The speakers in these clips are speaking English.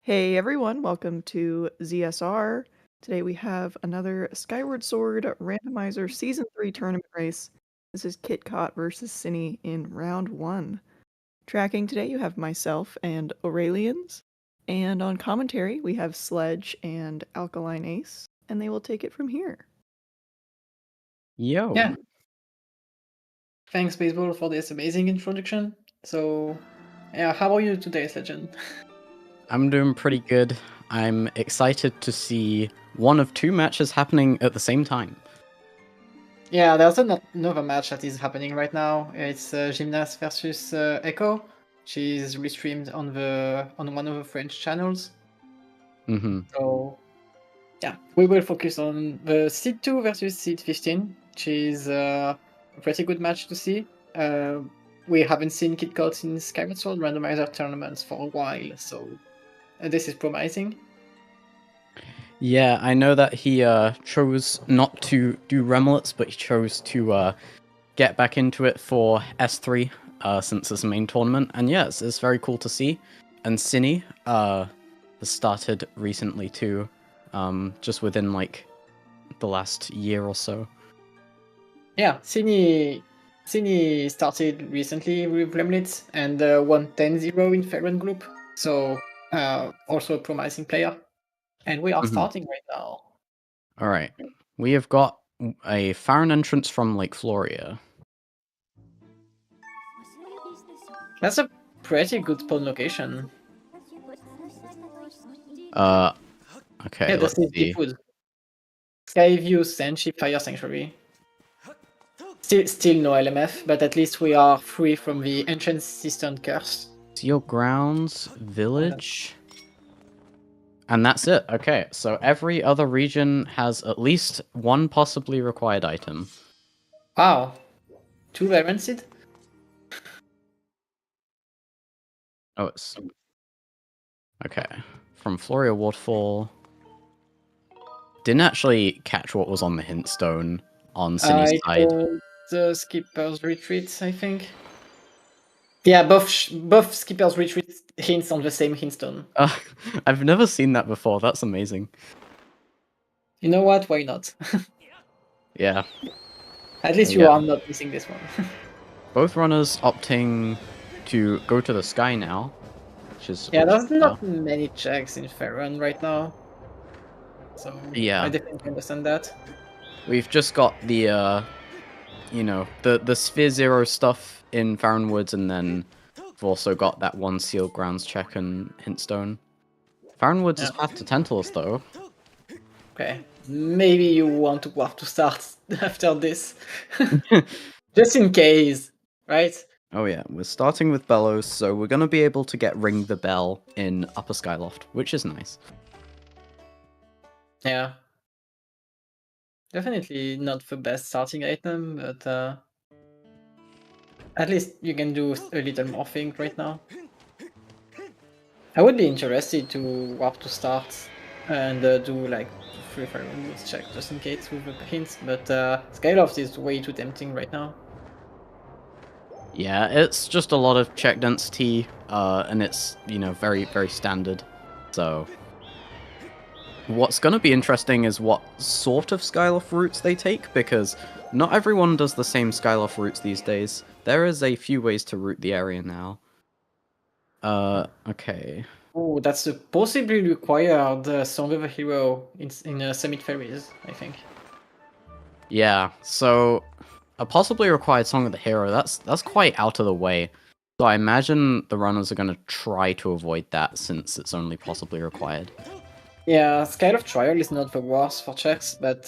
Hey everyone, welcome to ZSR. Today we have another Skyward Sword Randomizer Season 3 tournament race. This is Kitcot versus Synii in round 1. Tracking today you have myself and Aurelians, and on commentary we have Sledge and Alkaline Ace, and they will take it from here. Yo. Yeah. Thanks, Baseball, for this amazing introduction. So, yeah, how are you today, Legend? I'm doing pretty good. I'm excited to see one of two matches happening at the same time. Yeah, there's another match that is happening right now. It's Gymnast versus Echo. She's restreamed on one of the French channels. Mm-hmm. So, yeah, we will focus on the Seed 2 versus Seed 15, which is a pretty good match to see. We haven't seen Kitcot in Skyward Sword Randomizer tournaments for a while, so this is promising. Yeah, I know that he chose not to do Remlets, but he chose to get back into it for S3 since it's a main tournament. And yeah, it's very cool to see. And Synii has started recently too, just within like the last year or so. Yeah, Synii started recently with Remlitz and won 10-0 in Ferren Group, so also a promising player. And we are starting right now. All right, we have got a Farron entrance from Lake Floria. That's a pretty good spawn location. Okay, Yeah, let's this is see. Deepwood. Skyview, Senshi, Fire Sanctuary. Still no LMF, but at least we are free from the Ancient Cistern curse. Seal Grounds, Village. And that's it. Okay, so every other region has at least one possibly required item. Wow. 2 Rancid? Oh, it's... Okay. From Floria Waterfall. Didn't actually catch what was on the hint stone on Synni's side. The Skipper's Retreat, I think. Yeah, both Skipper's Retreat hints on the same hintstone. I've never seen that before. That's amazing. You know what? Why not? Yeah. At least you are not missing this one. Both runners opting to go to the sky now, which is there's not many checks in Ferron right now, so yeah, I definitely understand that. We've just got the the Sphere Zero stuff in Farron Woods, and then we've also got that one Sealed Grounds check and Hintstone. Farron Woods is path to Tantalus, though. Okay, maybe you want to have to start after this, just in case, right? Oh yeah, we're starting with Bellows, so we're gonna be able to get Ring the Bell in Upper Skyloft, which is nice. Yeah. Definitely not the best starting item, but at least you can do a little more things right now. I would be interested to warp to start and do like 3-5 moves check just in case with the hints, but Skyloft is way too tempting right now. Yeah, it's just a lot of check density, and it's, very, very standard. So, what's going to be interesting is what sort of Skyloft routes they take, because not everyone does the same Skyloft routes these days. There is a few ways to route the area now. Okay. Oh, that's a possibly required Song of a Hero in Summit Ferries, I think. Yeah, so a possibly required Song of the Hero, that's quite out of the way. So I imagine the runners are going to try to avoid that since it's only possibly required. Yeah, Skyloft Trial is not the worst for checks, but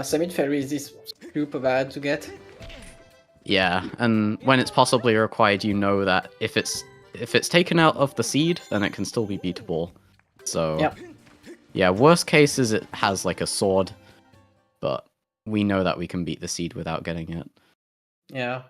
Summit Ferries is super bad to get. Yeah, and when it's possibly required, you know that if it's taken out of the seed, then it can still be beatable. So yeah, worst case is it has like a sword, but we know that we can beat the seed without getting it. Yeah.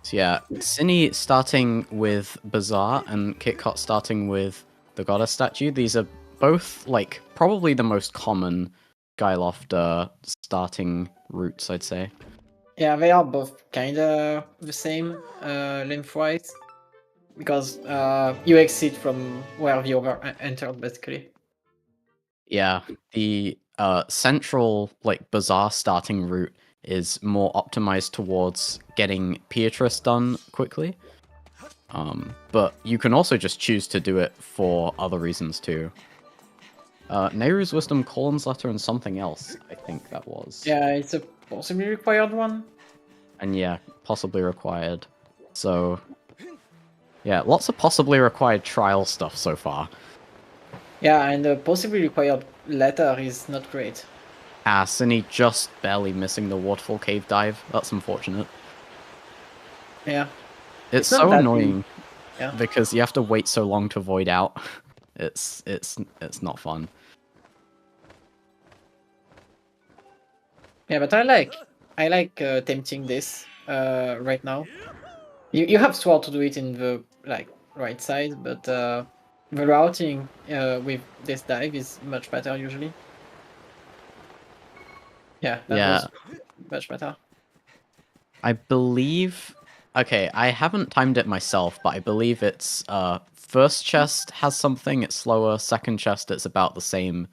So yeah, Synii starting with Bazaar and Kitcot starting with the Goddess statue. These are both like probably the most common Skyloft starting routes, I'd say. Yeah, they are both kinda the same lengthwise. because you exit from where you entered, basically. Yeah, the central like bazaar starting route is more optimized towards getting Beatrice done quickly. But you can also just choose to do it for other reasons too. Nehru's Wisdom, Colin's Letter, and something else, I think that was. Yeah, it's a possibly required one. And yeah, possibly required. So, yeah, lots of possibly required trial stuff so far. Yeah, and the possibly required letter is not great. Synii just barely missing the waterfall cave dive. That's unfortunate. Yeah. It's not so that annoying. Yeah. Because you have to wait so long to void out. It's not fun. Yeah, but I like tempting this right now. You have sword to do it in the right side, but the routing with this dive is much better usually. Yeah, that was much better. I believe... Okay, I haven't timed it myself, but I believe it's first chest has something, it's slower, second chest it's about the same,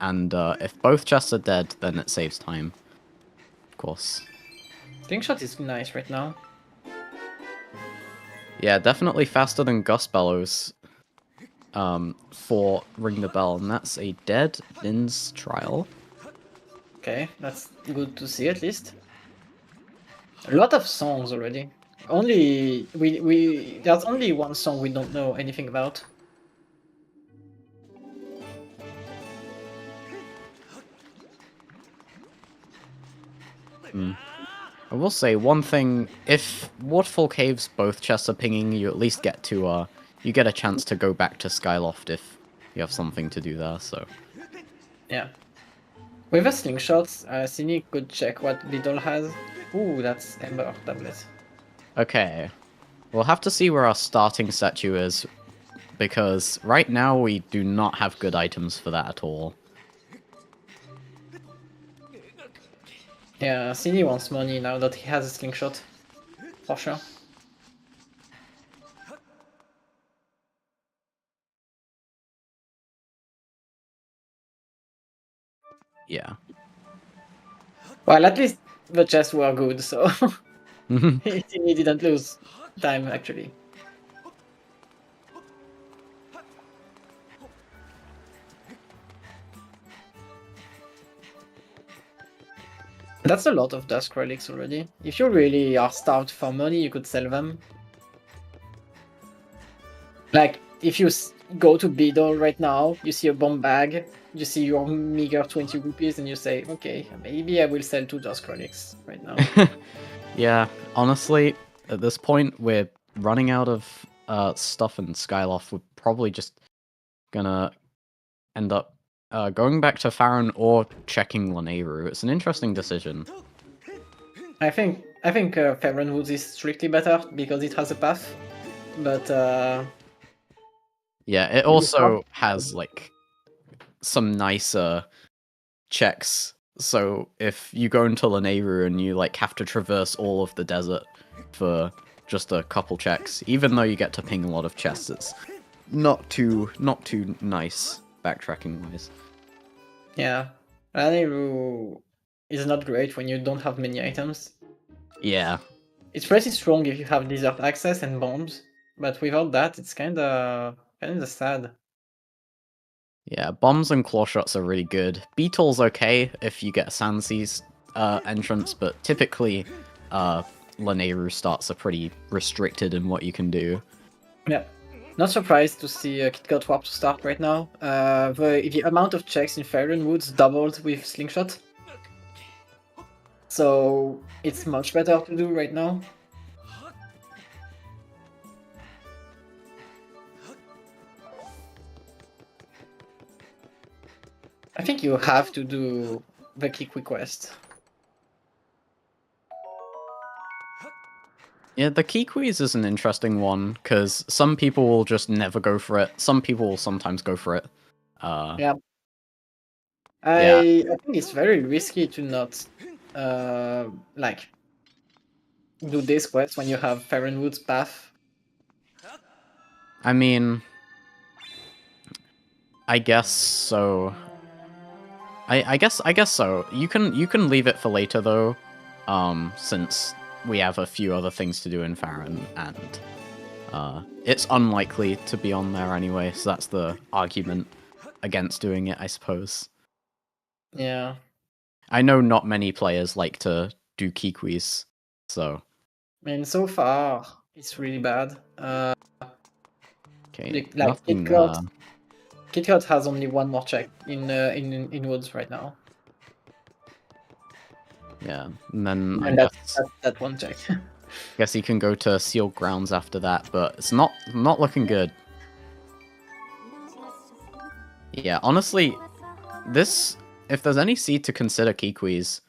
and if both chests are dead, then it saves time. Of course. Slingshot is nice right now. Yeah, definitely faster than Gus Bellows for Ring the Bell, and that's a dead Vin's trial. Okay, that's good to see at least. A lot of songs already. Only there's only one song we don't know anything about. I will say one thing, if Waterfall Caves both chests are pinging, you at least get to, you get a chance to go back to Skyloft if you have something to do there, so. Yeah. With a slingshot, Synii could check what Beetle has. Ooh, that's Ember tablet. Okay. We'll have to see where our starting statue is, because right now we do not have good items for that at all. Yeah, Synii wants money now that he has a slingshot. For sure. Yeah. Well, at least the chests were good, so Synii didn't lose time, actually. That's a lot of Dusk Relics already. If you really are starved for money, you could sell them. Like, if you go to Beedle right now, you see a bomb bag, you see your meager 20 rupees, and you say, okay, maybe I will sell 2 Dusk Relics right now. Yeah, honestly, at this point, we're running out of stuff in Skyloft. We're probably just gonna end up going back to Farron or checking Lanayru. It's an interesting decision. I think Farron Woods is strictly better because it has a path, but yeah, it also has like some nicer checks. So if you go into Lanayru and you like have to traverse all of the desert for just a couple checks, even though you get to ping a lot of chests, it's not too nice backtracking wise. Yeah, Randomizer is not great when you don't have many items. Yeah. It's pretty strong if you have desert access and bombs, but without that, it's kinda sad. Yeah, bombs and claw shots are really good. Beetle's okay if you get a Sanseas entrance, but typically Lanayru starts are pretty restricted in what you can do. Yeah. Not surprised to see Kitcot Warp to start right now. The amount of checks in Farron Woods doubled with Slingshot. So it's much better to do right now. I think you have to do the Kick request. Yeah, the key quiz is an interesting one, because some people will just never go for it. Some people will sometimes go for it. Yeah. I think it's very risky to not do this quest when you have Farron Woods path. I mean, I guess so. I guess so. You can leave it for later though, since we have a few other things to do in Farron, and it's unlikely to be on there anyway. So that's the argument against doing it, I suppose. Yeah. I know not many players like to do Kikwis, so. I mean, so far it's really bad. Okay, Like nothing. Kitcot has only one more check in woods right now. Yeah, and then I And guess that one check. guess you can go to Sealed Grounds after that, but it's not looking good. Yeah, honestly, if there's any seed to consider Kikwis,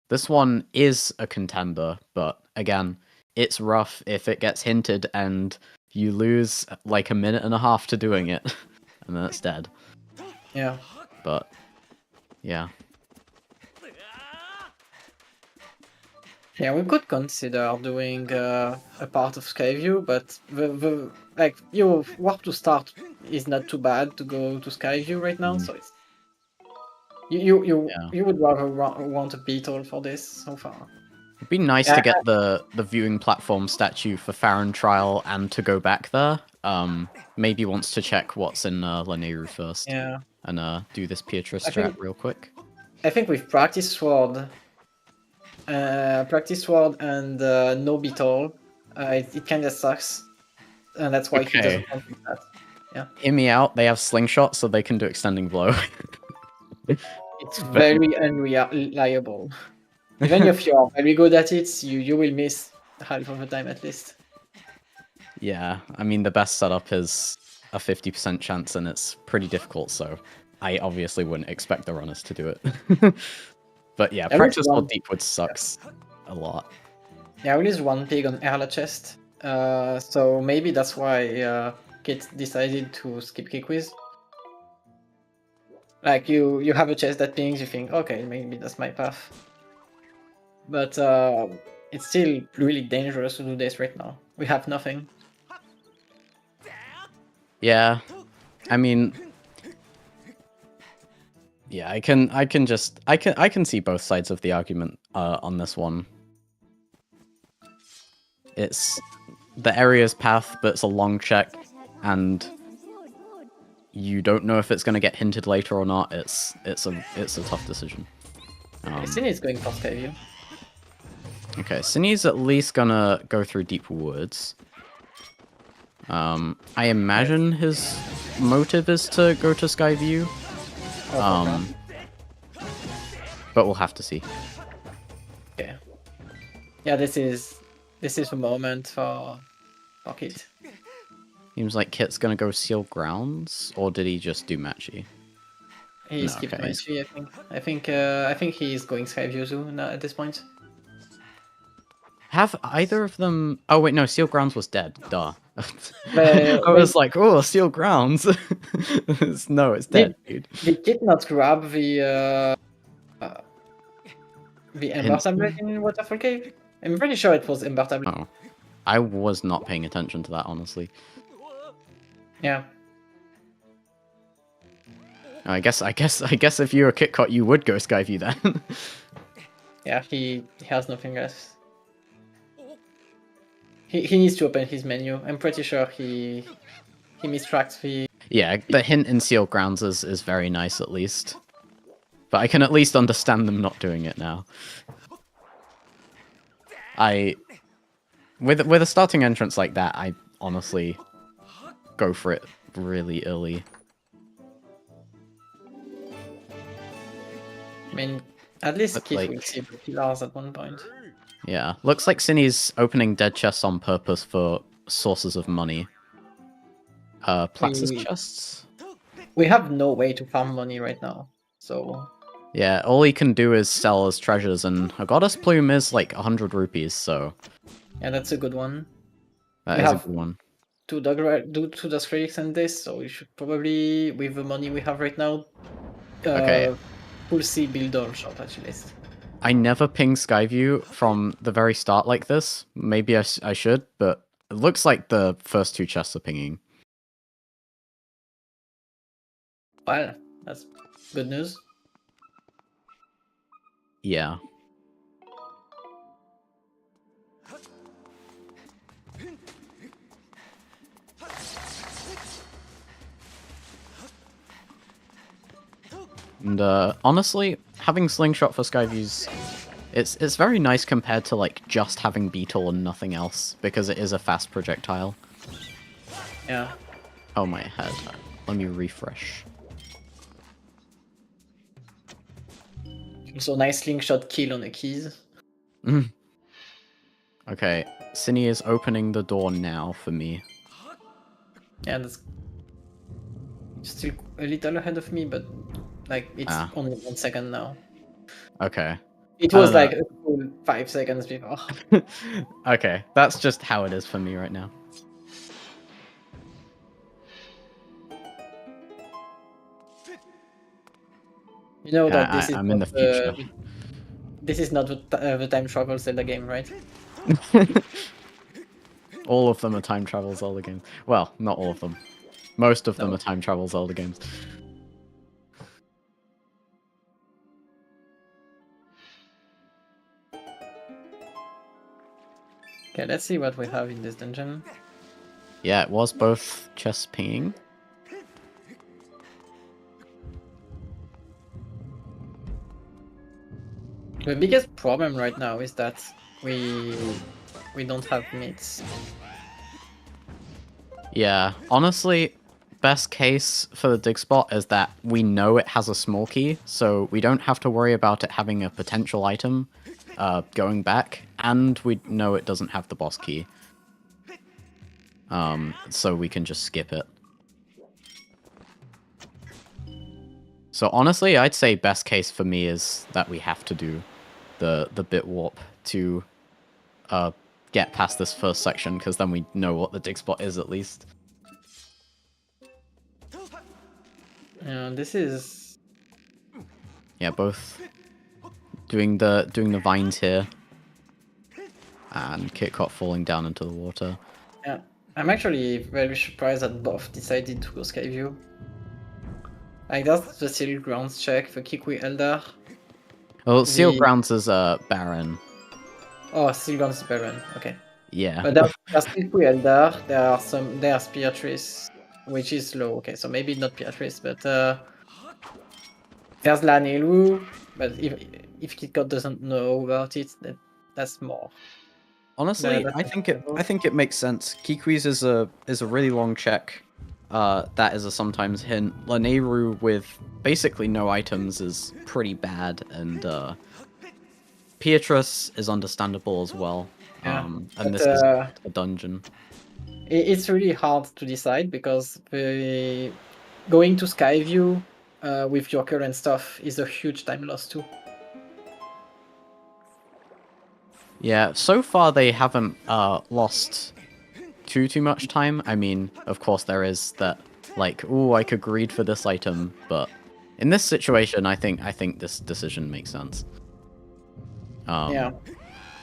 this one is a contender, but again, it's rough if it gets hinted and you lose like a minute and a half to doing it, and then it's dead. Yeah. But yeah. Yeah, we could consider doing a part of Skyview, but the like your warp to start is not too bad to go to Skyview right now, so it's you would rather want a beetle for this so far. It'd be nice to get the viewing platform statue for Farron Trial and to go back there. Maybe wants to check what's in Laneru first. Yeah. And do this Beatrice strat real quick. I think with Practice Sword and no beetle, it kind of sucks, and that's why he doesn't want that. Yeah. Hear me out. They have slingshot, so they can do extending blow. It's very unreliable. Even if you are very good at it, you will miss half of the time at least. Yeah, I mean the best setup is a 50% chance, and it's pretty difficult. So I obviously wouldn't expect the runners to do it. But yeah, practice for Deepwood sucks a lot. Yeah, we lose one pig on Erla chest, so maybe that's why Kit decided to skip Kikwis. Like you have a chest that pings, you think, okay, maybe that's my path. But it's still really dangerous to do this right now. We have nothing. Yeah, I mean, yeah, I can see both sides of the argument on this one. It's the area's path, but it's a long check, and you don't know if it's going to get hinted later or not. It's a tough decision. Synii is going for Skyview. Okay, Synnii's at least gonna go through Deep Woods. I imagine his motive is to go to Skyview. But we'll have to see. Okay. Yeah, this is the moment for Kit. Seems like Kit's gonna go Seal Grounds, or did he just do Matchy? He skipped Matchy, I think. I think he's going Skyview soon at this point. Have either of them? Oh wait, no. Seal Grounds was dead. Duh. I was like, oh, Seal Grounds. No, it's dead, dude. Did Kit not grab the Ember Tablet in Waterfall Cave? I'm pretty sure it was Ember Tablet. Oh, I was not paying attention to that, honestly. Yeah. I guess if you were Kitcot, you would go Skyview then. Yeah, he has nothing else. He needs to open his menu. I'm pretty sure he mistracks the... Yeah, the hint in Seal Grounds is very nice, at least. But I can at least understand them not doing it now. With a starting entrance like that, I honestly go for it really early. I mean, at least Kit will see the pillars at one point. Yeah, looks like Synnii's opening dead chests on purpose for sources of money. Platz's chests? We have no way to farm money right now, so... Yeah, all he can do is sell his treasures, and a Goddess Plume is like 100 rupees, so... Yeah, that's a good one. That is a good one. Two Dust Relics and this, so we should probably, with the money we have right now, we'll see build all shop at least. I never ping Skyview from the very start like this. Maybe I should, but it looks like the first two chests are pinging. Well, that's good news. Yeah. And honestly, having Slingshot for Skyviews, it's very nice compared to like just having Beetle and nothing else, because it is a fast projectile. Yeah. Oh, my head. Let me refresh. Also, nice slingshot kill on the keys. Okay, Synii is opening the door now for me. Yeah, that's still a little ahead of me, but like it's only 1 second now. Okay. It was like a full 5 seconds before. Okay, that's just how it is for me right now. You know Okay, that this is I'm not in the future. this is not the time travel Zelda game, right? All of them are time travel Zelda games. Well, not all of them. Most of them are time travel Zelda games. Okay, let's see what we have in this dungeon. Yeah, it was both chest pinging. The biggest problem right now is that we don't have meats. Yeah, honestly, best case for the dig spot is that we know it has a small key, so we don't have to worry about it having a potential item going back, and we know it doesn't have the boss key. So we can just skip it. So honestly, I'd say best case for me is that we have to do the bit warp to get past this first section, because then we know what the dig spot is at least. This is both doing the vines here, and Kitcot falling down into the water. Yeah, I'm actually very surprised that both decided to go Skyview. Like that's the Seal Grounds check for Kikui Eldar. Well, Seal Grounds is Baron. Oh, Seal Grounds is Baron. Okay. Yeah. But there's Kikui Eldar. There's Beatrice, which is low. Okay, so maybe not Beatrice, but there's Lanelu. But if Kitcot doesn't know about it, that's more. Honestly, I think it makes sense. Kikui's is a really long check. That is a sometimes hint. Lanelu with basically no items is pretty bad, and Beatrice is understandable as well. Yeah, and this is a dungeon. It's really hard to decide because going to Skyview with your current stuff is a huge time loss too. Yeah, so far they haven't lost too much time. I mean, of course there is that, like, ooh, I could greed for this item, but in this situation, I think this decision makes sense. Yeah,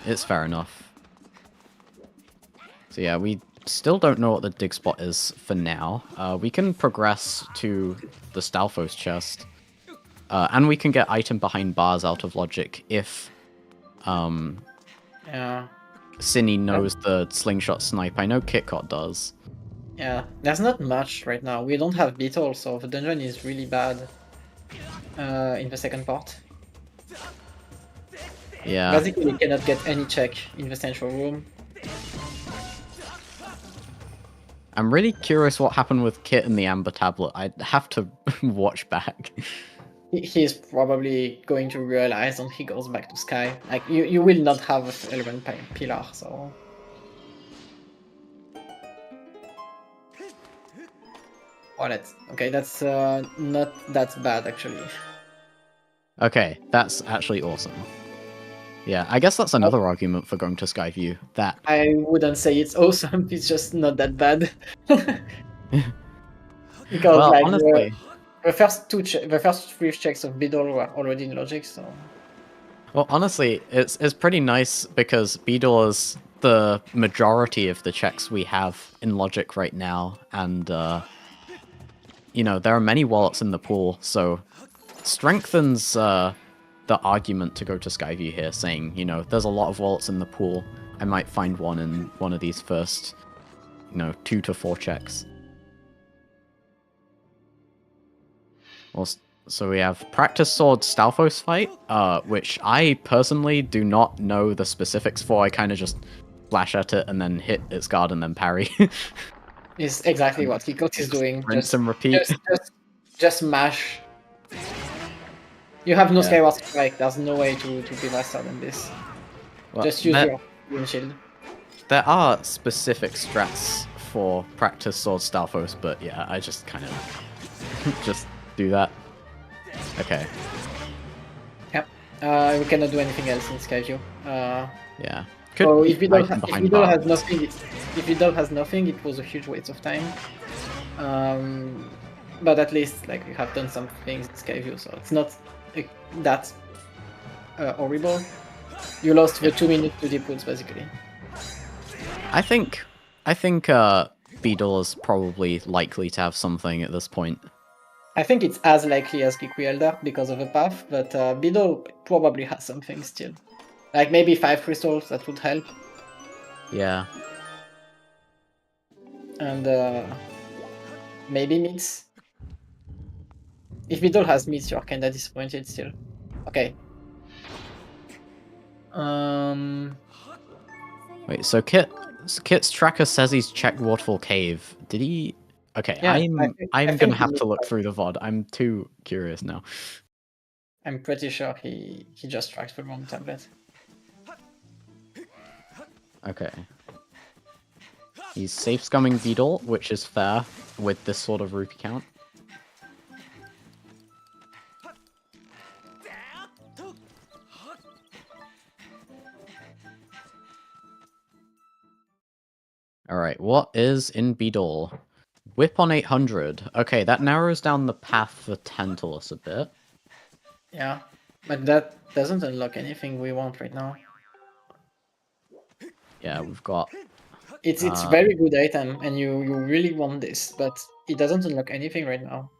it's fair enough. So yeah, we still don't know what the dig spot is for now. We can progress to the Stalfos chest, and we can get item behind bars out of logic if Synii knows the slingshot snipe. I know Kitcot does. Yeah, there's not much right now. We don't have Beetle, so the dungeon is really bad in the second part. Yeah. Basically, we cannot get any check in the central room. I'm really curious what happened with Kit and the Amber Tablet. I'd have to watch back. He's probably going to realize when he goes back to Sky. Like, you will not have an element pillar, so... Wallet. Okay, that's not that bad, actually. Okay, that's actually awesome. Yeah, I guess that's another argument for going to Skyview. That I wouldn't say it's awesome, it's just not that bad. Because, well, like, honestly... the first 3 checks of Beetle were already in logic, so... Well, honestly, it's pretty nice because Beetle is the majority of the checks we have in logic right now, and you know, there are many wallets in the pool, so strengthens the argument to go to Skyview here, saying, you know, there's a lot of wallets in the pool. I might find one in one of these first, you know, 2 to 4 checks. Well, so we have Practice Sword Stalfos fight, which I personally do not know the specifics for. I kind of just flash at it and then hit its guard and then parry. Is exactly what Kitcot is doing. Rinse and repeat. Just mash. You have no Yeah. Skyward Strike. There's no way to be faster than this. Well, Just use your windshield. There are specific strats for Practice Sword Stalfos, but yeah, I just kind of just do that. Okay. Yep. We cannot do anything else in Skyview. Yeah. So if Vidal bars. has nothing, it was a huge waste of time. But at least like we have done some things in Skyview, so it's not that horrible. You lost the 2 minutes to the pools basically. I think Beedle is probably likely to have something at this point. I think it's as likely as Kikui Elder because of the path, but Beedle probably has something still. Like maybe 5 crystals, that would help. Yeah. And maybe meats. If Beedle has meats, you're kinda disappointed still. Okay. Wait, so Kit's tracker says he's checked Waterfall Cave. Did he? Okay, Yeah, I'm gonna have to look through the VOD. I'm too curious now. I'm pretty sure he just tracked the wrong tablet. Okay. He's safe scumming Beedle, which is fair with this sort of rupee count. Alright, what is in Beedle? Whip on 800. Okay, that narrows down the path for Tantalus a bit. Yeah, but that doesn't unlock anything we want right now. Yeah, we've got... It's very good item, and you really want this, but it doesn't unlock anything right now.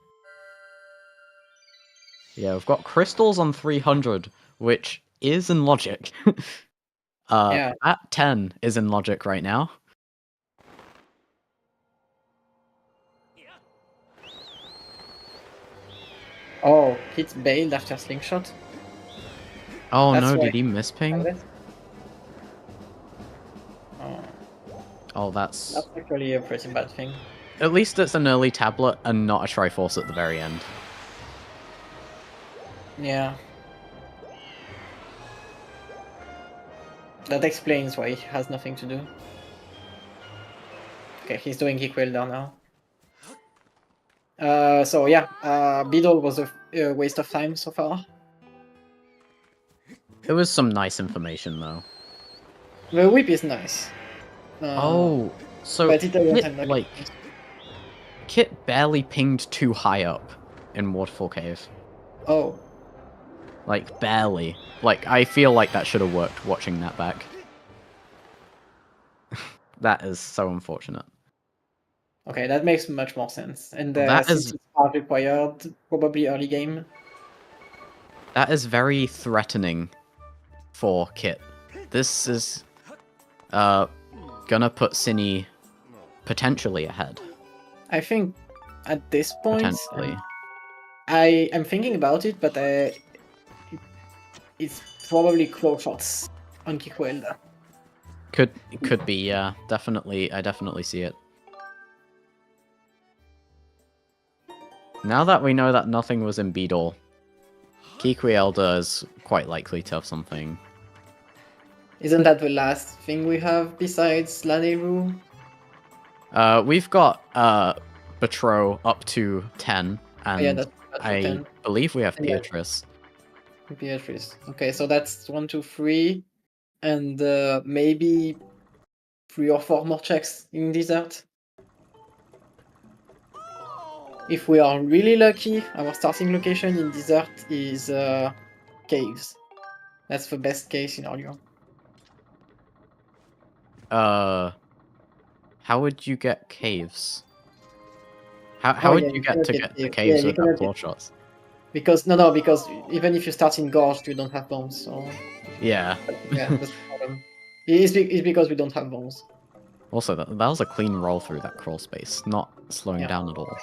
Yeah, we've got crystals on 300, which is in logic. Yeah. At 10 is in logic right now. Oh, Kit's bailed after slingshot. Oh That's no, why did he miss ping? Oh, that's actually a pretty bad thing. At least it's an early tablet and not a Triforce at the very end. Yeah. That explains why he has nothing to do. Okay, he's doing Equelder now. So yeah, Beedle was a waste of time so far. There was some nice information though. The whip is nice. Oh, so but it doesn't Kit barely pinged too high up in Waterfall Cave. Oh. Like, barely. Like, I feel like that should have worked watching that back. That is so unfortunate. Okay, that makes much more sense. And That since is... it's part required, probably early game. That is very threatening for Kit. This is gonna put Synii potentially ahead. I think at this point, Potentially. I am thinking about it, but it's probably close shots on Kikuelda. Could be, yeah. Definitely, I definitely see it. Now that we know that nothing was in Beedle, Kikuelda is quite likely to have something. Isn't that the last thing we have besides Laneru? We've got Betro up to 10, and Yeah, that's I 10. believe we have And then- Beatrice. Beatrice. Okay, so that's 1, 2, 3, and maybe 3 or 4 more checks in Desert. If we are really lucky, our starting location in Desert is caves. That's the best case scenario. How would you get caves? How Oh would yeah, you you get cannot to get get the cave. caves You without cannot claw get shots? because because even if you start in gorge, you don't have bones. So Yeah. yeah, that's the problem. It's because we don't have bones. Also, that was a clean roll through that crawl space, not slowing Yeah. down at all.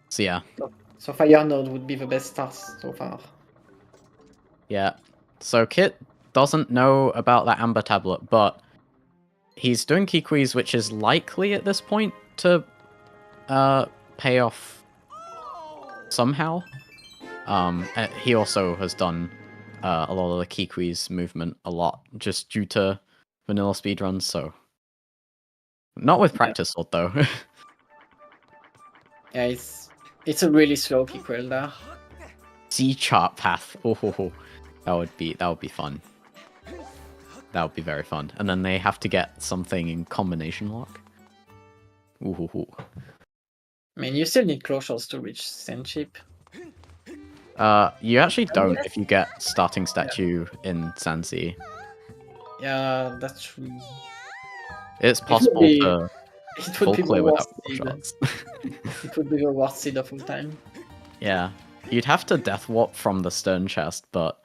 So yeah, So Fire Node would be the best start so far. yeah. So Kit doesn't know about that Amber Tablet, but he's doing Kikui's, which is likely at this point to pay off somehow. He also has done a lot of the Kikui's movement a lot, just due to vanilla speedruns, so... Not with practice sword, though. Yeah, it's a really slow Kikwill there. Sea chart path. Oh, that would be fun. That would be very fun. And then they have to get something in combination lock. Ooh. I mean, you still need closures to reach Sandship. You actually don't if you get starting statue in Sansi. Yeah, that's true. It's possible to It would full be the clear without worst full seed. shots. It would be the worst seed of all time. Yeah. You'd have to death warp from the stern chest, but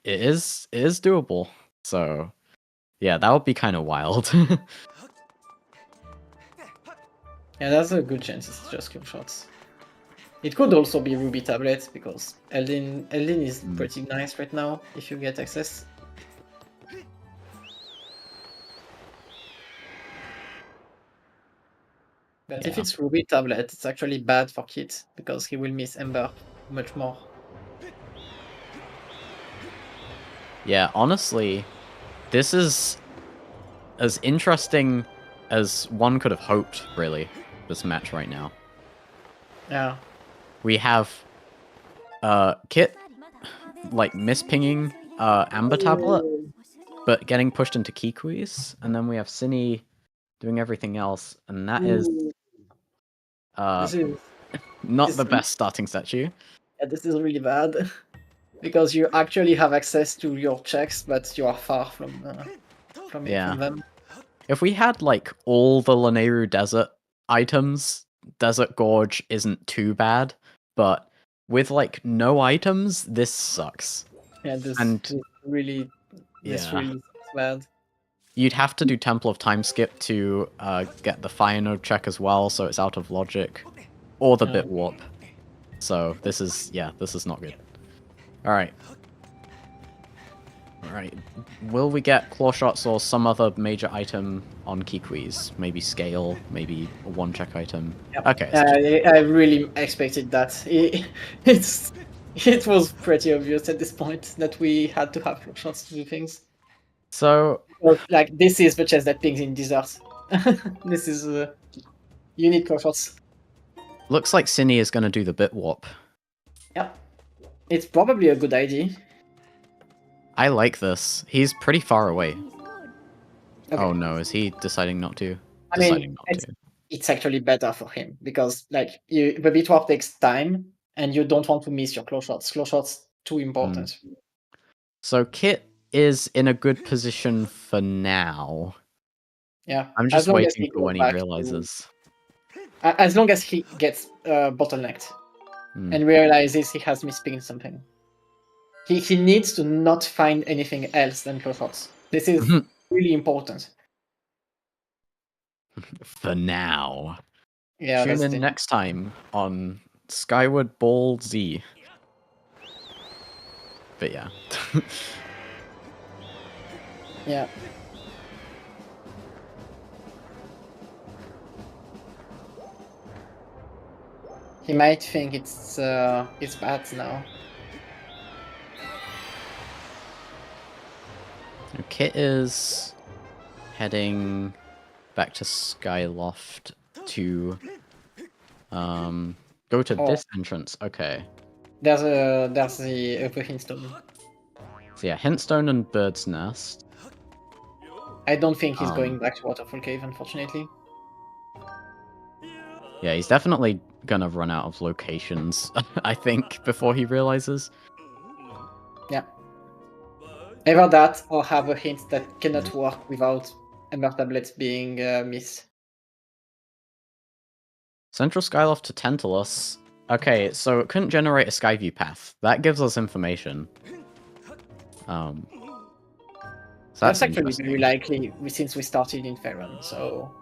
it is doable. So yeah, that would be kind of wild. Yeah, that's a good chance it's just kill shots. It could also be Ruby Tablet, because Eldin is pretty nice right now, if you get access. But if Yeah. it's Ruby Tablet, it's actually bad for Kit, because he will miss Ember much more. Yeah, honestly, this is as interesting as one could have hoped, really, this match right now. Yeah. We have Kit, like, mispinging Amber Tablet, but getting pushed into Kikui's, and then we have Synii doing everything else, and that is not the best starting statue. Yeah, this is really bad. Because you actually have access to your checks, but you are far from from them. If we had, like, all the Lanayru Desert items, Desert Gorge isn't too bad, but with, like, no items, this sucks. Yeah, this really sucks bad. You'd have to do Temple of Time Skip to get the Fire Node check as well, so it's out of logic. Or the Bit Warp. So this is not good. Alright. Will we get claw shots or some other major item on Kikui's? Maybe scale, maybe a one check item. Yep. Okay. I really expected that. It was pretty obvious at this point that we had to have claw shots to do things. So, like, this is the chest that pings in desert. This is you need claw shots. Looks like Synii is gonna do the Bit Warp. Yeah, it's probably a good idea. I like this. He's pretty far away. Okay. Oh no, is he deciding not to? I mean, it's actually better for him, because like the Bit Warp takes time, and you don't want to miss your claw shots. Claw shots too important. So Kit is in a good position for now. Yeah, I'm just waiting for when he realizes. As long as he gets bottlenecked and realizes he has mispinged something. He needs to not find anything else than claw shots. This is really important. For now. Yeah, tune in next time on Skyward Ball Z. But yeah. Yeah. He might think it's bad now. Kit is heading back to Skyloft to go to this entrance. Okay. There's the upper Hintstone. So yeah, Hintstone and Bird's Nest. I don't think he's going back to Waterfall Cave, unfortunately. Yeah, he's definitely gonna run out of locations, I think, before he realizes. Yeah. Either that, or have a hint that cannot work without Ember Tablets being missed. Central Skyloft to Tantalus. Okay, so it couldn't generate a Skyview path. That gives us information. So That's that's actually interesting. very likely since we started in Faerun, so...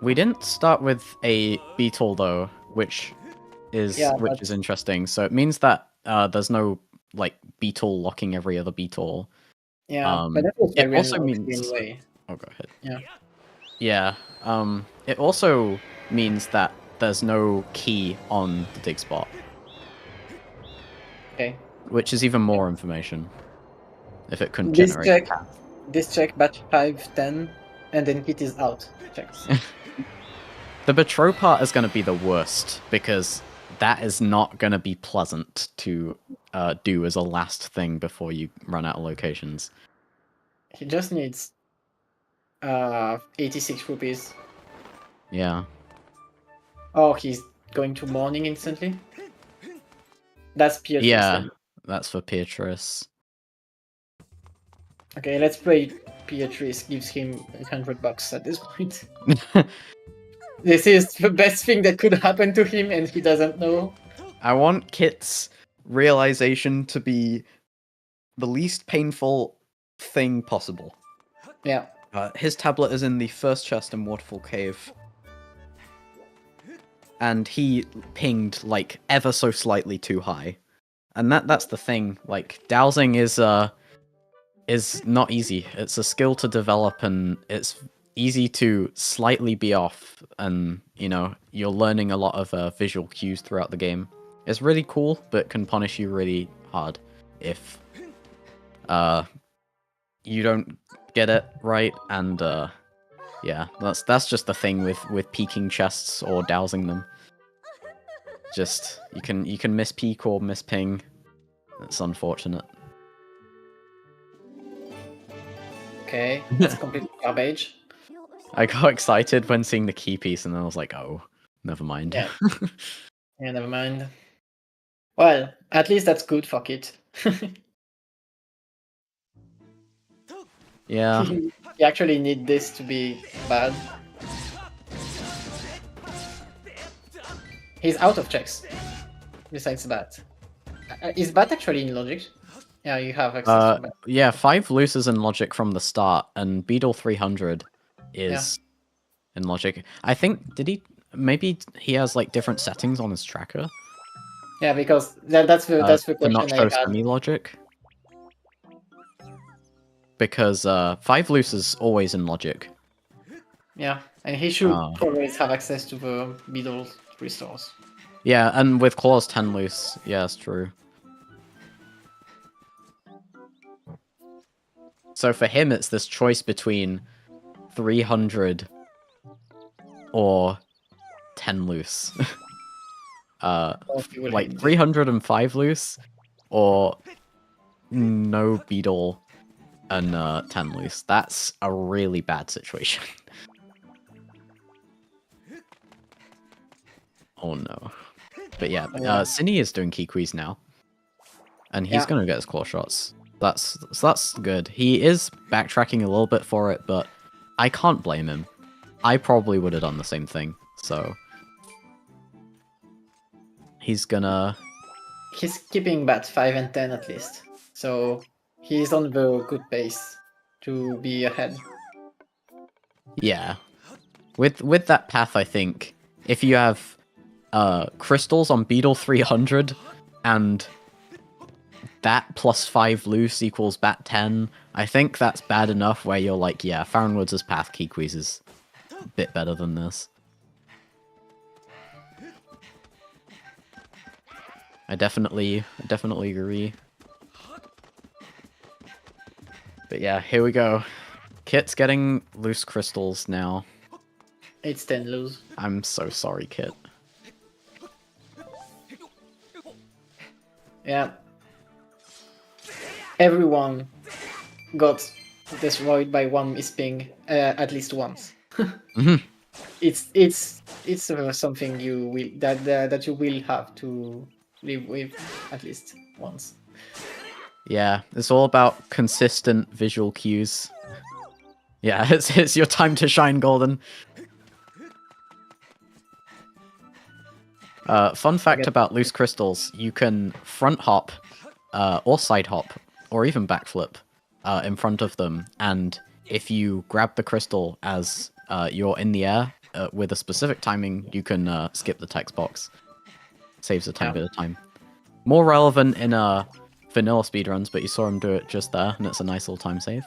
We didn't start with a beetle though, which is but... interesting. So it means that there's no like beetle locking every other beetle. Yeah, but that was it very also unlikely means. anyway. Oh, go ahead. Yeah. Yeah. It also means that there's no key on the dig spot. Okay. Which is even more information. If it couldn't generate a path. This check batch 5, 10, and then Kit is out. Checks. The Betrow part is going to be the worst, because that is not going to be pleasant to do as a last thing before you run out of locations. He just needs 86 rupees. Yeah. Oh, he's going to morning instantly? That's Beatrice. Yeah, then. that's for Beatrice. Okay, let's play Beatrice gives him $100 at this point. This is the best thing that could happen to him and he doesn't know. I want Kit's realization to be the least painful thing possible. Yeah. His tablet is in the first chest in Waterfall Cave. And he pinged, like, ever so slightly too high. And that's the thing, like, dowsing is not easy. It's a skill to develop, and it's easy to slightly be off, and, you know, you're learning a lot of visual cues throughout the game. It's really cool, but can punish you really hard if you don't get it right, and yeah, that's just the thing with peeking chests or dowsing them. Just you can miss peek or miss ping. It's unfortunate. Okay, that's completely garbage. I got excited when seeing the key piece, and then I was like, oh, never mind. Yeah. Yeah, never mind. Well, at least that's good for Kit. Yeah. You actually need this to be bad. He's out of checks. Besides Bat. Is Bat actually in logic? Yeah, you have access to Bat. Yeah, 5 loose is in logic from the start, and Beetle 300 is in logic. I think, maybe he has like different settings on his tracker? Yeah, because that's the question not I show had. semi-logic? Because 5 loose is always in logic. Yeah, and he should always have access to the Beetle crystals. Yeah, and with claws 10 loose, yeah, it's true. So for him, it's this choice between 300 or 10 loose. Like 305 loose or no beetle and 10 loose. That's a really bad situation. Oh no. But yeah, Synii is doing Kikwis now. And he's gonna get his claw shots. That's good. He is backtracking a little bit for it, but I can't blame him. I probably would have done the same thing, so... He's gonna... He's keeping Bat 5 and 10 at least, so he's on the good pace to be ahead. Yeah. With that path, I think, if you have crystals on Beetle 300, and that plus 5 loose equals Bat 10, I think that's bad enough where you're like, yeah, Farron Woods' path Kikwis is a bit better than this. I definitely agree. But yeah, here we go. Kit's getting loose crystals now. It's 10 loose. I'm so sorry, Kit. Yeah. Everyone got destroyed by one misping at least once. It's something you will that you will have to live with at least once. Yeah, it's all about consistent visual cues. Yeah, it's your time to shine, Golden. Fun fact about loose crystals, you can front hop, or side hop, or even backflip in front of them, and if you grab the crystal as you're in the air with a specific timing, you can skip the text box. Saves a tiny bit of time. More relevant in vanilla speedruns, but you saw him do it just there, and it's a nice little time save.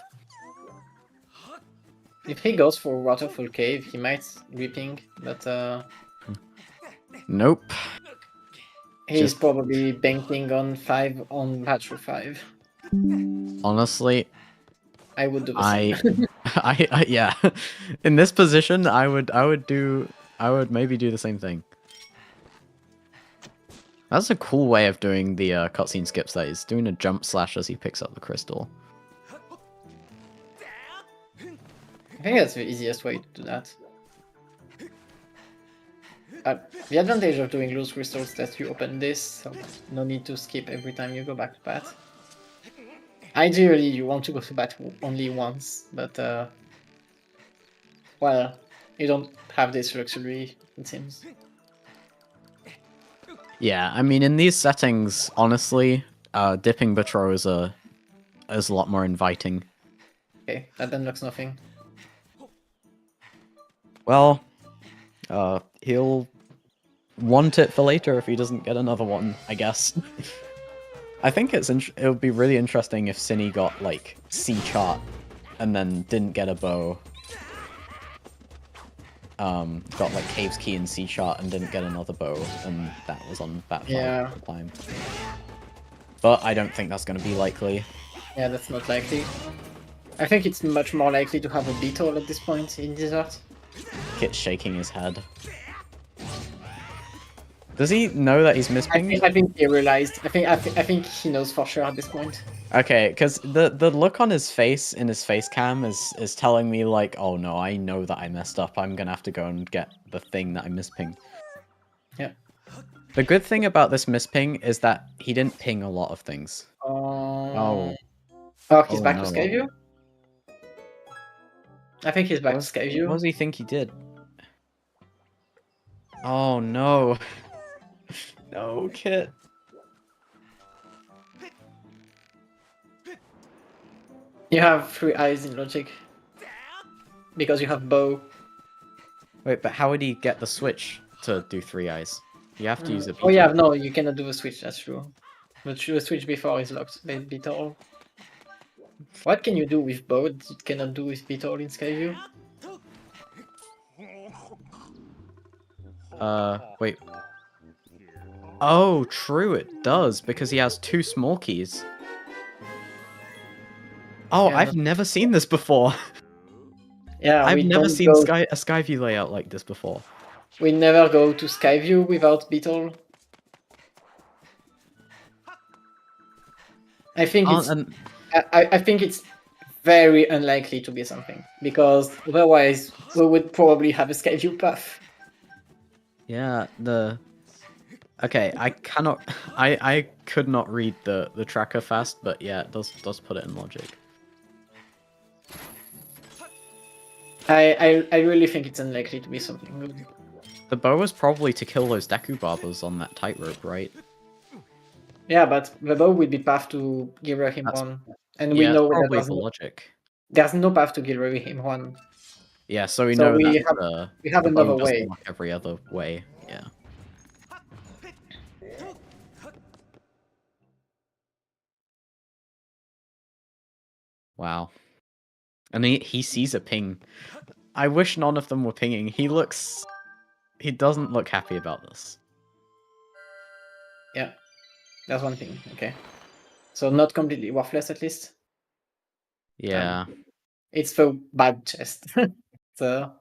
If he goes for Waterfall Cave, he might reping, but Nope. he's probably banking on 5 on Battle 5. Honestly, I would do the same. I yeah. In this position, I would maybe do the same thing. That's a cool way of doing the cutscene skips. That is doing a jump slash as he picks up the crystal. I think that's the easiest way to do that. The advantage of doing loose crystals is that you open this, so no need to skip every time you go back to bat. Ideally, you want to go to bat only once, but well, you don't have this luxury, it seems. Yeah, I mean, in these settings, honestly, dipping Batro is a lot more inviting. Okay, that unlocks nothing. Well, he'll want it for later if he doesn't get another one, I guess. I think it would be really interesting if Synii got, like, C chart and then didn't get a bow. Got, like, Cave's Key and C chart and didn't get another bow, and that was on Bat 5 at the time. But I don't think that's going to be likely. Yeah, that's not likely. I think it's much more likely to have a beetle at this point in Desert. Kit's shaking his head. Does he know that he's mispinged? I think he realized. I think he knows for sure at this point. Okay, because the look on his face in his face cam is telling me like, oh no, I know that I messed up. I'm gonna have to go and get the thing that I mispinged. Yeah. The good thing about this misping is that he didn't ping a lot of things. Oh, he's Oh, back no. to Skyview? I think he's back to Skyview. What does he think he did? Oh no. No, Kit. You have 3 eyes in logic. Because you have bow. Wait, but how would he get the switch to do 3 eyes? You have to use a beetle. Oh yeah, no, you cannot do a switch, that's true. But the switch before is locked by beetle. What can you do with bow that you cannot do with beetle in Skyview? Wait. Oh, true, it does, because he has 2 small keys. Oh, Yeah, I've never seen this before. Yeah, I've never don't seen go- a Skyview layout like this before. We never go to Skyview without beetle. I think it's I think it's very unlikely to be something, because otherwise we would probably have a Skyview path. Yeah, okay, I cannot I could not read the tracker fast, but yeah, it does put it in logic. I really think it's unlikely to be something good. The bow was probably to kill those Deku Barbers on that tightrope, right? Yeah, but the bow would be path to Gilroy him one. And we Yeah, know it's that probably the logic. there's no path to Gilroy him one. Yeah, so we So know we that we have the another bow doesn't way. work every other way. Yeah. Wow. And he sees a ping. I wish none of them were pinging. He doesn't look happy about this. Yeah, that's one thing. Okay, so not completely worthless at least. Yeah. It's the bad chest. So,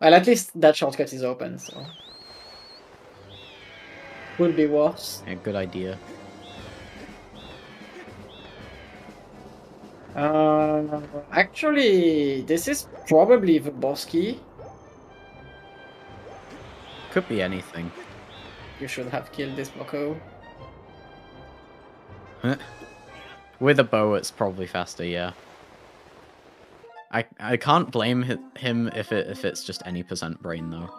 well, at least that shortcut is open. So, could be worse. Yeah, good idea. Actually, this is probably the boss key. Could be anything. You should have killed this Boko. With a bow, it's probably faster. Yeah. I can't blame him if it's just any percent brain though.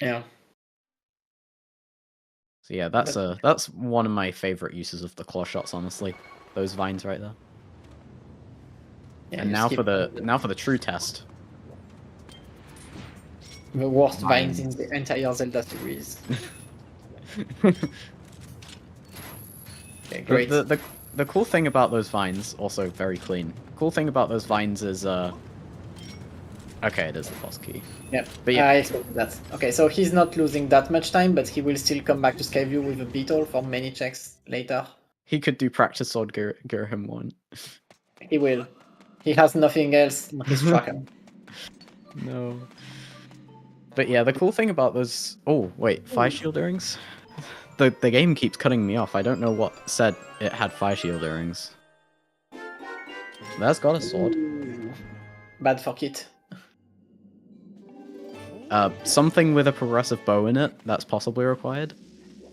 Yeah. So yeah, that's one of my favorite uses of the claw shots, honestly. Those vines right there. Yeah, And you now skip for the true test. the worst vines in Vines. the entire Zelda series. Okay, The, great. the the the cool thing about those vines, also very clean. Cool thing about those vines is okay, it is the boss key. Yeah, But yeah, I expected that. Okay, so he's not losing that much time, but he will still come back to Skyview with a beetle for many checks later. he could do practice sword Gurham 1. He will. He has nothing else in his tracker. No. But yeah, the cool thing about those... Oh, wait, fire shield earrings? The game keeps cutting me off. I don't know what said it had fire shield earrings. That's got a sword. Ooh. Bad for Kit. Something with a progressive bow in it, that's possibly required.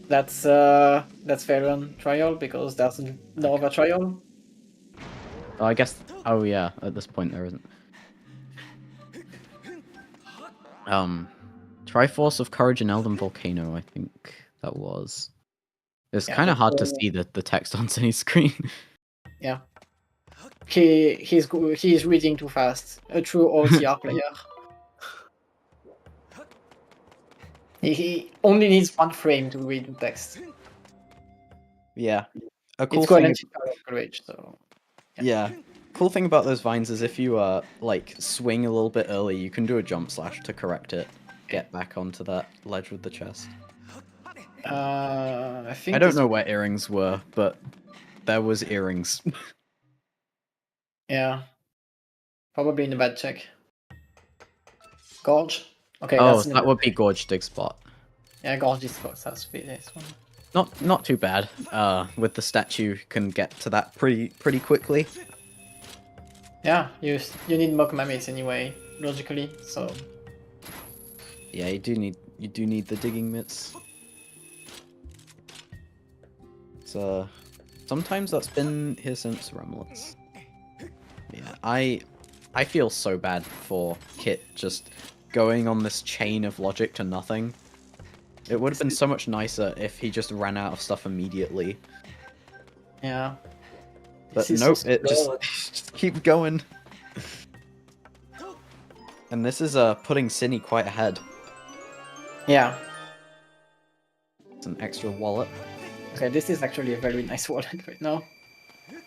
That's fair on trial because there's no other trial. Oh, I guess... Oh yeah, at this point there isn't. Triforce of Courage and Elden Volcano, I think that was. It's Yeah, kind of but, hard to see the text on Synnie's screen. Yeah. He's reading too fast. A true OTR player. He only needs one frame to read the text. Yeah. A cool It's going thing... to courage, so Yeah. Cool thing about those vines is if you like swing a little bit early, you can do a jump slash to correct it. Get back onto that ledge with the chest. I think I don't know where earrings were, but there was earrings. Yeah. Probably in a bad check. Gorge. Okay, Oh, that's in a that bad would be check. Gorge Dig Spot. Yeah, Gorge is supposed to be this one. Not too bad. With the statue, you can get to that pretty quickly. Yeah, you need Mock Mammoth anyway, logically, so Yeah, you do need the digging mitts. So sometimes that's been here since Remlets. Yeah, I feel so bad for Kit just going on this chain of logic to nothing. It would have been so much nicer if he just ran out of stuff immediately. yeah. But This is nope, so it just, slow. just keep going. And this is putting Synii quite ahead. Yeah. It's an extra wallet. Okay, this is actually a very nice wallet right now.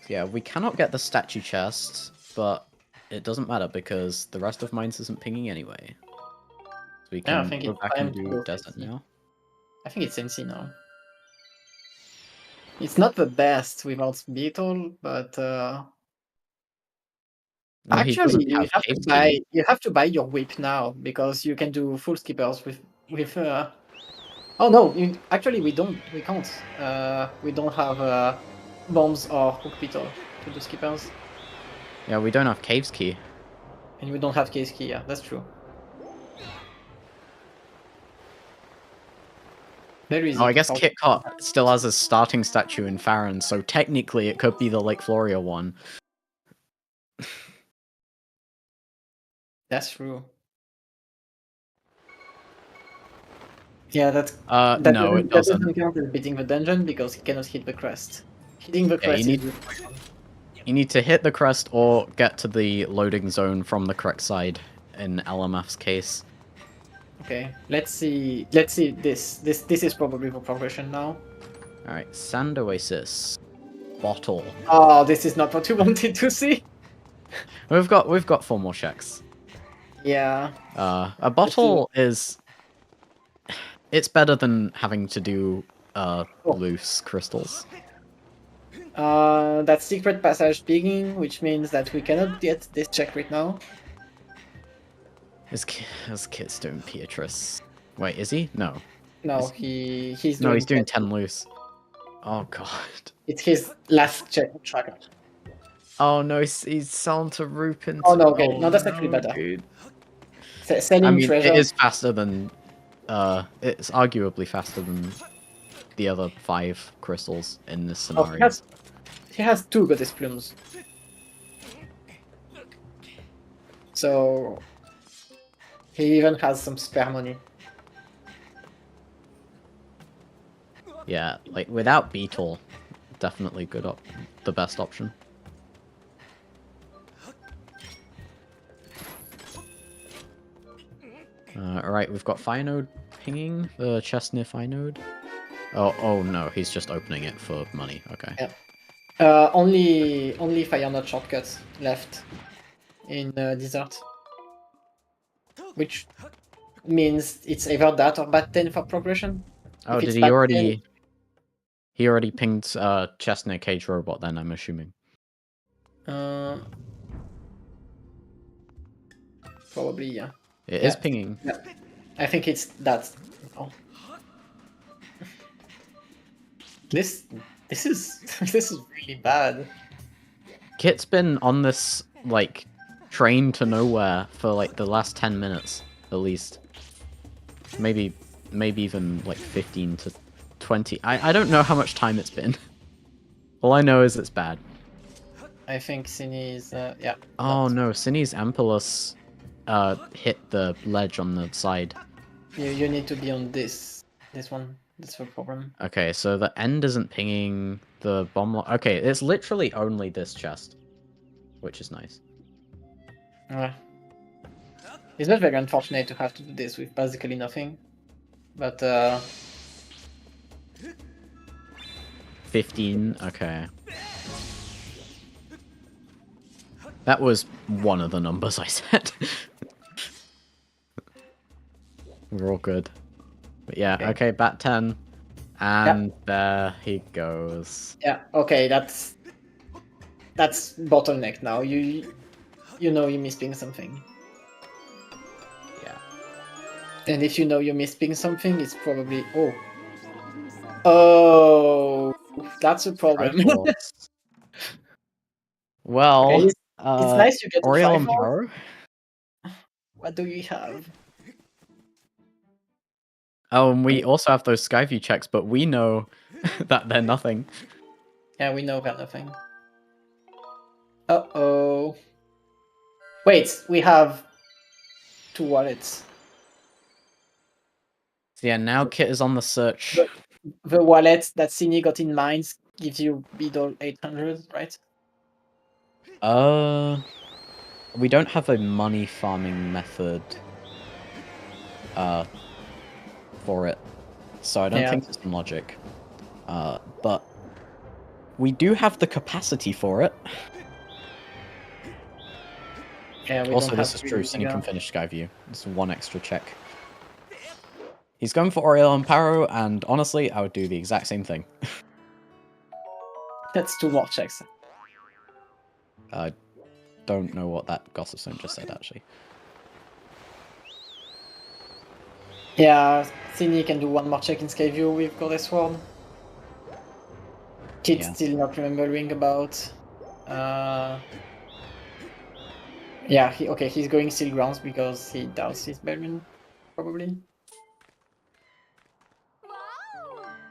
Yeah, we cannot get the statue chest, but it doesn't matter because the rest of mines isn't pinging anyway. So we Yeah, I can think go it's back time and to do go desert Synii. now. I think it's NC now. It's not the best without Beetle, but No, he actually doesn't have cave key. you have to buy your whip now because you can do full skippers with Oh no, actually we can't. We don't have bombs or hook beetle to do skippers, Yeah, we don't have caves key. and we don't have case key. Yeah, that's true. Very easy. Oh, I to guess solve. Kitcot still has a starting statue in Farron, so technically it could be the Lake Floria one. That's true. Yeah, No, it that doesn't. doesn't count as beating the dungeon because he cannot hit the crest. Hitting the Yeah, crest you need to hit the crest or get to the loading zone from the correct side in LMF's case. Okay, let's see this. This is probably the progression now. Alright, Sand Oasis. Bottle. Oh, this is not what you wanted to see. We've got 4 more checks. Yeah. A bottle is... It's better than having to do loose crystals. That's secret passage digging, which means that we cannot get this check right now. His kid's doing Beatrice. Wait, is he? No. No, he's doing 10 loose. Oh god. It's his last check tracker. Oh no, he's selling to Rupin. Oh no, okay, no, that's actually better. Dude. Selling I mean, treasure. it is faster than... it's arguably faster than the other 5 crystals in this Oh, scenario. he has 2 goddess plumes. So he even has some spare money. Yeah, like without Beetle, definitely the best option. Alright, we've got Fire Node pinging the chest near Fire Node. Oh no, he's just opening it for money. Okay. Yeah. Only Fire Node shortcuts left in Desert. Which means it's either that or bad 10 for progression. Oh, If it's did he bad already... 10, He already pinged chest near Cage Robot then, I'm assuming. probably, yeah. It Yeah. is pinging. Yeah. I think it's that. Oh. This is this is really bad. Kit's been on this, like, train to nowhere for, like, the last 10 minutes, at least. Maybe even, like, 15 to 20. I don't know how much time it's been. All I know is it's bad. I think Synii is, yeah. Oh no, Sini's Ampulus hit the ledge on the side. You need to be on this one. That's the problem. Okay, so the end isn't pinging the bomb. Okay, it's literally only this chest, which is nice. It's not very unfortunate to have to do this with basically nothing. But 15, okay. That was one of the numbers I said. We're all good. But yeah, okay, bat 10. And there he goes. yeah, okay, that's bottleneck now. You know you misping something. Yeah. And if you know you misping something, it's probably oh, that's a problem. Well, okay, it's nice you get a Oriole 5 and Power. What do you have? Oh, and we also have those Skyview checks, but we know that they're nothing. Yeah, we know they're nothing. Uh-oh. Wait, we have 2 wallets. So yeah, now Kit is on the search. The wallet that Synii got in Mines gives you Beetle 800, right? We don't have a money farming method for it, so I don't think it's in logic. But we do have the capacity for it. Yeah, Also, this is true. Synii can finish Skyview. It's one extra check. He's going for Oriole and Paro, and honestly, I would do the exact same thing. That's 2 more checks. I don't know what that Gossip Zone just said, actually. Yeah, Synii can do 1 more check in Skyview with Goddess Sword. Kit's still not remembering about... Yeah, he's going Steel Grounds because he doubts his Bellman, probably.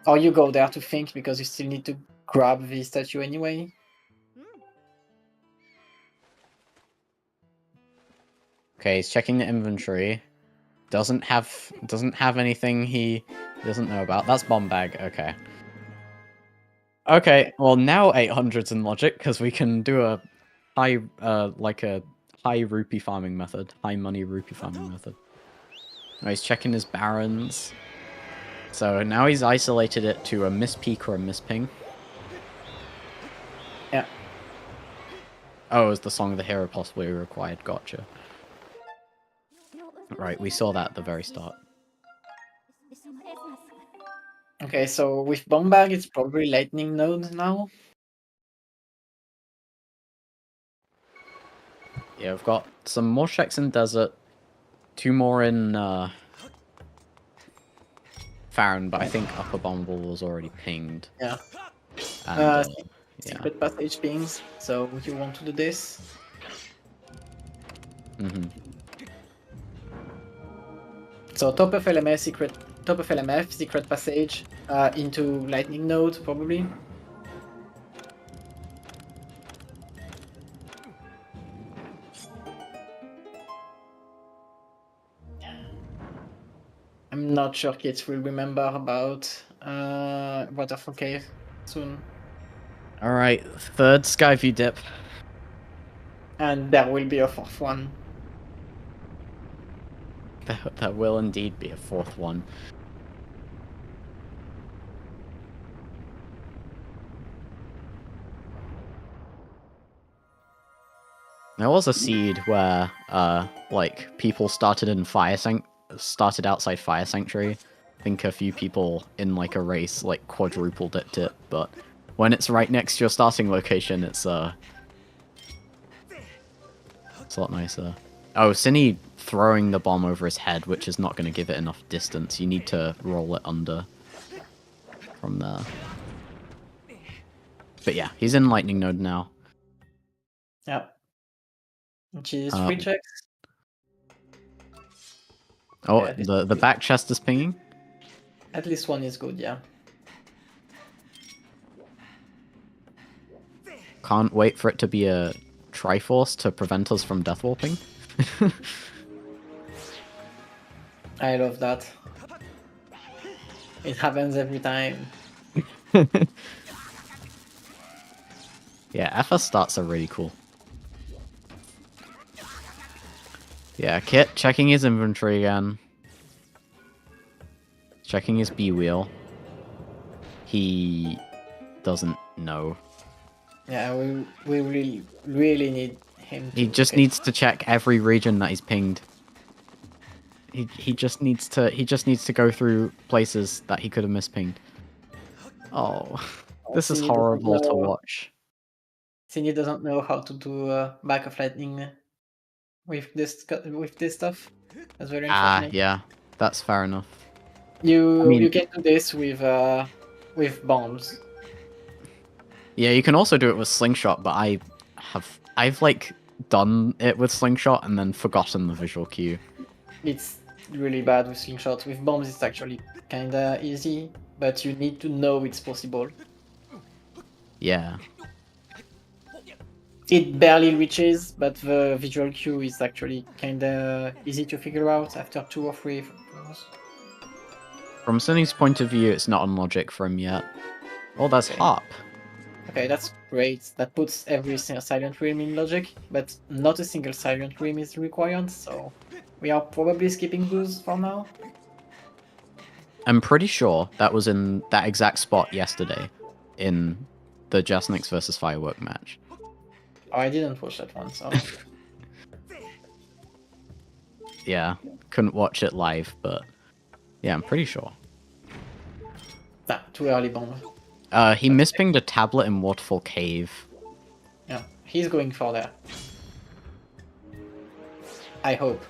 Or you go there to think because you still need to grab the statue anyway. Okay, he's checking the inventory. Doesn't have anything he doesn't know about. That's bomb bag. Okay. Okay. Well, now 800's in logic because we can do a high like a high rupee farming method, high money rupee farming method. Oh, he's checking his barons. So now he's isolated it to a mispeak or a misping. Yeah. Oh, is the Song of the Hero possibly required? Gotcha. Right, we saw that at the very start. Okay, so with Bombag, it's probably Lightning Node now. Yeah, we've got some more checks in Desert, 2 more in Farron, but I think Upper Bombable was already pinged. Yeah. And, Secret passage pings, so you want to do this? So top of LMF, secret passage into Lightning Node, probably. I'm not sure kids will remember about Waterfall Cave soon. All right, third Skyview dip. And there will be a fourth one. There will indeed be a fourth one. There was a seed where, like, people started outside Fire Sanctuary. I think a few people in, like, a race, like, quadruple dipped it, but when it's right next to your starting location, it's a lot nicer. Oh, Synii throwing the bomb over his head, which is not going to give it enough distance. You need to roll it under from there. But yeah, he's in Lightning Node now. Yeah. Which is 3 checks. Oh, Yeah, the back chest is pinging. At least one is good, yeah. Can't wait for it to be a Triforce to prevent us from death warping. I love that. It happens every time. Yeah, FS starts are really cool. Yeah, Kit checking his inventory again. Checking his B wheel. He doesn't know. Yeah, we really need him. He just needs to check every region that he's pinged. He just needs to go through places that he could have mispinged. Oh, this is horrible to watch. Synii doesn't know how to do back of lightning with this stuff. That's very unfortunate. Yeah, that's fair enough. You can do this with bombs. Yeah, you can also do it with slingshot, but I've like done it with slingshot and then forgotten the visual cue. It's really bad with slingshot. With bombs, it's actually kinda easy, but you need to know it's possible. Yeah. It barely reaches, but the visual cue is actually kinda easy to figure out after 2 or 3 throws. From Sunny's point of view, it's not on logic for him yet. Oh, that's Harp. Okay, that's great. That puts every silent realm in logic, but not a single silent realm is required, so we are probably skipping those for now. I'm pretty sure that was in that exact spot yesterday in the Jasnix versus Firework match. Oh, I didn't watch that one, so... Yeah, couldn't watch it live, but yeah, I'm pretty sure. Nah, too early bomb. He mispinged a tablet in Waterfall Cave. Yeah, he's going for that. I hope.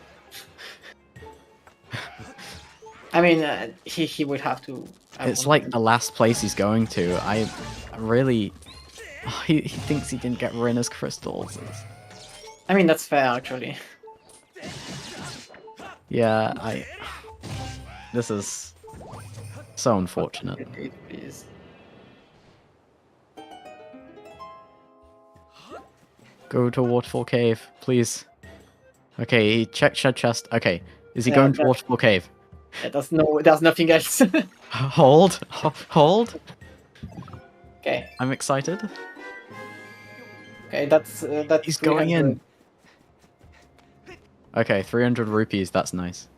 I mean, he would have to... It's like the last place he's going to. I really... Oh, he thinks he didn't get Rinna's crystals. I mean, that's fair, actually. Yeah, This is so unfortunate. Please. Go to Waterfall Cave, please. Okay, he checked shed chest. Okay, is he going to Waterfall Cave? Yeah, there's nothing else. Hold. Hold. Okay. I'm excited. Okay, that's He's going in. Okay, 300 rupees, that's nice.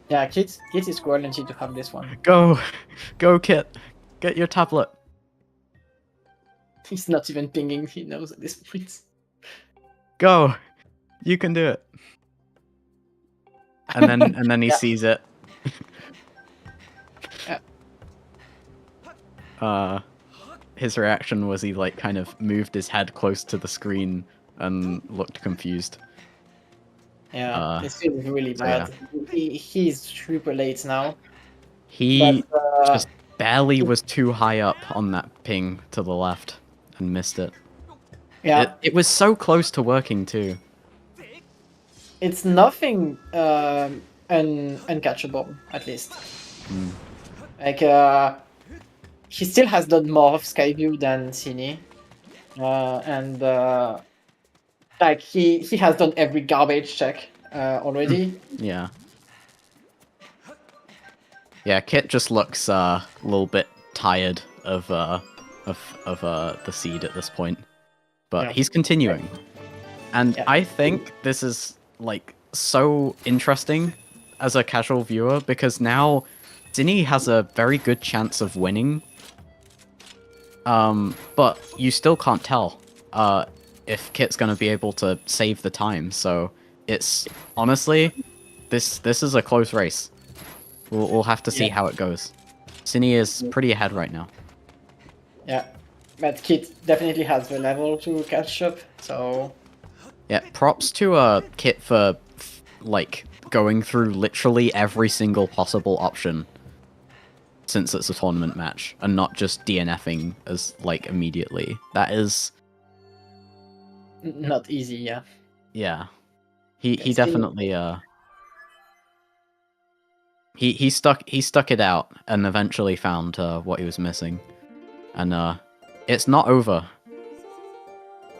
Yeah, Kit is guaranteed to have this one. Go! Go, Kit! Get your tablet. He's not even pinging, he knows at this point. Go! You can do it. And then he sees it. His reaction was he like kind of moved his head close to the screen and looked confused. Yeah, it feels really bad. Yeah. He's super late now. He just barely was too high up on that ping to the left and missed it. Yeah. It was so close to working too. It's nothing uncatchable, at least. Mm. Like, he still has done more of Skyview than Synii. Like, he has done every garbage check already. Yeah. Yeah, Kit just looks a little bit tired of the seed at this point, but Yeah. he's continuing, and Yeah. I think this is like so interesting as a casual viewer because now Synii has a very good chance of winning. But you still can't tell if Kit's gonna be able to save the time. So it's honestly this is a close race. We'll have to see Yeah. how it goes. Synii is pretty ahead right now. Yeah. But Kit definitely has the level to catch up, so Yeah, props to Kit for like going through literally every single possible option since it's a tournament match and not just DNFing as like immediately. That is not easy, yeah. yeah. He It's definitely he stuck it out and eventually found what he was missing. And it's not over.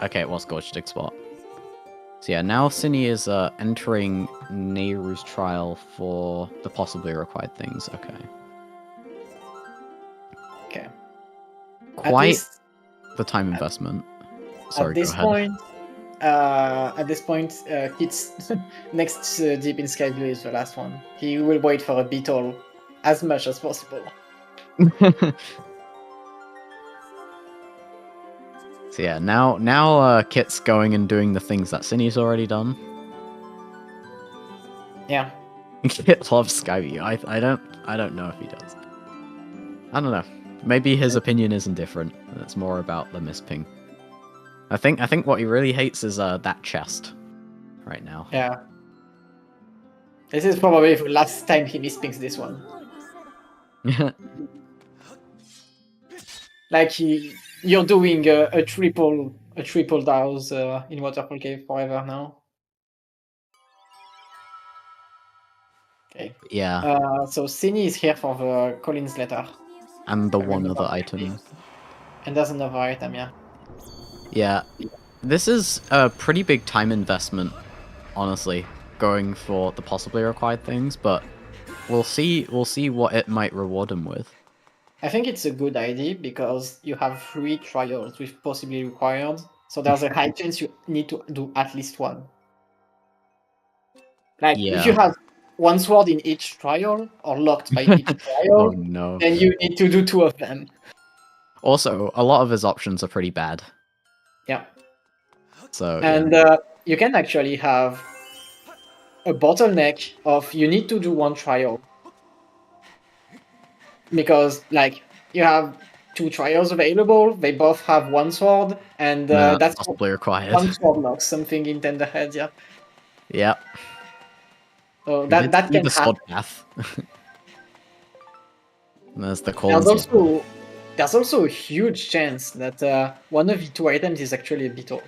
Okay, it was Gorge Dig Spot. So yeah, now Synii is entering Nehru's trial for the possibly required things. Okay. Okay. Quite the time investment. Sorry, At this go ahead. point, Kit's next deep in Skyblue is the last one. He will wait for a beetle as much as possible. So yeah, now Kit's going and doing the things that Synnii's already done. Yeah. Kit loves Skyview. I don't know if he does. I don't know. Maybe his opinion isn't different. It's more about the misping. I think what he really hates is that chest right now. Yeah. This is probably the last time he mispings this one. Like you're doing a triple douse in Waterfall Cave forever now. Okay. Yeah. So Synii is here for the Collins letter. And the I one remember other correctly. item. And there's another item, yeah. Yeah. This is a pretty big time investment, honestly, going for the possibly required things, but we'll see what it might reward him with. I think it's a good idea because you have 3 trials with possibly required, so there's a high chance you need to do at least one. Like, if you Yeah. have one sword in each trial, or locked by each Oh trial, no. then you need to do 2 of them. Also, a lot of his options are pretty bad. Yeah. So And you can actually have a bottleneck of you need to do 1 trial. Because, like, you have 2 trials available, they both have 1 sword, and that's possibly required. 1 sword locks something in Tender Head, yeah. Yep. So that See can the happen. sword path. There's the Collins. There's also a huge chance that one of the 2 items is actually a beetle.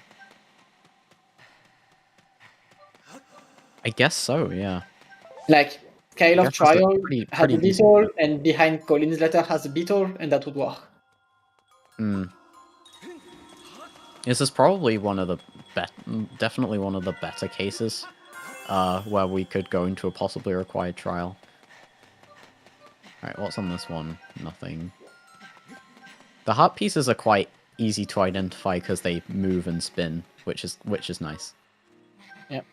I guess so, yeah. Like, Scale of guess that's a Trial pretty has a easy. beetle, and behind Collins' letter has a beetle, and that would work. This is probably one of the definitely one of the better cases where we could go into a possibly required trial. Alright, what's on this one? Nothing. The heart pieces are quite easy to identify because they move and spin, which is nice. Yep.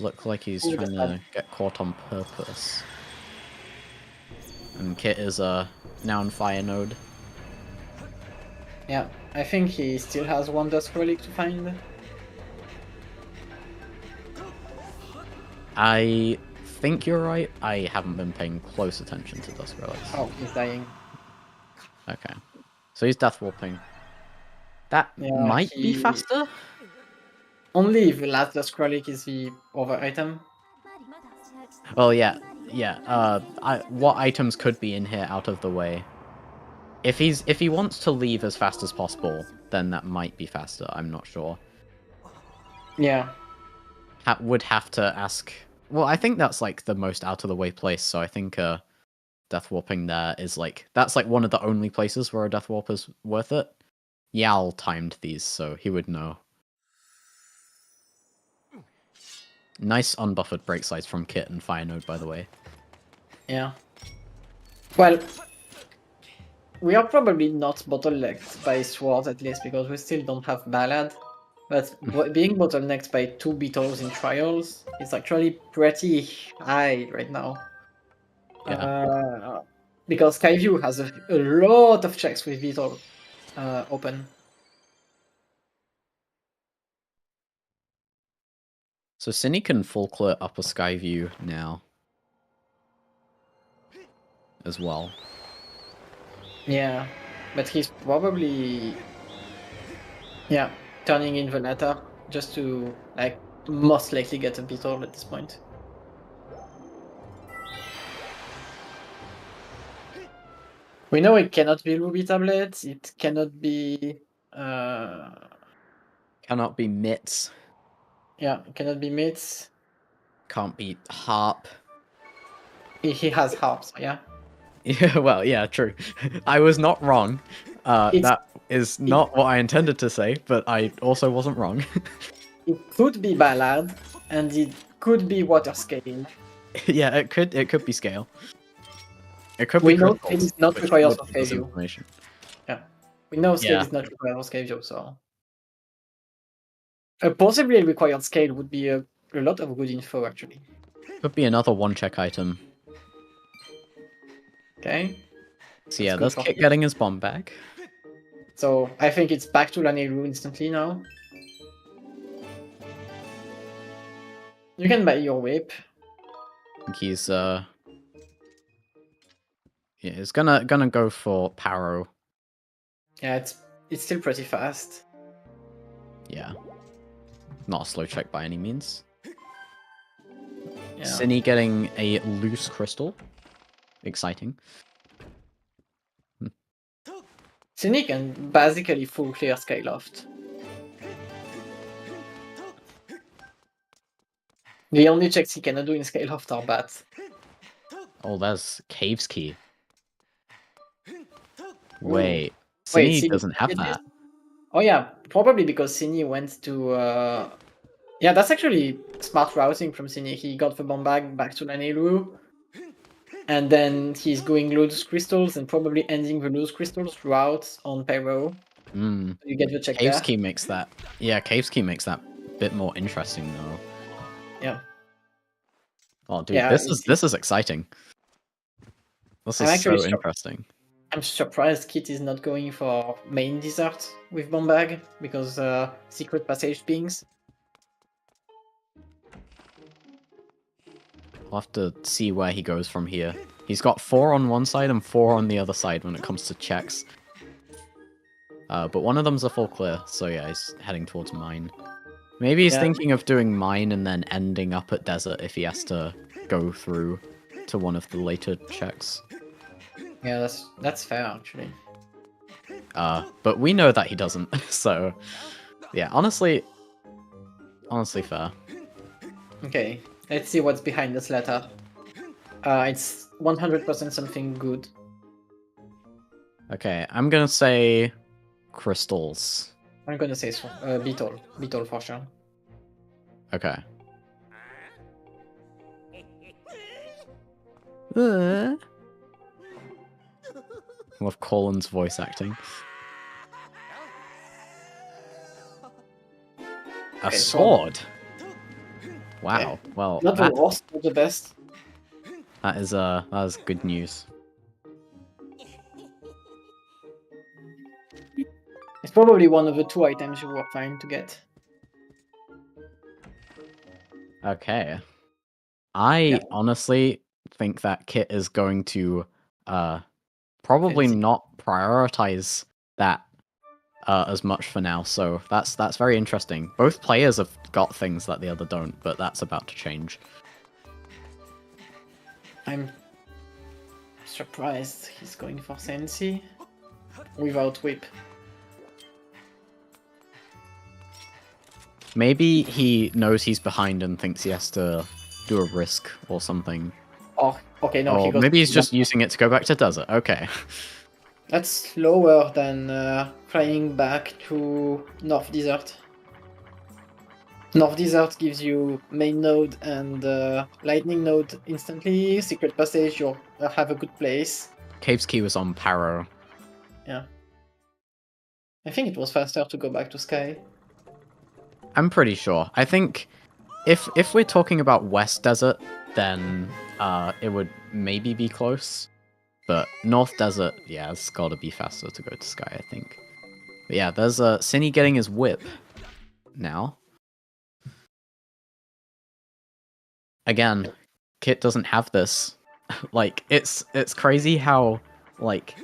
Looks like he's trying to get caught on purpose. And Kit is now in Fire Node. Yeah, I think he still has one Dusk Relic to find. I think you're right. I haven't been paying close attention to Dusk Relics. Oh, he's dying. Okay. So he's Death Warping. That might be faster? Only if the last Dusk Relic is the other item. Well, yeah. What items could be in here out of the way? If he wants to leave as fast as possible, then that might be faster. I'm not sure. Yeah. Would have to ask. Well, I think that's like the most out of the way place. So I think Death Warping there is like that's like one of the only places where a Death Warp is worth it. Yal timed these, so he would know. Nice unbuffered break size from Kit and Fire Node, by the way. Yeah. Well, we are probably not bottlenecked by swords at least because we still don't have ballad. But being bottlenecked by 2 beetles in trials is actually pretty high right now. Yeah. Because Skyview has a lot of checks with beetle open. So Synii can full clear upper Skyview now. As well. Yeah, but he's probably turning in Venata just to like most likely get a beetle at this point. We know it cannot be Ruby tablets. It cannot be. Cannot be Mitts. Yeah, it cannot be Mitts. Can't be Harp. He has harps. Yeah. Yeah, well, yeah, true. I was not wrong. That is not what I intended to say, but I also wasn't wrong. It could be Ballad, and it could be Water Scaling. Yeah, it could be Scale. It could We be know Crystals, Scale is not which required would for give us Skyview. information. Yeah, we know Scale Yeah. is not required for Skyview, so a possibly required Scale would be a lot of good info actually. Could be another one-check item. Okay. So yeah, That's that's good for Kit getting his bomb back. So I think it's back to Lanelu instantly now. You can buy your whip. I think he's yeah, he's gonna go for Paro. Yeah, it's still pretty fast. Yeah. Not a slow check by any means. Yeah. Synii getting a loose crystal. Exciting. Synii can basically full clear Skyloft. The only checks he cannot do in Skyloft are bats. Oh, there's Cave's Key. Wait, Wait, Synii Synii doesn't have did this? that. Oh yeah, probably because Synii went to... Yeah, that's actually smart routing from Synii. He got the bomb back to Lanelu. And then he's going loose crystals and probably ending the loose crystals route on Pyro. Hmm. You get the check Cave's there. Key makes that. Yeah, Cave's Key makes that bit more interesting though. Yeah. Oh, dude, Yeah, this is exciting. This I'm is actually so shocked. interesting. I'm surprised Kit is not going for main dessert with Bombag because secret passage pings. We'll have to see where he goes from here. He's got 4 on one side and 4 on the other side when it comes to checks. But one of them's a full clear, so yeah, he's heading towards mine. Maybe he's thinking of doing mine and then ending up at desert if he has to go through to one of the later checks. Yeah, that's fair actually. But we know that he doesn't, so yeah, honestly fair. Okay, let's see what's behind this letter. It's 100% something good. Okay, I'm gonna say crystals. I'm gonna say so, Beetle for sure. Okay. With Colin's voice acting. A Okay, sword. Wow. Okay. Well, Not the worst, not the best. that is good news. It's probably one of the 2 items you were trying to get. Okay. I honestly think that Kit is going to probably Fancy. not prioritize that as much for now, so that's very interesting. Both players have got things that the other don't, but that's about to change. I'm surprised he's going for Sensi without whip. Maybe he knows he's behind and thinks he has to do a risk or something. Oh, okay, no, he Or goes. maybe he's just using it to go back to desert. Okay. That's slower than flying back to North Desert. North Desert gives you main node and lightning node instantly. Secret passage, you'll have a good place. Cave's Key was on Paro. Yeah. I think it was faster to go back to Sky. I'm pretty sure. I think if we're talking about West Desert, then it would maybe be close. But North Desert, yeah, it's gotta be faster to go to Sky, I think. But yeah, there's Synii getting his whip now. Again, Kit doesn't have this. Like, it's crazy how, like,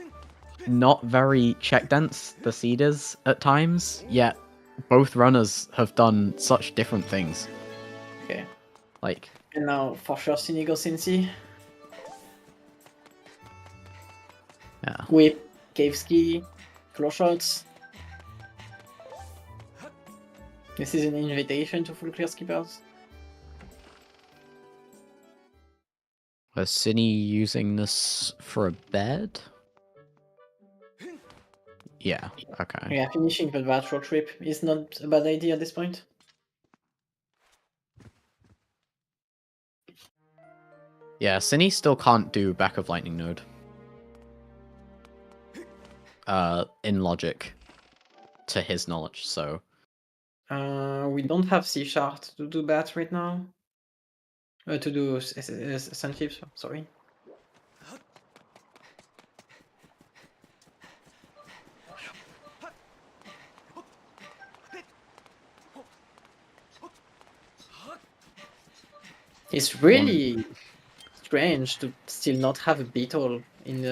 not very check dense the seed is at times, yet both runners have done such different things. Okay. Like, And now for sure Synii goes Cincy. yeah. Whip, Cave Ski, claw shots. This is an invitation to full clear skippers. Was Synii using this for a bed? Yeah, okay. Yeah, finishing the bad short trip is not a bad idea at this point. Yeah, Synii still can't do back of lightning node. In logic, to his knowledge, so. We don't have C Sharp to do that right now. To do Sun Chips, sorry. It's really strange to still not have a beetle in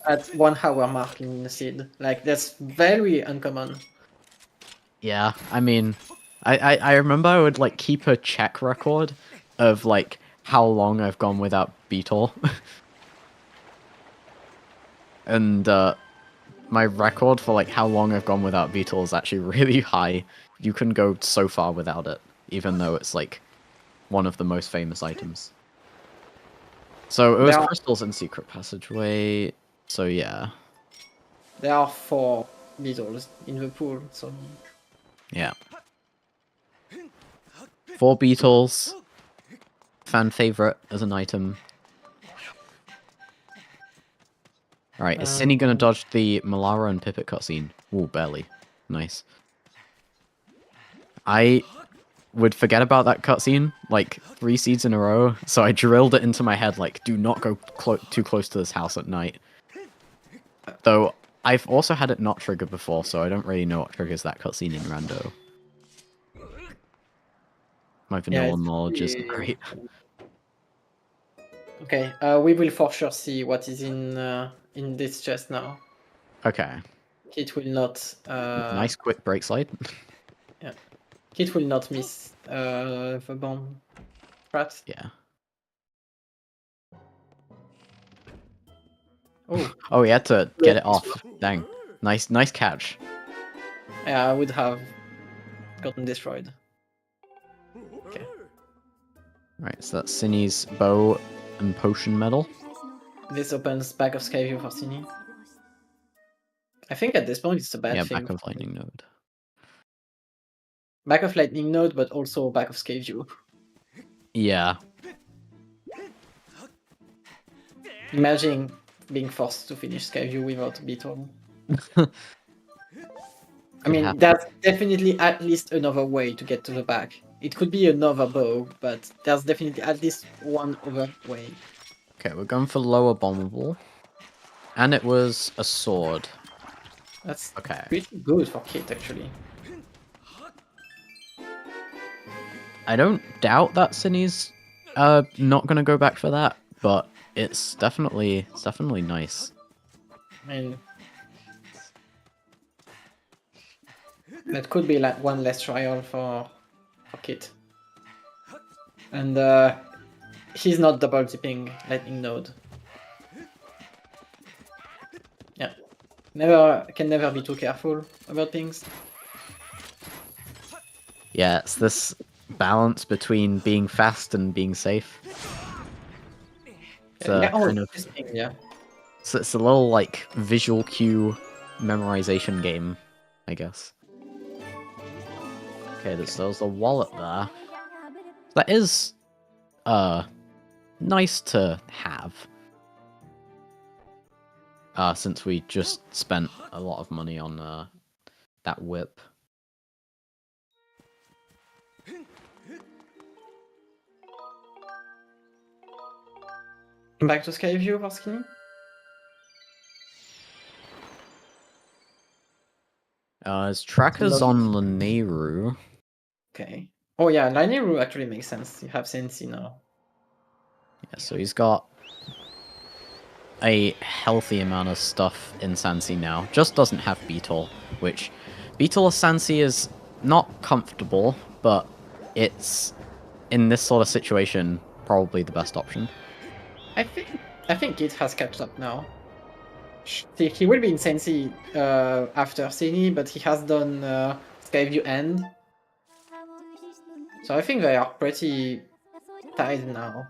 at 1 hour mark in the seed. Like, that's very uncommon. Yeah, I mean, I remember I would like keep a check record of like how long I've gone without Beetle. And my record for like how long I've gone without Beetle is actually really high. You can go so far without it, even though it's like one of the most famous items. So it was crystals and secret passageway. So yeah. There are 4 beetles in the pool, so yeah. 4 beetles. Fan favorite as an item. Alright, is Synii gonna dodge the Malara and Pipit cutscene? Ooh, barely. Nice. I would forget about that cutscene, like, 3 seeds in a row, so I drilled it into my head, like, do not go too close to this house at night. Though, I've also had it not triggered before, so I don't really know what triggers that cutscene in Rando. My vanilla knowledge isn't great. Okay, we will for sure see what is in this chest now. Okay. It will not... Nice quick break slide. Yeah. It will not miss the bomb traps. Yeah. Oh. Oh, he had to get it off. Dang. Nice catch. Yeah, I would have gotten destroyed. Okay. Right, so that's Synnii's bow and potion medal. This opens back of Skyview for Synii. I think at this point it's a bad thing. Yeah, back of lightning node. Back of lightning node, but also back of Skyview. Yeah. Imagine being forced to finish Skyview without Beetle. I mean, that's definitely at least another way to get to the back. It could be another bow, but there's definitely at least one other way. Okay, we're going for lower bombable. And it was a sword. That's okay. Pretty good for Kit, actually. I don't doubt that Synnii's not gonna go back for that, but it's definitely nice. I mean, that could be like one less trial for Kit. And he's not double dipping lightning node. Yeah. Can never be too careful about things. Yeah, it's this balance between being fast and being safe. It's it's a little like visual cue memorization game, I guess. Okay, there's a wallet there. That is nice to have. since we just spent a lot of money on that whip. Back to Skyview for Skinny. His tracker's on Lanayru. Okay. Oh yeah, Lanayru actually makes sense. You have Synii now. Yeah, so he's got a healthy amount of stuff in Sansi now. Just doesn't have Beetle, which Beetle or Sansi is not comfortable, but it's in this sort of situation probably the best option. I think it has catched up now. He will be in Sensi after Synii, but he has done Skyview End. So I think they are pretty tied now.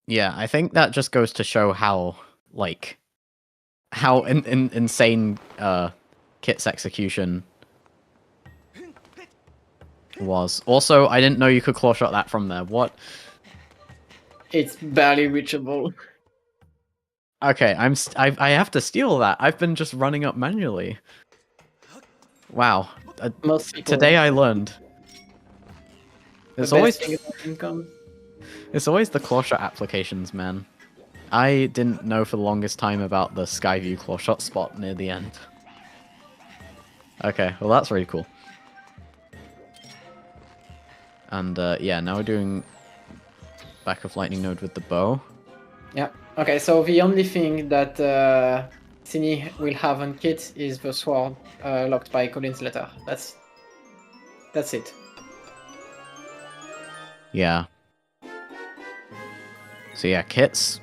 Yeah, I think that just goes to show how insane Kit's execution was. Also, I didn't know you could claw shot that from there. What? It's barely reachable. Okay, I have to steal that. I've been just running up manually. Wow. Most people. Today I learned. It's always the claw shot applications, man. I didn't know for the longest time about the Skyview claw shot spot near the end. Okay, well that's really cool. And yeah, now we're doing back of lightning node with the bow. Yeah. Okay, so the only thing that Synii will have on Kit is the sword locked by Colin's letter. That's it. Yeah. So yeah, Kit's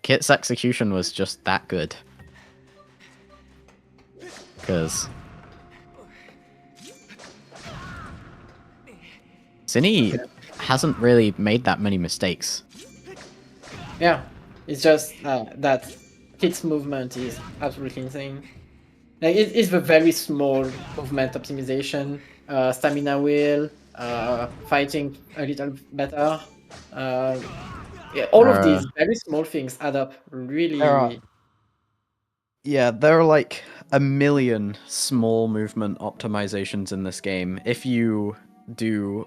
execution was just that good. Because Synii hasn't really made that many mistakes. Yeah, it's just that Kit's movement is absolutely insane. Like it's the very small movement optimization, stamina wheel, fighting a little better. Yeah, all of these very small things add up really. Yeah, there are like a million small movement optimizations in this game. If you do,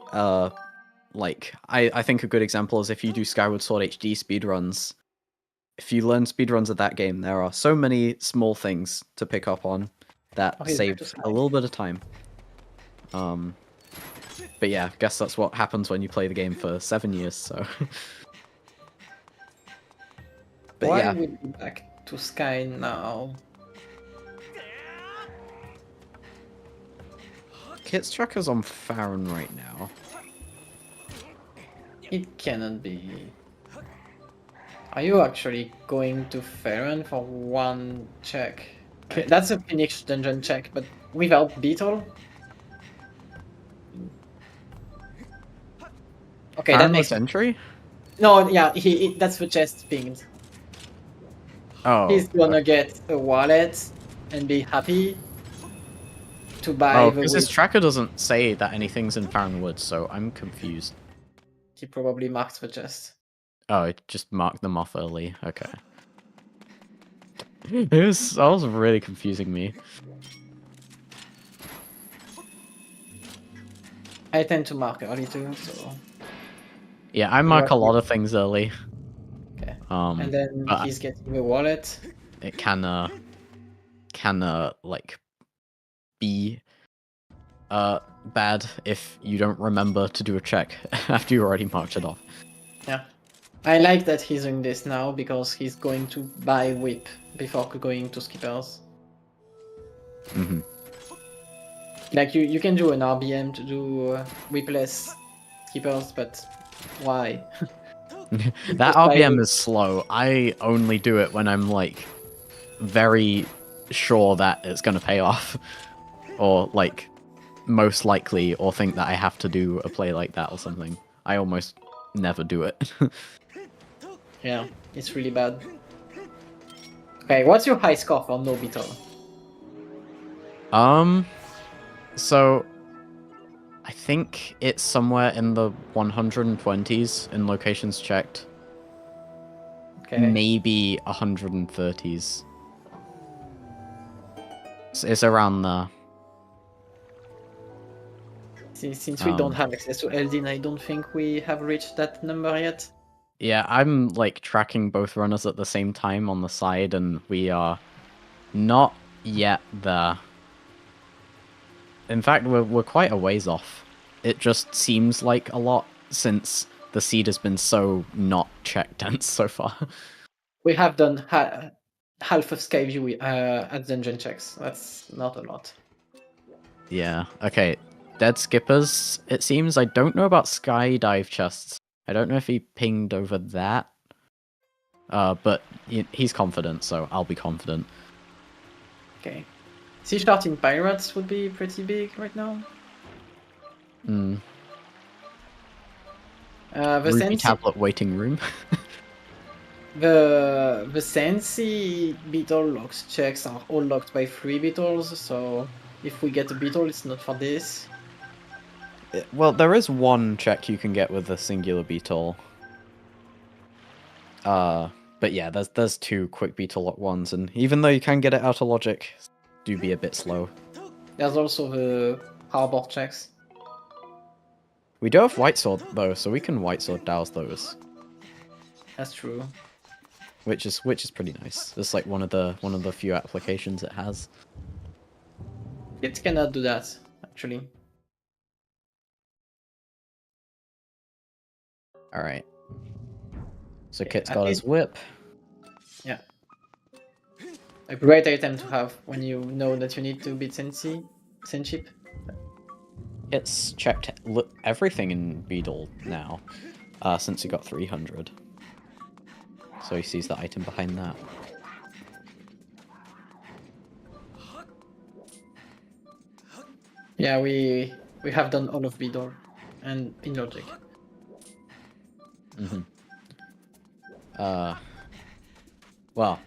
like, I think a good example is if you do Skyward Sword HD speedruns. If you learn speedruns of that game, there are so many small things to pick up on that save a little bit of time. But yeah, I guess that's what happens when you play the game for 7 years, so... But Why yeah. we be back to Sky now? Kit's tracker's on Farron right now. It cannot be. Are you actually going to Farron for one check? Okay, that's a Phoenix dungeon check, but without Beetle? Okay, that makes entry? No, yeah, that's the chest pinged. Oh. He's gonna get a wallet and be happy to buy the because his tracker doesn't say that anything's in Farron Woods, so I'm confused. He probably marked the chest. Oh, it just marked them off early. Okay. That was really confusing me. I tend to mark early too, so... Yeah, I mark a lot of things early. Okay. And then he's getting the wallet. It can like be bad if you don't remember to do a check after you already marked it off. Yeah. I like that he's doing this now because he's going to buy whip before going to skippers. Mm-hmm. Like you can do an RBM to do whipless skippers, but why? That RBM is slow. I only do it when I'm like very sure that it's gonna pay off, or like most likely, or think that I have to do a play like that or something. I almost never do it. Yeah, it's really bad. Okay, what's your high score for no Beetle? So I think it's somewhere in the 120s in locations checked. maybe 130s. It's around there. Since we don't have access to Eldin, I don't think we have reached that number yet. Yeah, I'm like tracking both runners at the same time on the side, and we are not yet there. In fact, we're quite a ways off. It just seems like a lot since the seed has been so not check dense so far. We have done half of Skyview at dungeon checks. That's not a lot. Yeah, okay. Dead skippers, it seems. I don't know about skydive chests. I don't know if he pinged over that. But he's confident, so I'll be confident. Okay. Sea Shard in Pirates would be pretty big right now. Hmm. The Ruby Sensi, tablet waiting room. the Sensi beetle locks checks are all locked by 3 beetles, so if we get a beetle, it's not for this. Well, there is one check you can get with a singular beetle. But yeah, there's 2 quick beetle lock ones, and even though you can get it out of logic, do be a bit slow. There's also the harbor checks. We do have white sword though, so we can white sword douse those, That's true. which is pretty nice. It's like one of the few applications it has. It cannot do that, actually. All right. So Yeah, Kit's at got his least- whip. Yeah. A great item to have when you know that you need to beat Senship. Kit's checked everything in Beetle now, since he got 300. So he sees the item behind that. Yeah, we have done all of Beetle and in logic. Mm-hmm. Well,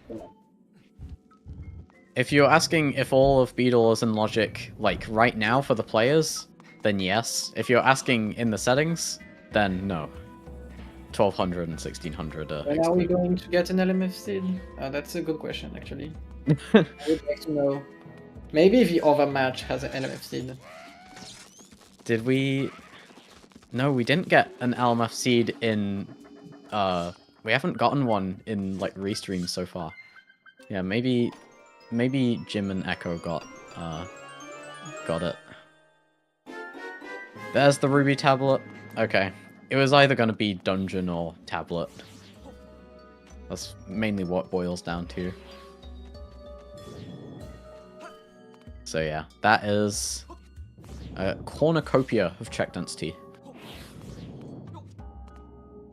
if you're asking if all of Beetle is in logic, like, right now for the players, then yes. If you're asking in the settings, then no. 1200 and 1600 are When are we going to get an LMF seed? That's a good question, actually. I would like to know. Maybe the other match has an LMF seed. Did we... No, we didn't get an LMF seed in... We haven't gotten one in, like, restreams so far. Yeah, maybe Jim and Echo got it. There's the Ruby tablet. Okay. It was either going to be dungeon or tablet. That's mainly what it boils down to. So yeah, that is a cornucopia of check density.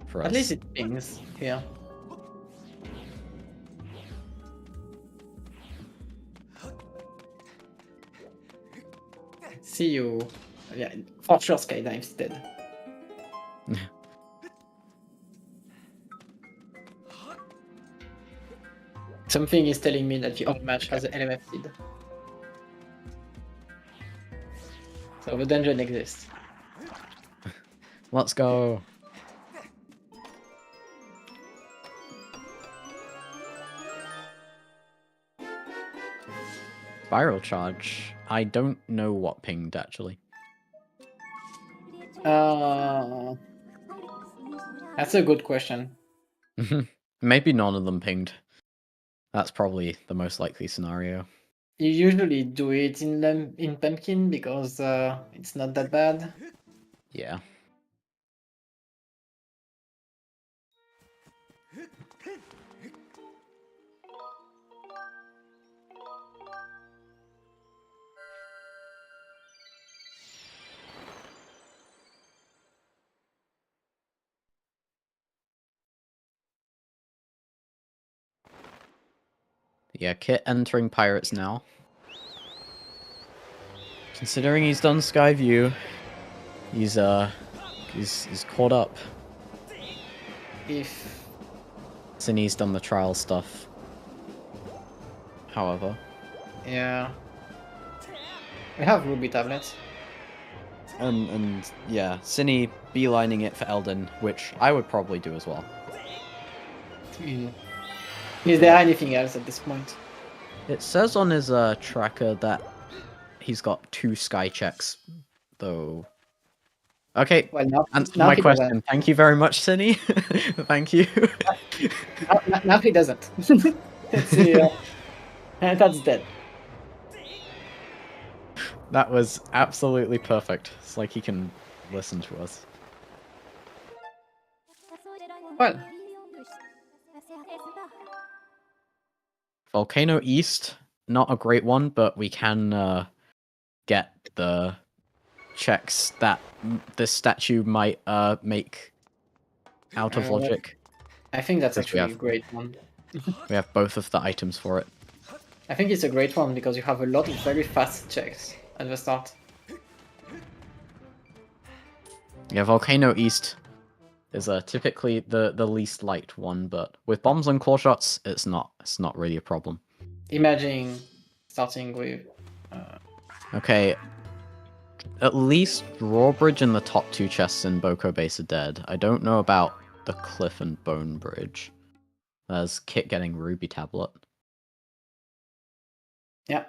For us. At least it pings here. See you. Yeah, for sure Skydive's dead. Something is telling me that the other match has an LMF seed. So the dungeon exists. Let's go. Spiral charge. I don't know what pinged actually. That's a good question. Maybe none of them pinged. That's probably the most likely scenario. You usually do it in Pumpkin because it's not that bad. Yeah. Yeah, Kit entering Pirates now. Considering he's done Skyview, he's caught up. If Synnii's done the trial stuff. However. yeah, we have Ruby tablets. And yeah, Synii beelining it for Elden, which I would probably do as well. Is there anything else at this point? It says on his tracker that he's got 2 sky checks, though. Okay, Well, answer now my he question. doesn't. Thank you very much, Synii. Thank you. Now he doesn't. Let's see. That's dead. That was absolutely perfect. It's like he can listen to us. Well, Volcano East, not a great one, but we can get the checks that this statue might make out of logic. I think that's Because actually a great one. We have both of the items for it. I think it's a great one because you have a lot of very fast checks at the start. Yeah, Volcano East is typically the least liked one, but with bombs and claw shots, it's not really a problem. Imagine starting with. Okay, at least Drawbridge and the top 2 chests in Boko Base are dead. I don't know about the Cliff and Bone Bridge. There's Kit getting Ruby Tablet. Yeah.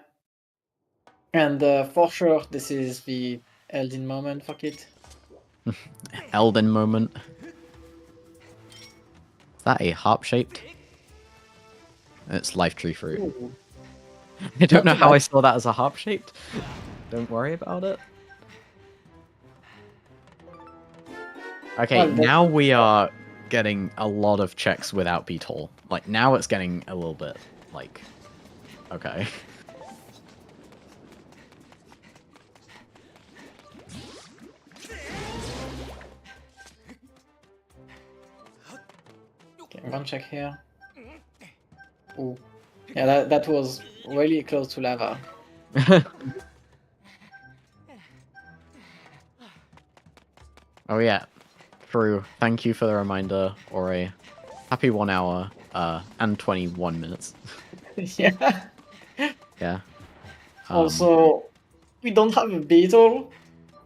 And for sure, this is the Elden moment for Kit. Elden moment. Is that a harp-shaped? It's life tree fruit. Ooh. I don't know Not too how bad. I saw that as a harp-shaped. Don't worry about it. Okay, Well, now we are getting a lot of checks without Beetle. Like, now it's getting a little bit, like... Okay. Okay, one check here. Ooh. Yeah, that was really close to lava. Oh yeah, true. Thank you for the reminder, Ori. Happy 1 hour, and 21 minutes. Yeah. Yeah. Also, we don't have a beetle,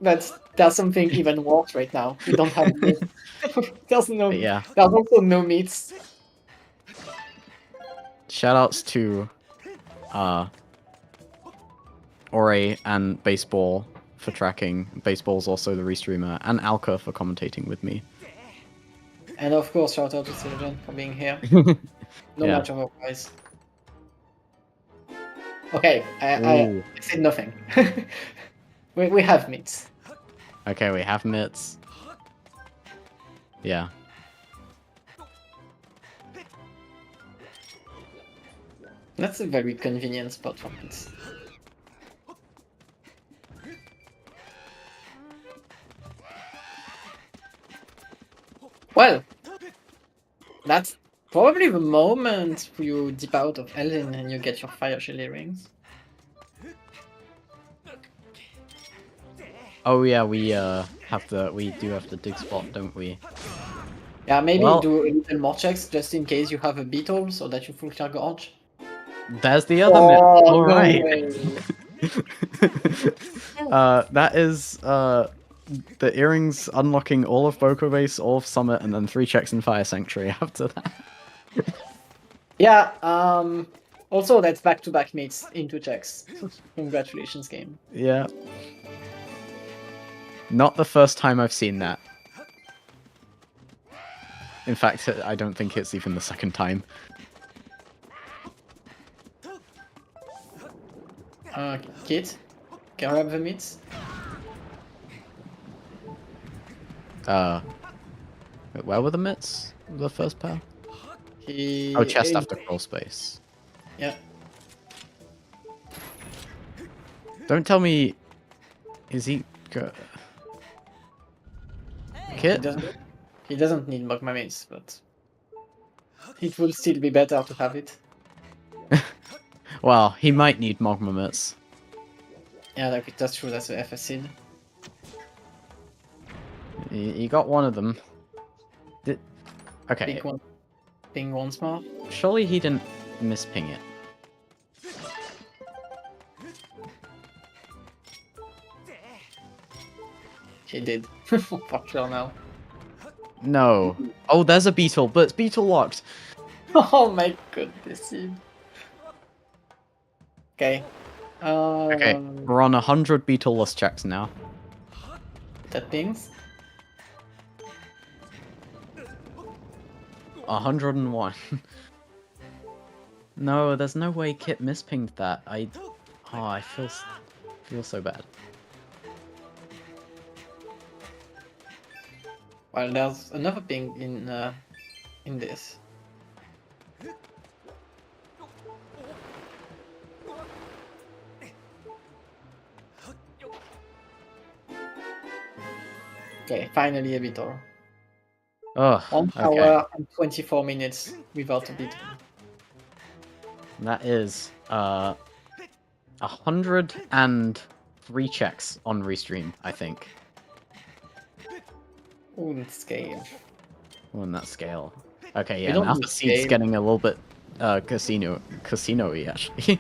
but there's something even worse right now. We don't have meat. There's Yeah. also no meats. Shoutouts to, Ori and Baseball for tracking. Baseball's also the restreamer, and Alka for commentating with me. And of course, shout out to Sylvan for being here. No Yeah. much otherwise. Okay, I said nothing. we have meats. Okay, we have mitts. Yeah. That's a very convenient spot for meats. Well, that's probably the moment you dip out of Elden and you get your fire shield earrings. Oh yeah, we do have the dig spot, don't we? Yeah, maybe Well- do a little more checks just in case you have a beetle so that you full your gorge. There's the other mitt. Oh, All no right. way. That is the earrings unlocking all of Boko Base, all of Summit, and then 3 checks in Fire Sanctuary after that. Yeah, also that's back-to-back meets into checks. Congratulations, game. Yeah. Not the first time I've seen that. In fact, I don't think it's even the second time. Kit, can I have the meats? Wait, where were the mitts? The first pair? He... Oh, chest after crawl space. Yeah. Don't tell me... Is he... Kit? He doesn't need magma mace, but it will still be better to have it. Well, he might need Mogma mitts. Yeah, that's true, that's the FS seed. He got one of them. Okay. Big one. Ping once more. Surely he didn't misping it. He did. For sure now. No. Oh, there's a beetle, but it's beetle locked. Oh my goodness. Okay. Okay, we're on 100 beetleless checks now. That means 101. No, there's no way Kit mispinged that. I feel so bad. well, there's another ping in this. Okay, finally a beetle. Oh, 1 okay. hour and 24 minutes without a beetle. That is 103 checks on Restream, I think. Ooh, scale. On that scale. Okay, yeah, We don't now do the seed's scale. getting a little bit casino-y actually.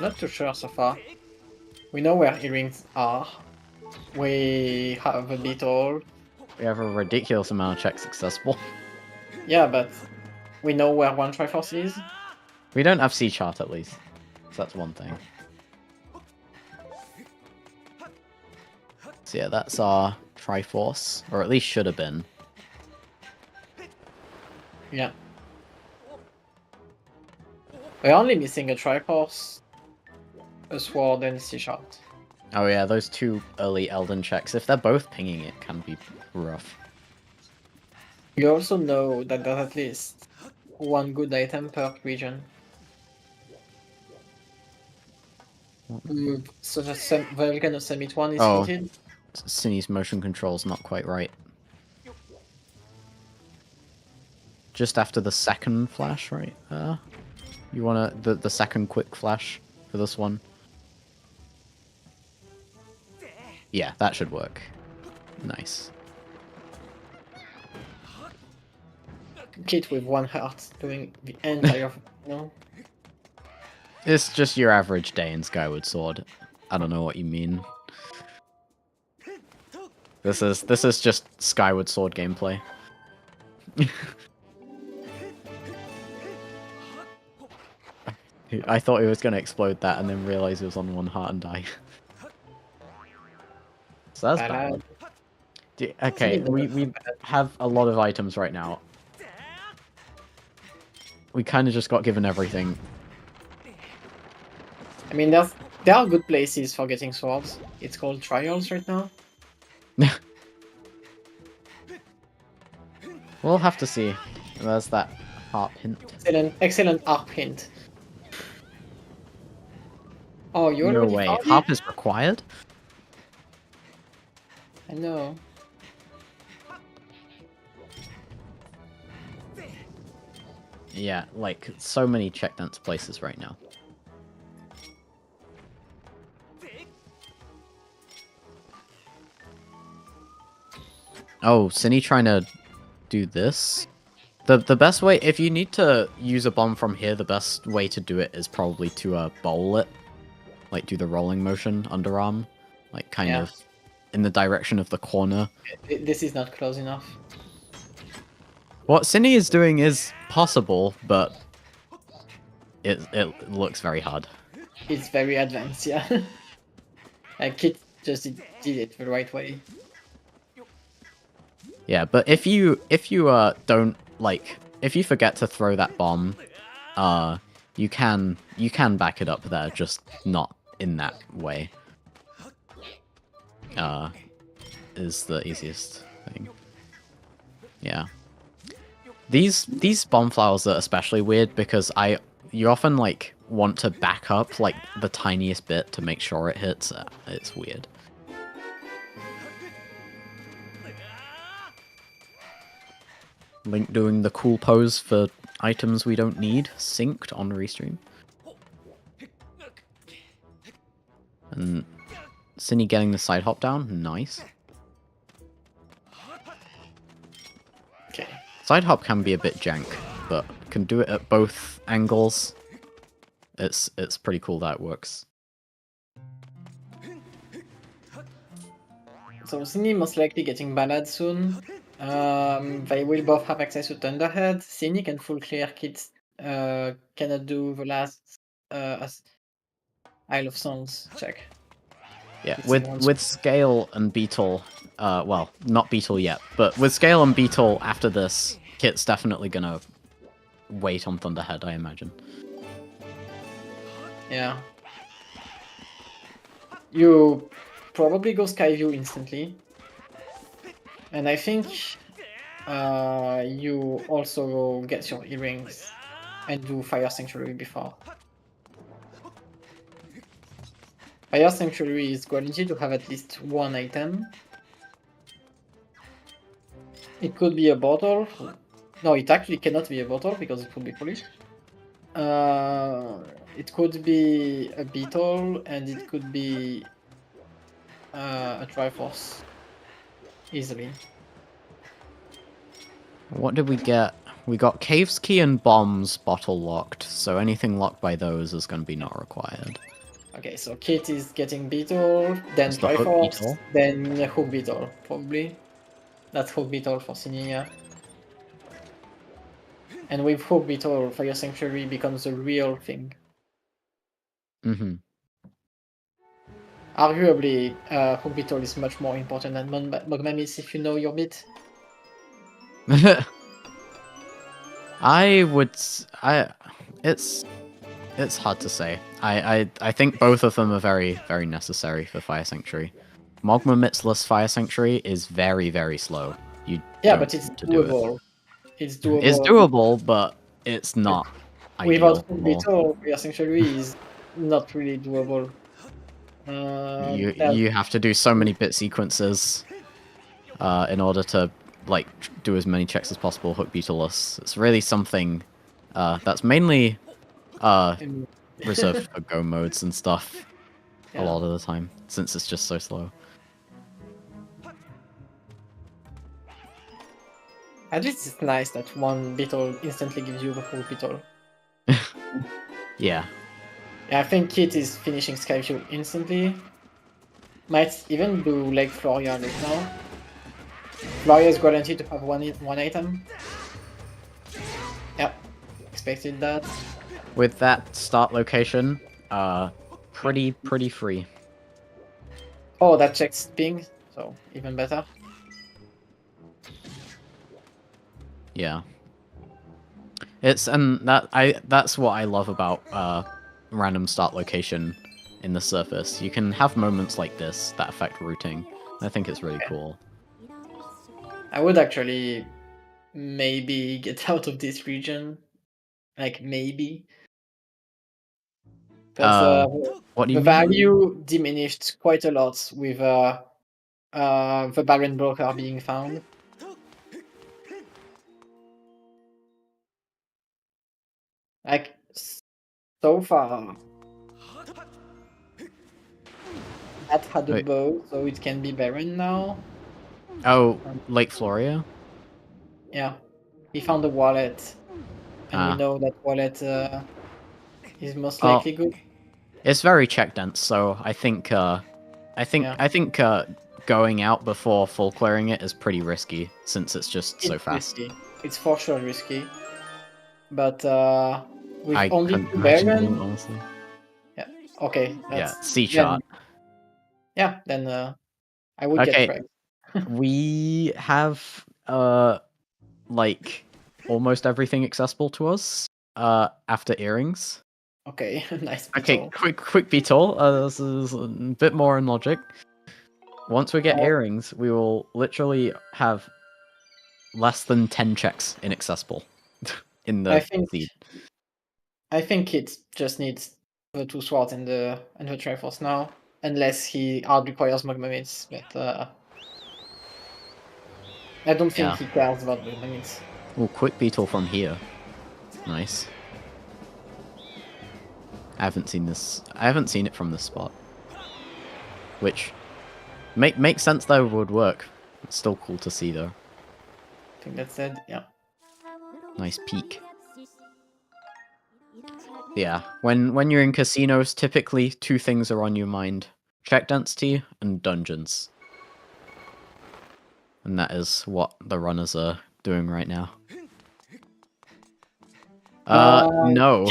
Not too sure so far. We know where earrings are. We have a beetle. We have a ridiculous amount of checks accessible. Yeah, but we know where one Triforce is. We don't have C chart at least. So that's one thing. So yeah, that's our Triforce, or at least should have been. Yeah. We're only missing a Triforce, a sword, and a C-Shot. Oh yeah, those two early Elden checks, if they're both pinging it, can be rough. You also know that there's at least one good item per region. So the Volcano Summit 1 is hinted. Synnii's motion control's not quite right. Just after the second flash, right? You wanna the second quick flash for this one? Yeah, that should work. Nice. Kit with 1 heart doing the entire no. It's just your average day in Skyward Sword. I don't know what you mean. This is just Skyward Sword gameplay. I thought he was gonna explode that and then realize he was on 1 heart and die. So that's bad. Okay, we have a lot of items right now. We kind of just got given everything. I mean, there are good places for getting swords. It's called trials right now. We'll have to see. There's that harp hint. Excellent harp hint. Oh, you No already way. found Harp it? is required? I know. Yeah, like, so many check dance places right now. Oh, Synii trying to do this? The best way, if you need to use a bomb from here, the best way to do it is probably to bowl it. Like, do the rolling motion, underarm. Like, kind of in the direction of the corner. This is not close enough. What Synii is doing is possible, but it looks very hard. It's very advanced, yeah. Like, Kit just did it the right way. Yeah, but if you don't like, if you forget to throw that bomb, you can back it up there, just not in that way. Is the easiest thing. Yeah. These bomb flowers are especially weird because you often like want to back up like the tiniest bit to make sure it hits. It's weird. Link doing the cool pose for items we don't need, synced on Restream. And Synii getting the side hop down, nice. Okay. Side hop can be a bit jank, but can do it at both angles. It's pretty cool that it works. So Synii most likely getting banned soon. They will both have access to Thunderhead. Synii can full clear. Kit cannot do the last Isle of Songs check. Yeah, It's in one with Scale and Beetle, well, not Beetle yet, but with Scale and Beetle after this, Kit's definitely gonna wait on Thunderhead, I imagine. Yeah. You probably go Skyview instantly. And I think you also get your earrings and do Fire Sanctuary before. Fire Sanctuary is guaranteed to have at least one item. It could be a bottle. No, it actually cannot be a bottle because it would be foolish. It could be a beetle and it could be a Triforce. Easily. What did we get? We got Cave's Key and Bombs bottle locked, so anything locked by those is going to be not required. Okay, so Kit is getting Beetle, then It's the Hook Triforce, Beetle. then Hook Beetle, probably. That's Hook Beetle for Synii. And with Hook Beetle, Fire Sanctuary becomes a real thing. Mm-hmm. Arguably, Hook Beetle is much more important than Mogmamis if you know your bit. It's hard to say. I think both of them are very, very necessary for Fire Sanctuary. Mogma Mitzless Fire Sanctuary is very, very slow. Yeah, but it's doable. It's doable. It's doable, but it's not ideal. Without Hook Beetle, Fire Sanctuary is not really doable. You have to do so many bit sequences in order to like do as many checks as possible Hook Beetleless. It's really something that's mainly reserved for go modes and stuff a lot of the time, since it's just so slow. At least it's nice that one Beetle instantly gives you the full Beetle. Yeah. Yeah, I think Kit is finishing Skyview instantly. Might even do Lake Floria right now. Floria is guaranteed to have one item. Yep, expected that. With that start location, pretty free. Oh, that checks ping, so even better. Yeah. That's what I love about random start location in the surface. You can have moments like this that affect routing. I think it's really cool. I would actually maybe get out of this region. Like maybe. Because what do you the mean? value diminished quite a lot with the Baron Broker being found. Like, so far, that had a bow, so it can be Baron now. Oh, Lake Floria? Yeah, he found a wallet, and we know that wallet is most likely good. It's very check dense, so I think going out before full clearing it is pretty risky since it's just so fast. Risky. It's for sure risky, but with I only couldn't two imagine Baron, them, honestly. yeah, okay, C chart. Yeah, then I would get fragged. We have like almost everything accessible to us after earrings. Okay, nice Beetle. Okay, quick Beetle. This is a bit more in logic. Once we get earrings, we will literally have less than 10 checks inaccessible in the feed. I think it just needs the two swords and the Triforce now, unless he out requires Magma Mids, but I don't think he cares about Magma Mids. Oh, quick Beetle from here. Nice. I haven't seen it from this spot. Which makes sense though, would work. It's still cool to see though. I think that's it, yeah. Nice peek. Yeah, when you're in casinos, typically two things are on your mind. Check density and dungeons. And that is what the runners are doing right now. No.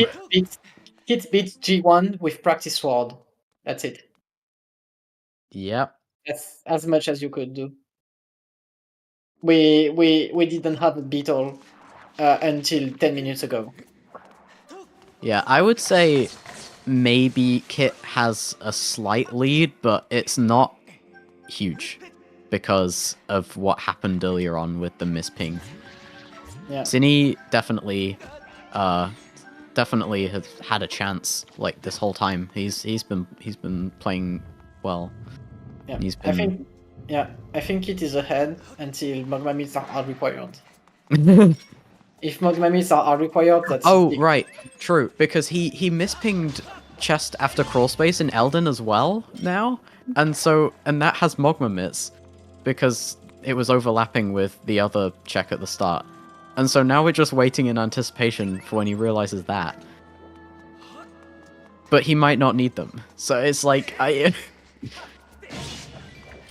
Kit beats G1 with practice sword. That's it. Yep. That's as much as you could do. We didn't have a beetle until 10 minutes ago. Yeah, I would say maybe Kit has a slight lead, but it's not huge because of what happened earlier on with the misping. Yeah. Synii definitely has had a chance like this whole time. He's been playing well. Yeah. He's been... I think Kit is ahead until Magma Meats are required. If Magma Meats are required, that's right, true, because he mispinged chest after crawl space in Elden as well now, and that has Mogma Mitts because it was overlapping with the other check at the start, and so now we're just waiting in anticipation for when he realizes that. But he might not need them, so it's like it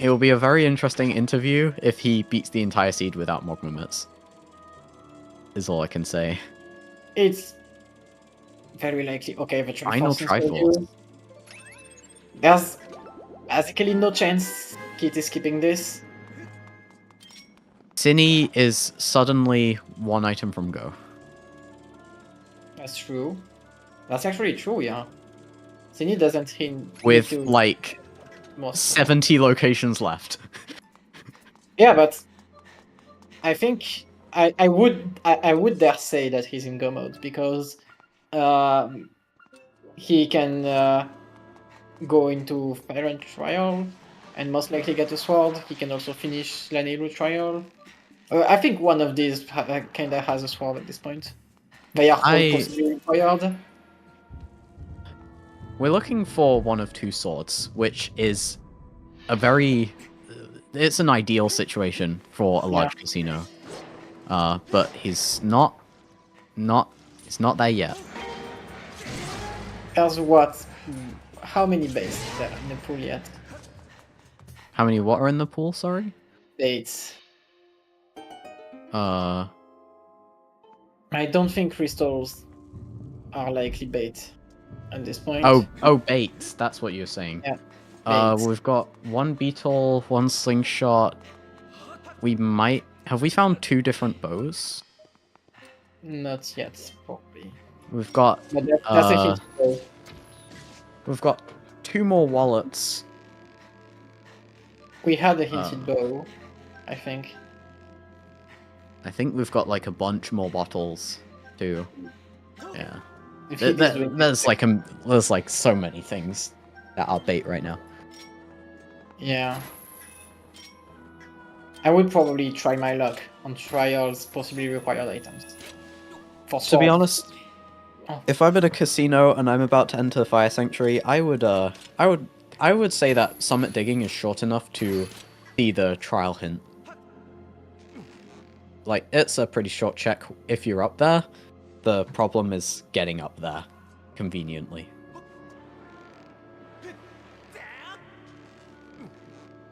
will be a very interesting interview if he beats the entire seed without Mogma Mitts. Is all I can say. It's very likely. Okay, the Final Triforce. There's basically no chance Kit is keeping this. Synii is suddenly one item from go. That's true. That's actually true, yeah. Synii doesn't hint with like 70 locations left. Yeah, but I think I would dare say that he's in go mode because he can go into Fire and Trial and most likely get a sword. He can also finish Lanelu Trial. I think one of these kinda has a sword at this point. They are all possibly required. We're looking for one of two swords, which is a very... It's an ideal situation for a large casino. But he's not there yet. There's what? How many baits are there in the pool yet? How many what are in the pool, sorry? Baits. I don't think crystals are likely bait at this point. Oh, baits. That's what you're saying. Yeah. We've got one beetle, one slingshot. We might... Have we found 2 different bows? Not yet, probably. We've got... But that's a hit bow. We've got 2 more wallets. We had a hinted bow, I think. I think we've got like a bunch more bottles too. Yeah. There's like so many things that are bait right now. Yeah. I would probably try my luck on trials, possibly required items. To be honest, if I'm at a casino and I'm about to enter Fire Sanctuary, I would say that Summit Digging is short enough to see the trial hint. Like, it's a pretty short check if you're up there. The problem is getting up there conveniently.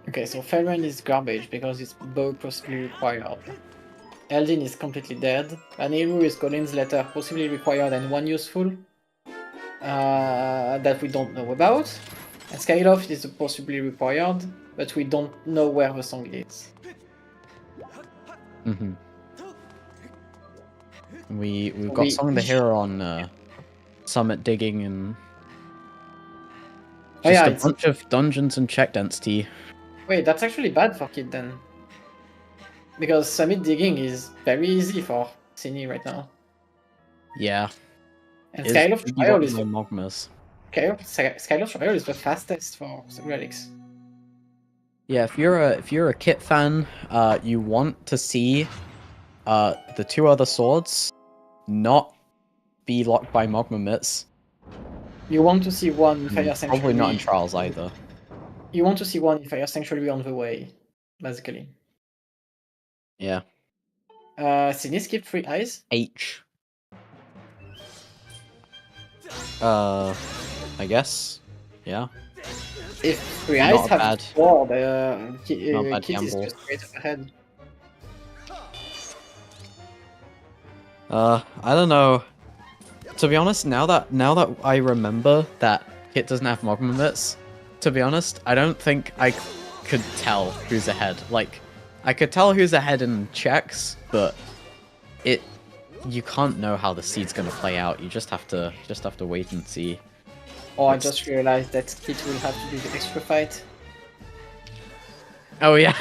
Okay, so Felren is garbage because it's bow possibly required. Eldin is completely dead. Lanelu is Colin's letter possibly required and one useful that we don't know about. And Skyloft is possibly required, but we don't know where the song is. Mm-hmm. We've got Song of the Hero on Summit Digging and just a bunch of dungeons and check density. Wait, that's actually bad for Kid then. Because Summit Digging is very easy for Synii right now. Yeah. And Skyloft Trial is... Mogmas. Skyloft Trial is the fastest for relics. Yeah, if you're a Kit fan, you want to see the 2 other swords not be locked by Mogma Mitts. You want to see one Fire Sanctuary. Probably not in Trials either. You want to see one Fire Sanctuary on the way, basically. Yeah. Synii skip 3 eyes? H. I guess. Yeah. If 3 eyes have sword, Kit is just straight up ahead. I don't know. To be honest, now that I remember that Kit doesn't have Mogma Mitts, to be honest, I don't think I could tell who's ahead. Like, I could tell who's ahead in checks, but you can't know how the seed's gonna play out. You just have to wait and see. Oh, I just realized that Kit will have to do the extra fight. Oh yeah,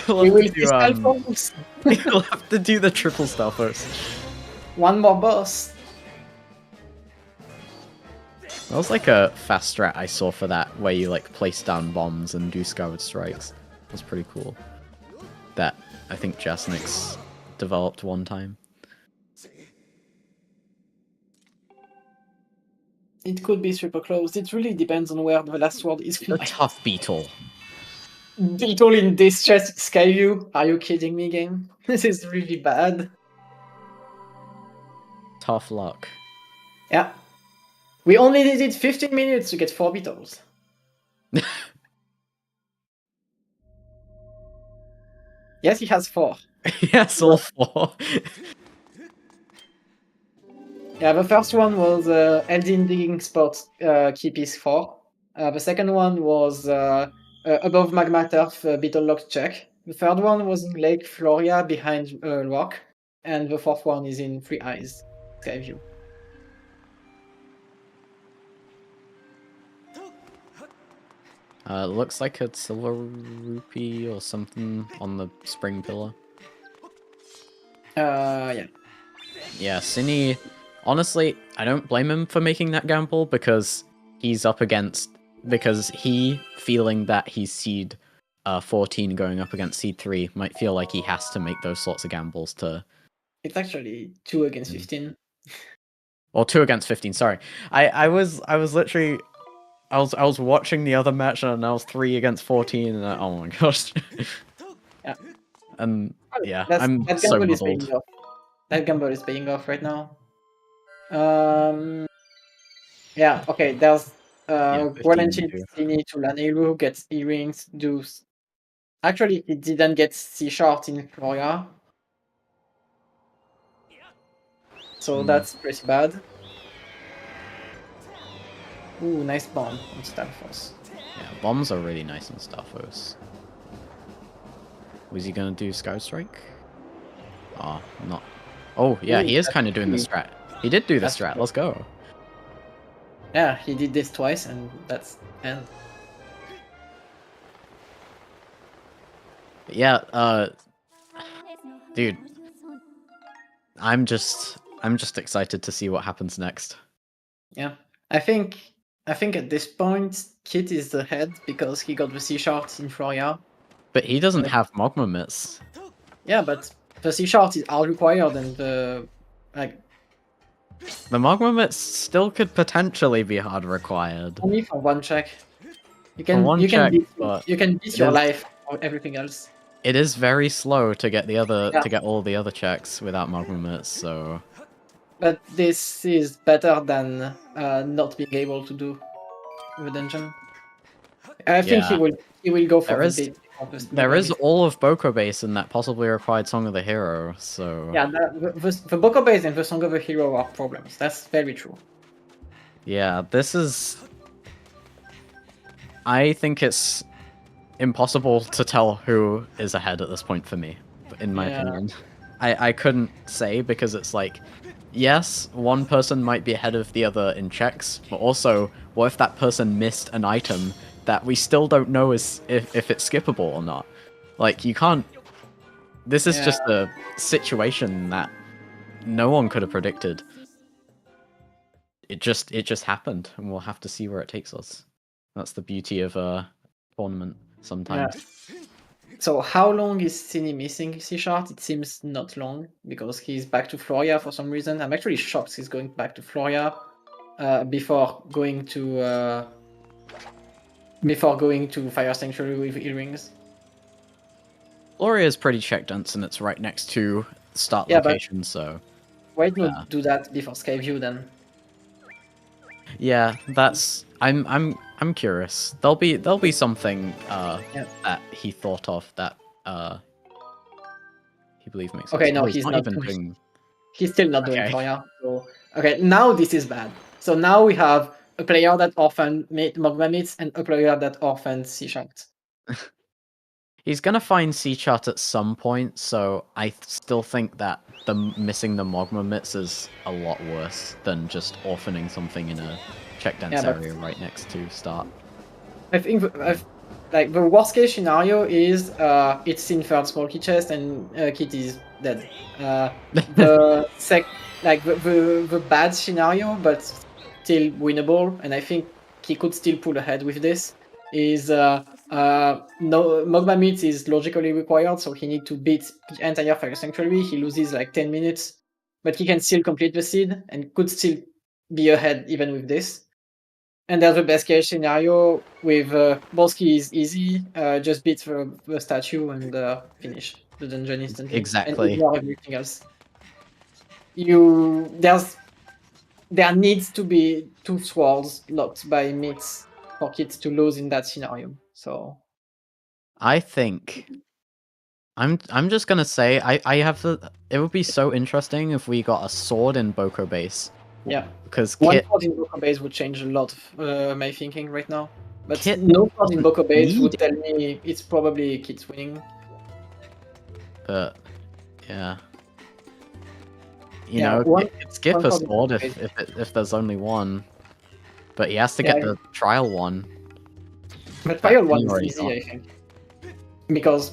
We will see Skyforms. you'll have to do the triple star first. One more boss. That was like a fast strat I saw for that, where you like place down bombs and do Skyward strikes. It was pretty cool. That I think Jasnik's developed one time. It could be super close. It really depends on where the last word is. A tough beetle. Beetle in distress, Skyview. Are you kidding me, game? This is really bad. Tough luck. Yeah. We only needed 15 minutes to get 4 beetles. Yes, he has 4. Yes, all 4. Yeah, the first one was Eldin Digging Spot key piece 4. The second one was above Magma Turf Beetle Lock check. The third one was in Lake Floria behind rock. And the fourth one is in Three Eyes, Skyview. Looks like a silver rupee or something on the spring pillar. Yeah. Yeah, Synii, honestly, I don't blame him for making that gamble because he's up against, because he, feeling that he's seed 14 going up against seed 3, might feel like he has to make those sorts of gambles to... It's actually 2 against 15. Or 2 against 15, sorry. I was literally... I was watching the other match and I was 3 against 14 and oh my gosh. Yeah. Yeah, that so gamble is paying muddled. off. That gamble is paying off right now. Yeah, okay, there's Guaranteed 15 Synii to Lanelu, gets earrings, does. Actually, he didn't get C-Shart in Floria. So that's pretty bad. Ooh, nice bomb on Stalfos. Yeah, bombs are really nice on Starfos. Was he gonna do Sky Strike? Oh, not. Oh, yeah, he is kind of doing the strat. He did do the strat, let's go. Yeah, he did this twice, and that's end. Yeah, dude, I'm just excited to see what happens next. Yeah, I think at this point, Kit is ahead because he got the C-Shart in Floria. But he doesn't have Mogma Mitts. Yeah, but the C-Shart is all required, and the The Mogma Mitts still could potentially be hard required. only for one check. You can beat your life or everything else. It is very slow to get to get all the other checks without Mogma Mitts, so. But this is better than not being able to do the dungeon. I think he will go for the big. There is all of Boko Base in that possibly required Song of the Hero, so... Yeah, the Boko Base and the Song of the Hero are problems. That's very true. Yeah, this is... I think it's impossible to tell who is ahead at this point for me, in my opinion. I couldn't say because it's like, yes, one person might be ahead of the other in checks, but also, what if that person missed an item that we still don't know if it's skippable or not? Like, you can't... This is just a situation that no one could have predicted. It just happened, and we'll have to see where it takes us. That's the beauty of a tournament sometimes. Yeah. So how long is Synii missing C-Shart? It seems not long, because he's back to Floria for some reason. I'm actually shocked he's going back to Floria before going to Fire Sanctuary with earrings. Floria is pretty check dense, and it's right next to start location, so... Why not do that before Skyview then? Yeah, that's... I'm curious. There'll be something that he thought of that he believes makes sense. Okay, no, Oh, he's not even doing... He's still not doing Okay. Floria. So okay, now this is bad. So now we have a player that often made Mogma meets and a player that often C-Sharp. He's gonna find C chart at some point, so I still think that missing the Mogma Mitts is a lot worse than just orphaning something in a check dense area right next to start. I think like the worst case scenario is it's in third small key chest and Kit is dead. The bad scenario, but still winnable, and I think he could still pull ahead with this. Is no Mogma Meat is logically required, so he needs to beat the entire Fire Sanctuary. He loses like 10 minutes, but he can still complete the seed and could still be ahead even with this. And there's the best case scenario with Bolski is easy, just beat the statue and finish the dungeon instantly. Exactly. And ignore everything else. There needs to be 2 swords locked by Mitz for Kit to lose in that scenario. So I think I'm just gonna say I have the. It would be so interesting if we got a sword in Boko base. yeah, Because one Kit sword in Boko base would change a lot of my thinking right now. But Kit no sword in Boko base would need tell me it's probably Kit's winning. But yeah. You Yeah, know, it's skip one a sword in sword Boko if there's only one. But he has to get the trial one. But trial he one is already easy, got. I think. Because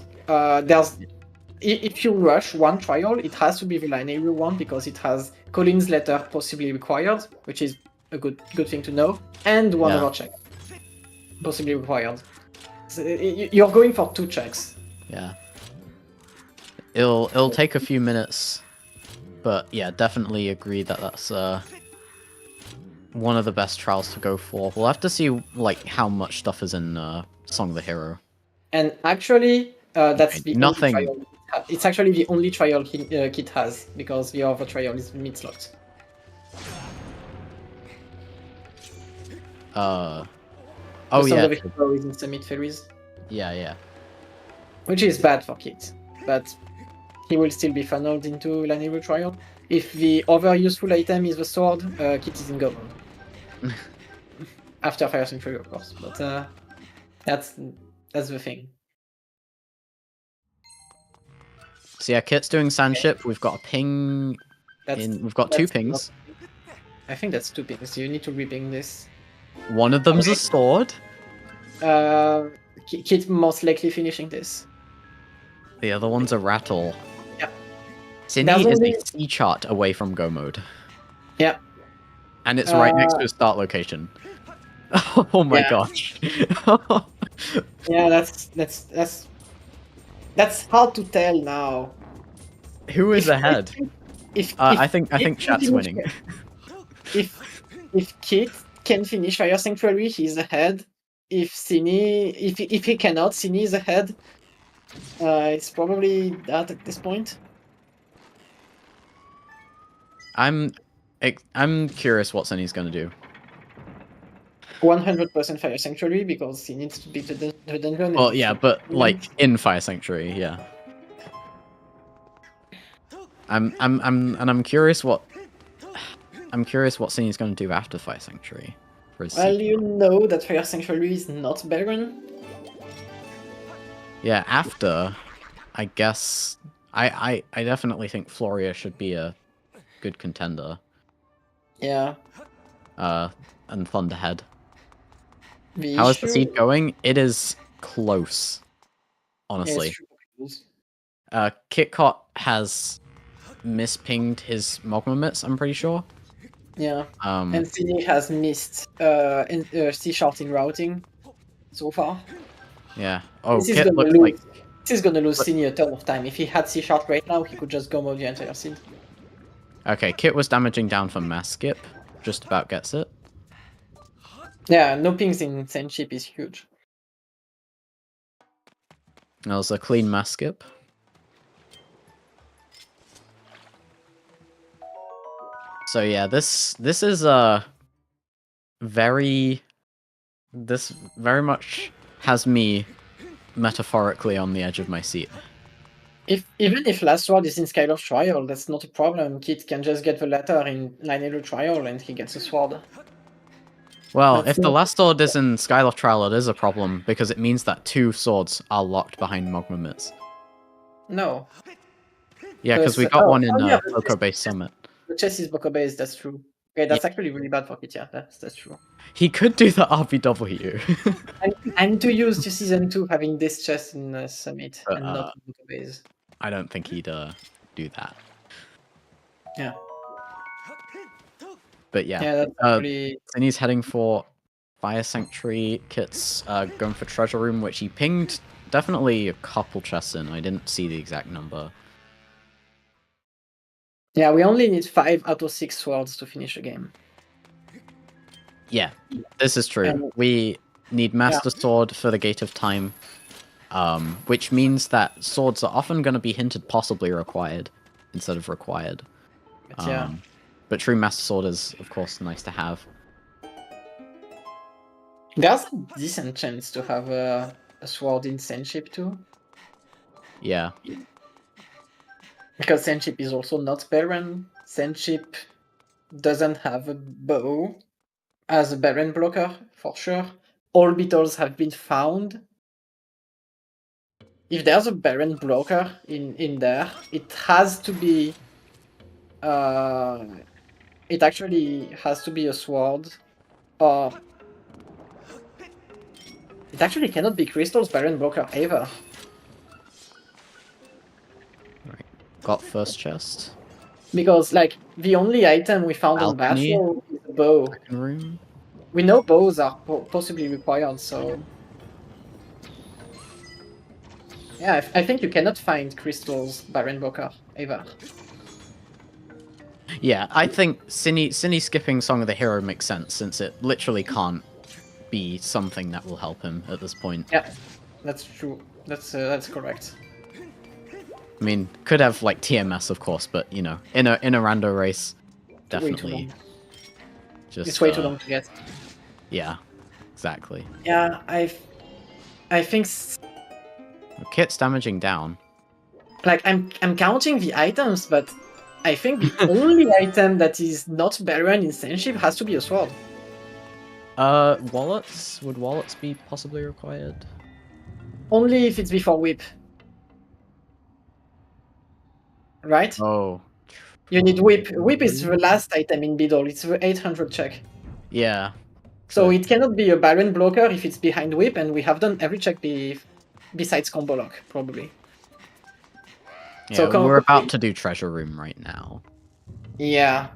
if you rush one trial, it has to be the linear one because it has Colin's letter possibly required, which is a good thing to know, and one other check possibly required. So you're going for 2 checks. Yeah. It'll take a few minutes, but yeah, definitely agree that that's one of the best trials to go for. We'll have to see like how much stuff is in Song of the Hero. And actually, that's the nothing. only trial. It's actually the only trial Kit has because the other trial is mid-slot. Oh the yeah. Song of the Hero is in Summit Ferries. Yeah. Which is bad for Kit, but he will still be funneled into linear trial. If the other useful item is the sword, Kit is in go mode. After Fire Sanctuary, of course, but that's the thing. So yeah, Kit's doing Sandship. We've got a ping. We've got 2 pings. I think that's 2 pings. You need to reping this. One of them's a sword. Kit most likely finishing this. The other one's a rattle. Yeah. Synii is a C chart away from go mode. Yeah. And it's right next to his start location. Oh my gosh. Yeah, that's hard to tell now. Who is ahead? I think chat's winning. If Kit can finish Fire Sanctuary, he's ahead. If Synii, if he cannot, Synii is ahead. It's probably that at this point. I'm curious what Synnii's gonna do. 100% Fire Sanctuary because he needs to beat the dungeon. Well, yeah, but like in Fire Sanctuary, yeah. I'm curious what Synnii's gonna do after Fire Sanctuary. Well, you know that Fire Sanctuary is not Baron. Yeah, after, I guess I definitely think Floria should be a good contender. Yeah. And Thunderhead. How is the seed going? It is close, honestly. Kitcot has mispinged his Mogma Mitts, I'm pretty sure. Yeah. And Synii has missed C-Sharp in routing so far. Yeah. Oh, this is gonna lose Synii a ton of time. If he had C-Sharp right now, he could just go mode the entire seed. Okay, Kit was damaging down for mass skip. Just about gets it. Yeah, no pings in same chip is huge. That was a clean mass skip. So yeah, this is very much has me metaphorically on the edge of my seat. Even if last sword is in Skyward Trial, that's not a problem. Kit can just get the letter in Nine Trial and he gets a sword. Well, That's if the not- last sword is in Skyloft Trial, it is a problem, because it means that 2 swords are locked behind Mogma Mitts. No. Yeah, because we got one in Oko Base Summit. The chest is Boko Base, that's true. Okay, that's actually really bad for Kit, yeah, that's true. He could do the RBW. I'm too used to Season 2 having this chest in Summit But, and not in Boko Base. I don't think he'd do that. Yeah. But yeah, Yeah, that's actually... Synnii's heading for Fire Sanctuary. Kit's going for Treasure Room, which he pinged definitely a couple chests in. I didn't see the exact number. Yeah, we only need 5 out of 6 swords to finish the game. Yeah, this is true. And- We need Master Sword for the Gate of Time, which means that swords are often going to be hinted possibly required instead of required. But yeah. But True Master Sword is, of course, nice to have. There's a decent chance to have a sword in Senship too. Yeah. Because Senship is also not Baron. Senship doesn't have a bow as a Baron blocker, for sure. Orbitals have been found. If there's a Baron blocker in there, it has to be... it actually has to be a sword, or... It actually cannot be Crystal's Baron blocker either. Right. Got first chest. Because, like, the only item we found on Balcony. Battle is a bow. Second room. We know bows are possibly required, so... Yeah, I think you cannot find Crystal's Baron blocker either. Yeah, I think Synii skipping Song of the Hero makes sense, since it literally can't be something that will help him at this point. Yeah, that's true. That's correct. I mean, could have like TMS, of course, but you know, in a rando race, Way too definitely. long. Just It's way too long to get. Yeah, exactly. Yeah, I think Kit's damaging down. like I'm counting the items, but I think the only item that is not Baron in Senship has to be a sword. Wallets? Would wallets be possibly required? Only if it's before whip. Right? Oh. You need whip. Whip is the last item in Beedle. It's the 800 check. Yeah. So it cannot be a Baron blocker if it's behind whip, and we have done every check besides combo lock, probably. Yeah, So we're about to do Treasure Room right now. Yeah.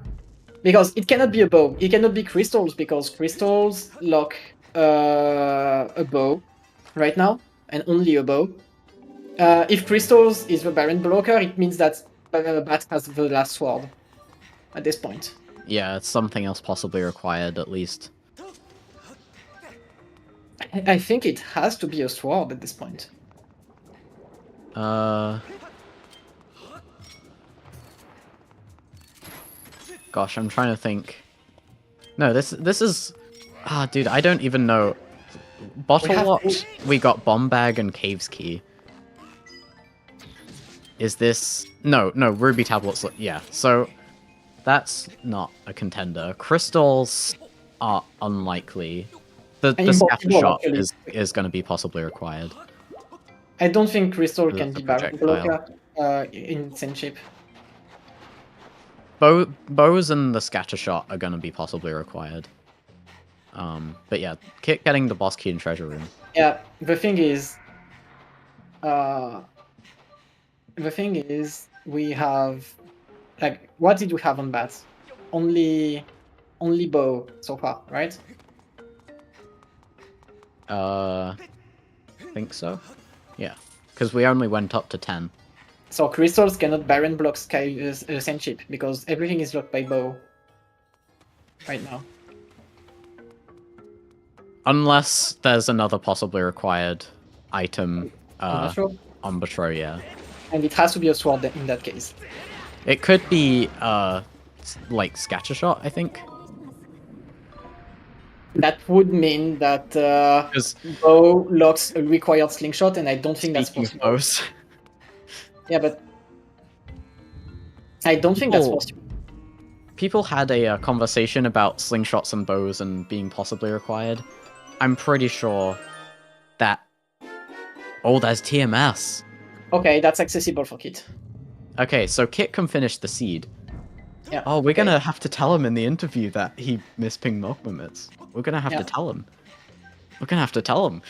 Because it cannot be a bow. It cannot be crystals, because crystals lock a bow right now, and only a bow. If crystals is the Baron blocker, it means that Bat has the last sword at this point. Yeah, it's something else possibly required, at least. I think it has to be a sword at this point. Gosh, I'm trying to think. No, this is... dude, I don't even know. Bottle Locked, we got Bomb Bag and Cave's Key. Is this... No, Ruby Tablets... Yeah, so... That's not a contender. Crystals are unlikely. The Scatter Shot is going to be possibly required. I don't think Crystal can be Baron projectile. blocker in Senship. Bows and the Scatter Shot are going to be possibly required. But yeah, Kit getting the boss key in Treasure Room. Yeah, the thing is, we have, like, what did we have on bats? Only bow so far, right? I think so. Yeah, because we only went up to 10. So crystals cannot Baron block Senship, because everything is blocked by bow right now. Unless there's another possibly required item on Betrayal, yeah. And it has to be a sword in that case. It could be, like, Scatter Shot, I think. That would mean that bow locks a required slingshot, and I don't think that's possible. Yeah, but I don't think that's possible. People had a conversation about slingshots and bows and being possibly required. I'm pretty sure that... Oh, there's TMS. Okay, that's accessible for Kit. Okay, so Kit can finish the seed. Yeah. Oh, we're okay. gonna have to tell him in the interview that he mispinged Mogmamits. We're gonna have to tell him. We're gonna have to tell him.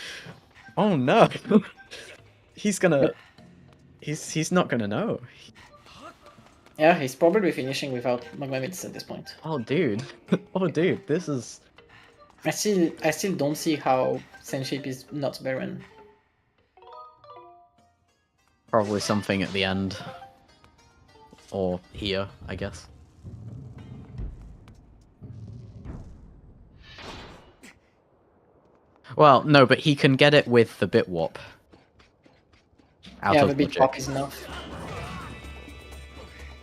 Oh no! He's gonna... He's not gonna know. Yeah, he's probably finishing without Mogmamits at this point. Oh dude. Oh dude, this is... I still don't see how Senship is not Baron. Probably something at the end. Or here, I guess. Well, no, but he can get it with the bit warp. Out yeah, of the bit logic. warp is enough.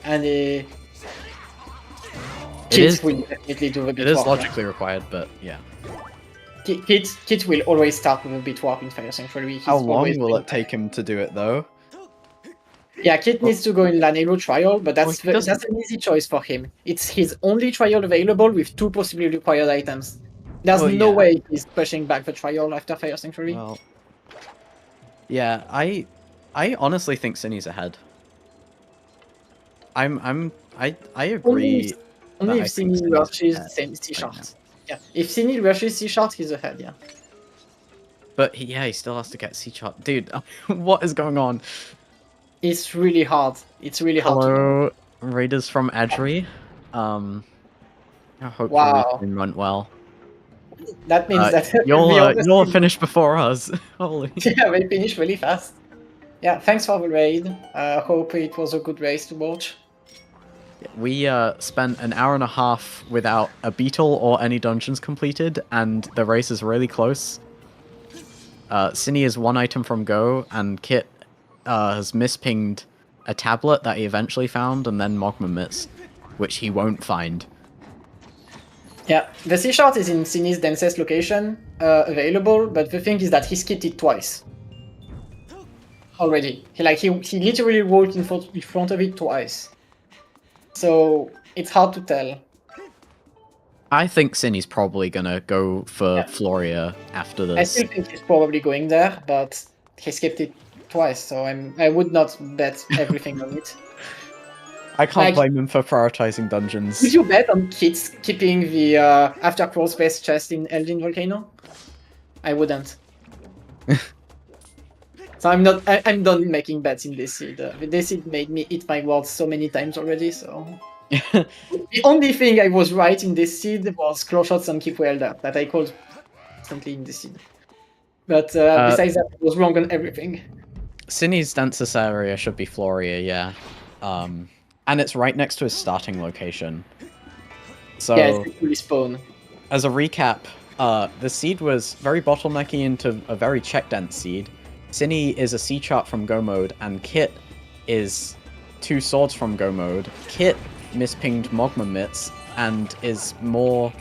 And It Kit is, will definitely do the bit it is warp. logically required, but yeah. Kit will always start with a bit warp in Fire Sanctuary. How long will it take him to do it, though? Yeah, Kit needs to go in Lanero trial, but that's he doesn't. that's an easy choice for him. It's his only trial available with 2 possibly required items. There's no way he's pushing back the trial after Fire Sanctuary. Well, yeah, I honestly think Synnii's ahead. I agree. Only if I think Synii Synnii's rushes C-Shard. right Yeah, if Synii rushes C-Shard, he's ahead, yeah. But he still has to get C-Chart. Dude, what is going on? It's really hard. It's really hard to do. Hello, Raiders from Adri. I hope Wow. everything went well. That means that you'll finish before us. Holy. Yeah, they finish really fast. Yeah, thanks for the raid. Hope it was a good race to watch. We spent an hour and a half without a beetle or any dungeons completed, and the race is really close. Synii is 1 item from go, and Kit has mispinged a tablet that he eventually found, and then Mogmamits, which he won't find. Yeah, the C-Shard is in Synnii's densest location available, but the thing is that he skipped it twice. Already. He literally walked in front of it twice. So it's hard to tell. I think Synnii's probably gonna go for Floria after this. I still think he's probably going there, but he skipped it twice, so I would not bet everything on it. I can't blame him for prioritizing dungeons. Would you bet on Kit keeping the after crawl space chest in Eldin Volcano? I wouldn't. So I'm done making bets in this seed. This seed made me eat my words so many times already, so... The only thing I was right in this seed was claw shots on Keep Welder, that I called constantly in this seed. But besides that, I was wrong on everything. Synnii's densest area should be Floria, yeah. And it's right next to his starting location. So, yeah, it's fully spawn. As a recap, the seed was very bottlenecky into a very check-dense seed. Synii is a C-chart from go mode, and Kit is 2 swords from go mode. Kit mispinged Mogmamits and is more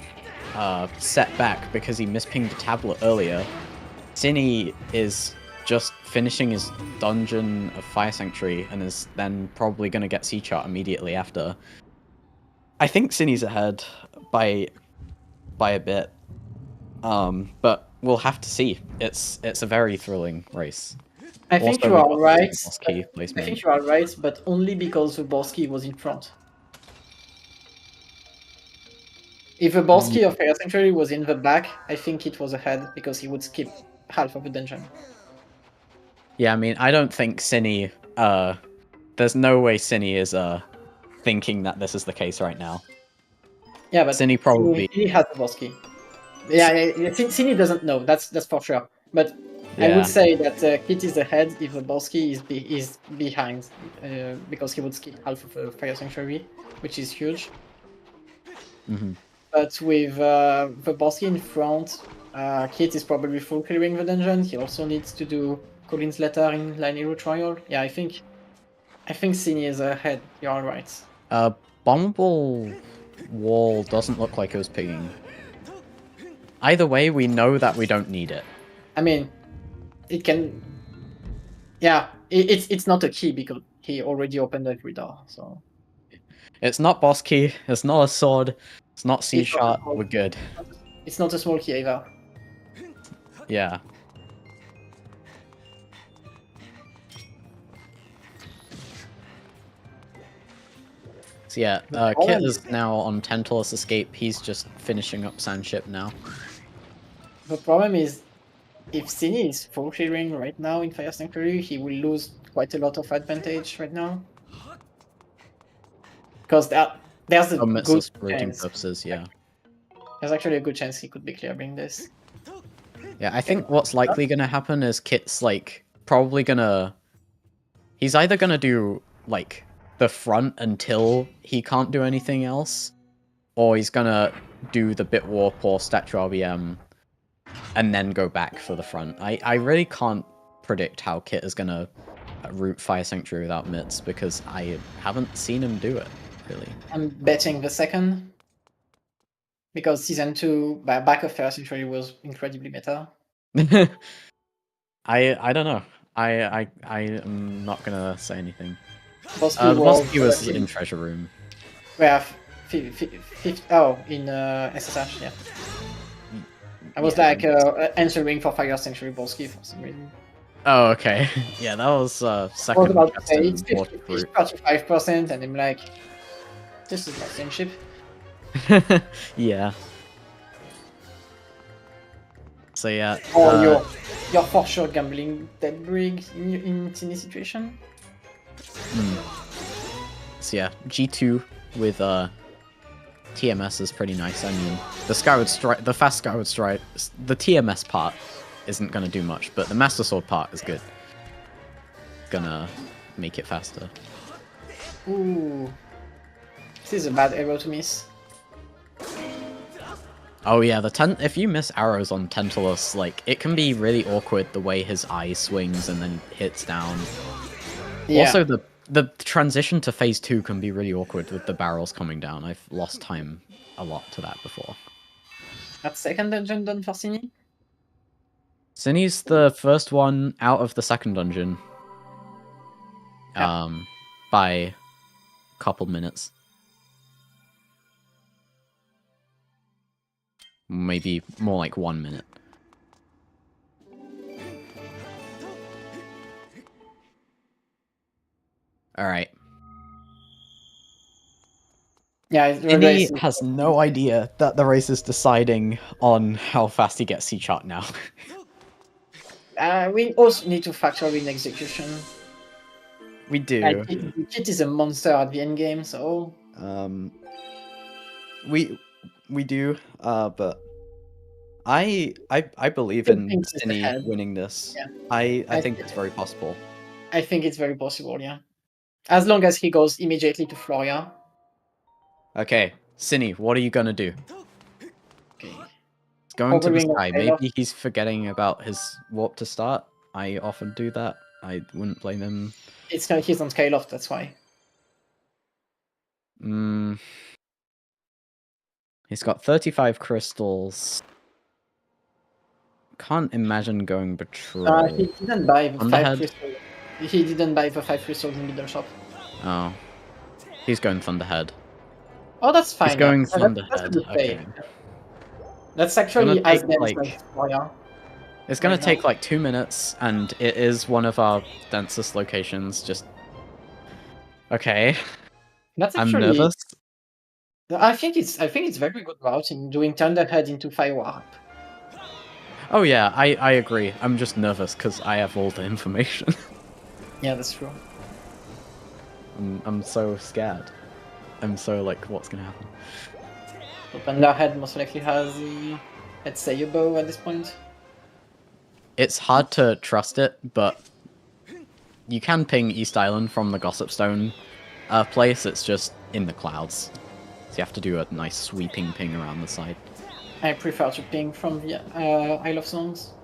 set back because he mispinged a tablet earlier. Synii is just finishing his dungeon of Fire Sanctuary and is then probably going to get C-chart immediately after. I think Synnii's ahead by a bit, but we'll have to see. It's a very thrilling race. I think Also, you are right. I think you are right, but only because the Borsky was in front. If the Borsky of Fire Sanctuary was in the back, I think it was ahead because he would skip half of the dungeon. Yeah, I mean, I don't think Synii... there's no way Synii is thinking that this is the case right now. Yeah, but Synii probably... He has the Borsky. Yeah, Synii doesn't know, that's for sure. But I would say that Kit is ahead if the Borsky is behind, because he would skip half of the Fire Sanctuary, which is huge. Mm-hmm. But with the Borsky in front, Kit is probably full clearing the dungeon. He also needs to do Colin's letter in Lanero trial. Yeah, I think Synii is ahead. You're all right. Bombable wall doesn't look like it was pinging. Either way, we know that we don't need it. I mean, it can. Yeah, it's not a key because he already opened every door. So It's not boss key. It's not a sword. It's not C It's not a shot. small- We're good. it's not a small key either. Yeah. So yeah, Kit is now on Tantalus Escape. He's just finishing up Sandship now. The problem is, if Synii is full clearing right now in Fire Sanctuary, he will lose quite a lot of advantage right now. Because there's a For good missile splitting chance. purposes, yeah. There's actually a good chance he could be clearing this. Yeah, I think what's likely gonna happen is Kit's like probably gonna. He's either gonna do like the front until he can't do anything else, or he's gonna do the Bit Warp or Statue RBM and then go back for the front. I really can't predict how Kit is gonna route Fire Sanctuary without mitts because I haven't seen him do it, really. I'm betting the second. Because Season 2, back of Fire Sanctuary was incredibly meta. I don't know. I am not gonna say anything. Boss The boss key was relatively- in Treasure Room. We have in SSH, yeah. I was Yeah. like answering for Fire Sanctuary boss key for some reason. Oh, okay. Yeah, that was I was second about to best say in it's Water Group. 35%, and I'm like, this is not Sandship. Yeah. So yeah. Or you're for sure gambling dead brig in any situation. So yeah, G2 with TMS is pretty nice. I mean, the Skyward Strike, the fast Skyward Strike, the TMS part isn't gonna do much, but the Master Sword part is good. Gonna make it faster. Ooh. This is a bad arrow to miss. Oh yeah, if you miss arrows on Tantalus, like it can be really awkward the way his eye swings and then hits down. Yeah. Also, the transition to phase 2 can be really awkward with the barrels coming down. I've lost time a lot to that before. That second dungeon done for Synii? Synnii's the first one out of the second dungeon. Yeah. By a couple minutes. Maybe more like 1 minute. Alright. Yeah, Synii has no idea that the race is deciding on how fast he gets C-Chart now. We also need to factor in execution. We do. Like, Kit is a monster at the end game, so We do, but I believe Good in things is Synii ahead. winning this. Yeah. I think it's very possible. I think it's very possible, yeah. As long as he goes immediately to Floria. Okay, Synii, what are you gonna do? Okay. He's going to the Hovering on sky. Taylor. Maybe he's forgetting about his warp to start. I often do that. I wouldn't blame him. He's on Skyloft, that's why. He's got 35 crystals. Can't imagine going Betrayal. He didn't buy the Thunderhead? 5 crystals. He didn't buy the 5 crystals in middle shop. Oh. He's going Thunderhead. Oh, that's fine. He's going yeah. That's a Thunderhead. good play. Okay. That's actually Gonna as take, dense like- as Floria. It's gonna Right now. take like 2 minutes, and it is one of our densest locations. Just okay. That's I'm actually. nervous. I think it's very good route in doing Thunderhead into Fire Warp. Oh yeah, I agree. I'm just nervous because I have all the information. Yeah, that's true. I'm so scared. I'm so like, what's gonna happen? So Thunderhead most likely has the, let's say, a bow at this point. It's hard to trust it, but you can ping East Island from the Gossip Stone place. It's just in the clouds, so you have to do a nice sweeping ping around the side. I prefer to ping from the Isle of Songs.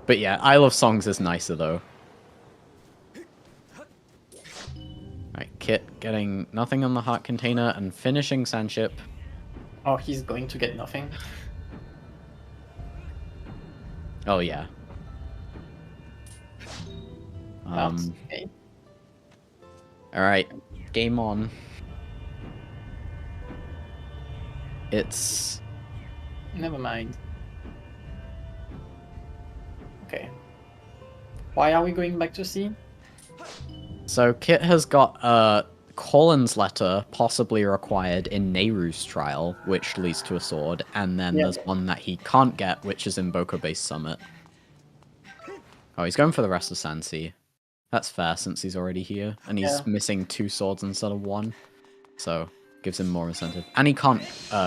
But yeah, Isle of Songs is nicer though. Right, Kit getting nothing on the heart container and finishing Sandship. Oh, he's going to get nothing. Oh yeah. Okay. Alright, game on. It's... Never mind. Okay. Why are we going back to C? So Kit has got Colin's letter possibly required in Nehru's trial, which leads to a sword, and then there's one that he can't get, which is in Boko-Base Summit. Oh, he's going for the rest of Sansi. That's fair, since he's already here, and he's missing 2 swords instead of 1, so gives him more incentive. And he can't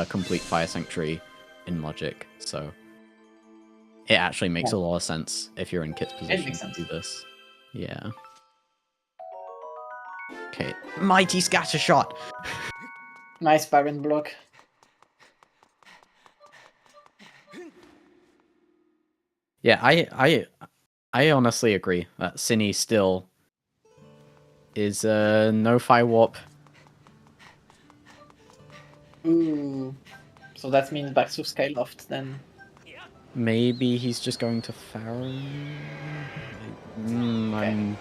complete Fire Sanctuary in Logic, so it actually makes a lot of sense if you're in Kit's position to do this. Yeah. Okay, mighty scatter shot. Nice Baron block. Yeah, I honestly agree that Synii still is no fire warp. Ooh, so that means back to Skyloft then. Maybe he's just going to Pharaoh. Okay.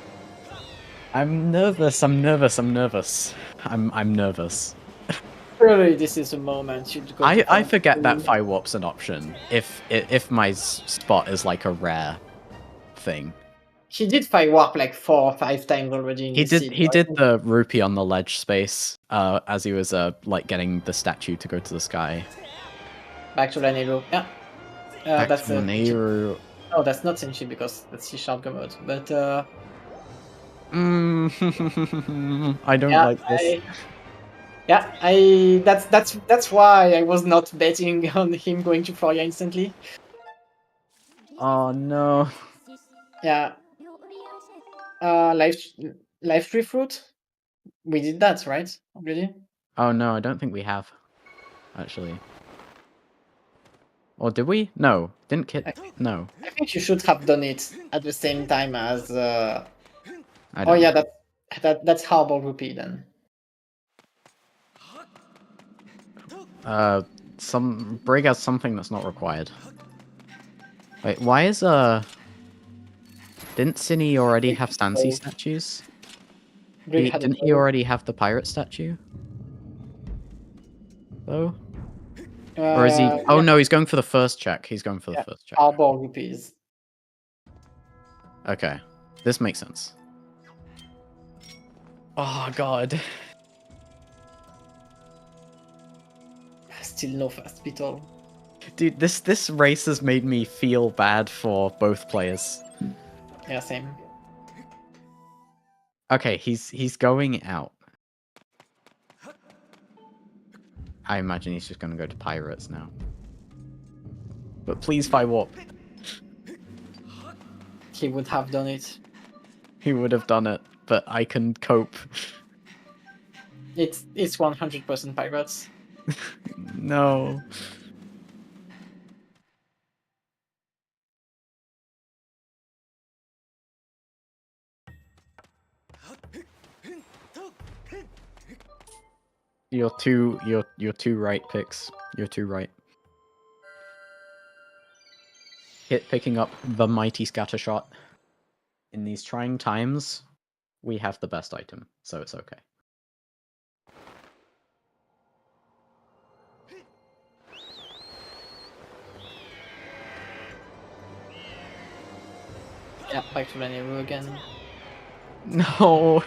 I'm nervous. I'm nervous. I'm nervous. I'm nervous. Surely this is a moment you'd go. I forget that fire warp's an option if my spot is like a rare thing. He did fire warp like 4 or 5 times already. In he did. scene, He did the rupee on the ledge space. As he was like getting the statue to go to the sky. Back to Lanero. Yeah. Back that's to Nehru. No, that's not Senshi because that's C-sharp mode. But I don't like this. That's why I was not betting on him going to Floria instantly. Oh no. Yeah. Life tree fruit. We did that, right? Already? Oh no, I don't think we have. Actually. Or did we? No. Didn't Kit? No. I think you should have done it at the same time as. Oh know. Yeah, that's Harbor Rupee then. Brig has something that's not required. Wait, why is didn't Synii already have Sansi statues? Didn't he already have the pirate statue? Though? Or is he... Oh no, he's going for the first check. He's going for the first check. Harbor Rupees. Okay. This makes sense. Oh god. Still no fast beetle. Dude, this race has made me feel bad for both players. Yeah, same. Okay, he's going out. I imagine he's just gonna go to pirates now. But please fire warp. He would have done it. He would have done it, but I can cope. It's 100% pirates. No. You're too right, Pix. You're too right. Hit picking up the mighty scatter shot. In these trying times, we have the best item, so it's okay. Yeah, back to Lanero again. No.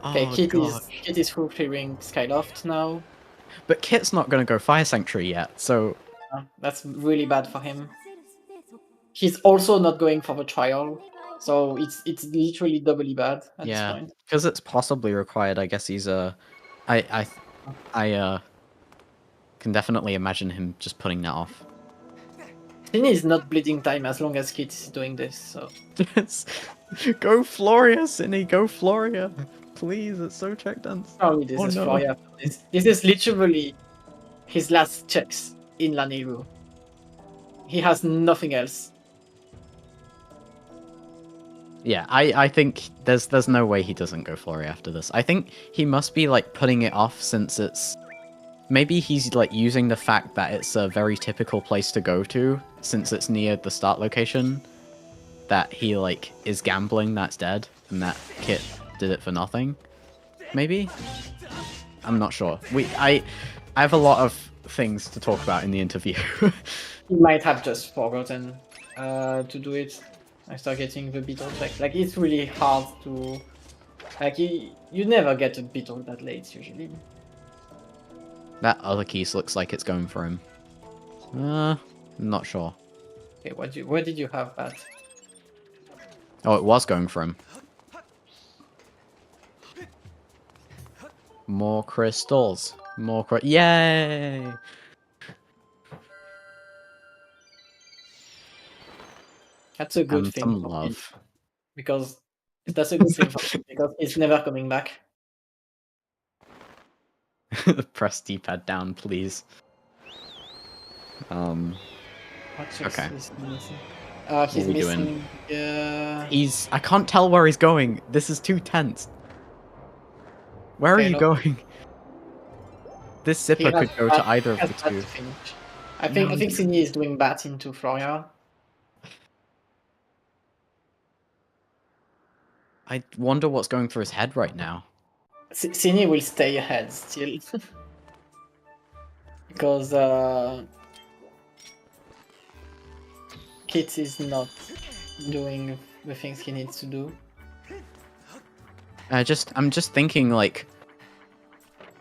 Okay, Oh, Kit is full clearing Skyloft now. But Kit's not going to go Fire Sanctuary yet, so... That's really bad for him. He's also not going for the trial, so it's literally doubly bad at this point. Because it's possibly required, I guess he's I can definitely imagine him just putting that off. Synii is not bleeding time as long as Kit is doing this, so... Go Floria, Synii, go Floria! Please, it's so check done. Oh, this is Floria. This is literally his last checks in Lanero. He has nothing else. Yeah, I think there's no way he doesn't go Floria after this. I think he must be like putting it off since it's... Maybe he's like using the fact that it's a very typical place to go to, since it's near the start location, that he like is gambling that's dead, and that Kit did it for nothing. Maybe? I'm not sure. I have a lot of things to talk about in the interview. He might have just forgotten to do it after getting the beetle check. Like, it's really hard to... Like, you never get a beetle that late, usually. That other keys looks like it's going for him. Not sure. Okay, where did you have that? Oh, it was going for him. More crystals. Yay! That's a good And thing. some for love. me, because that's a good thing for me, because it's never coming back. Press D-pad down, please. What checks Okay. is he missing? He's What are we missing. doing? I can't tell where he's going. This is too tense. Where are Okay, you no. going? This zipper could go to either of the Has two. to finish. I think No. Synii is doing bat into Floria. I wonder what's going through his head right now. Synii will stay ahead still. Because Kit is not doing the things he needs to do. I'm just thinking, like,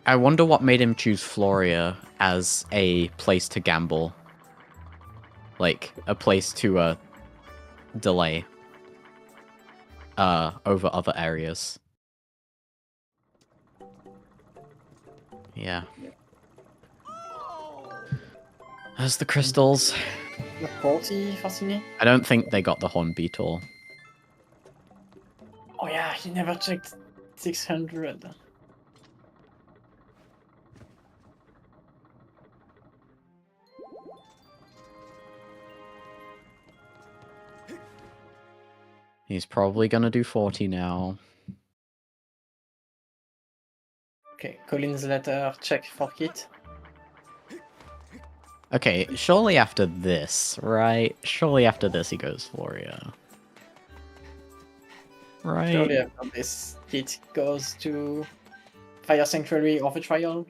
I wonder what made him choose Floria as a place to gamble. Like, a place to delay over other areas. Yeah. There's the crystals. The 40 for Synii? I don't think they got the horn beetle. Oh yeah, he never checked 600. He's probably gonna do 40 now. Okay, Colin's letter, check for Kit. Okay, surely after this, right? Surely after this he goes Floria. Right? Surely after this, Kit goes to Fire Sanctuary or the Trial.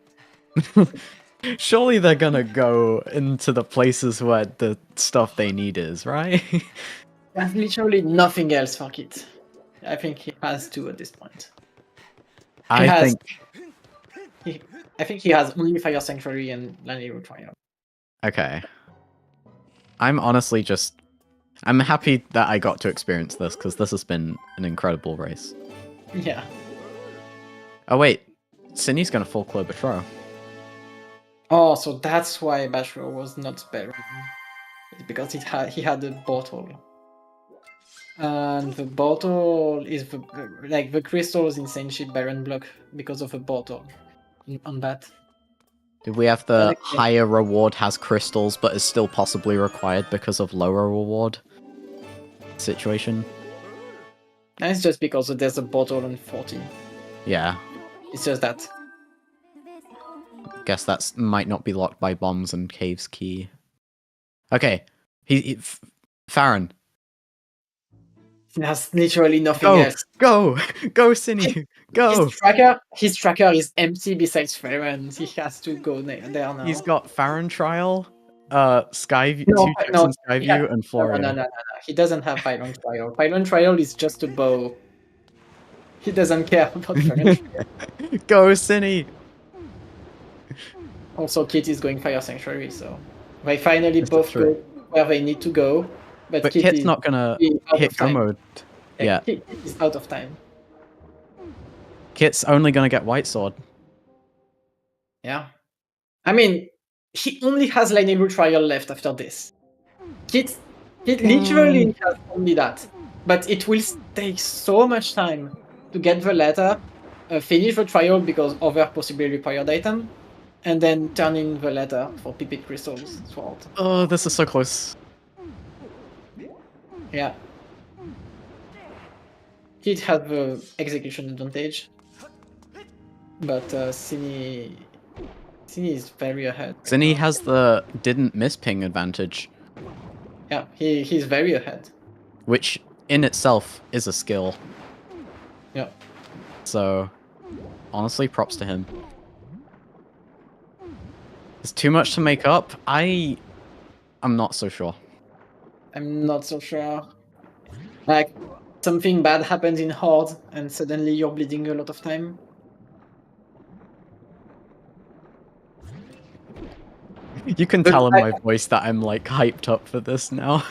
Surely they're gonna go into the places where the stuff they need is, right? There's literally nothing else for Kit. I think he has to at this point. I think he has only Fire Sanctuary and Lanayru Trial. Okay. I'm honestly I'm happy that I got to experience this, because this has been an incredible race. Yeah. Oh wait, Synnii's gonna full Clover Throw. Oh, so that's why Bashro was not better. It's because he had a bottle. And the bottle is the crystals in Saint Ship Baron block because of a bottle on that. Did we have the Okay. higher reward has crystals but is still possibly required because of lower reward situation? And it's just because there's a bottle on 40. Yeah, It's just that. guess that's might not be locked by bombs and Cave's key. Okay, Farron, There's literally nothing go, else. go, Synii, go! His tracker is empty besides Farron. He has to go there now. He's got Farron Trial, Skyview, two checks in Skyview, and Floria. No. He doesn't have Pylon Trial. Pylon Trial is just a bow. He doesn't care about Farron Trial. Go, Synii! Also, Kit is going Fire Sanctuary, so they finally That's both true. go where they need to go. But But Kit Kit's is not gonna out hit of go time. mode. Yeah, Kit is out of time. Kit's only gonna get White Sword. Yeah. I mean, he only has Lineal Trial left after this. Kit literally has only that. But it will take so much time to get the letter, finish the trial because other possibly required item, and then turn in the letter for Pipit Crystals Sword. Oh, this is so close. Yeah. Kit had the execution advantage, but Synii is very ahead. right Synii now. has the didn't miss ping advantage, Yeah, he's very ahead. which in itself is a skill. Yeah. So, honestly, props to him. There's too much to make up. I'm not so sure. I'm not so sure. Like, something bad happens in Horde, and suddenly you're bleeding a lot of time. You can But tell in my voice that I'm like hyped up for this now.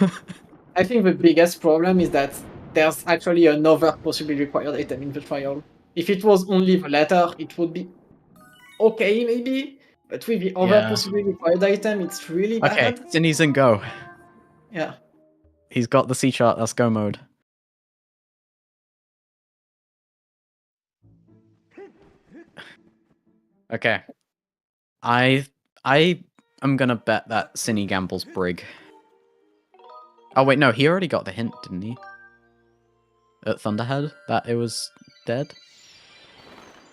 I think the biggest problem is that there's actually another possibly required item in the trial. If it was only the latter, it would be okay, maybe. But with the other Yeah. possibly required item, it's really Okay, bad. Synnii's in go. Yeah. He's got the C chart. That's go mode. Okay. I am gonna bet that Synii gambles Brig. Oh wait, no, he already got the hint, didn't he? At Thunderhead, that it was dead.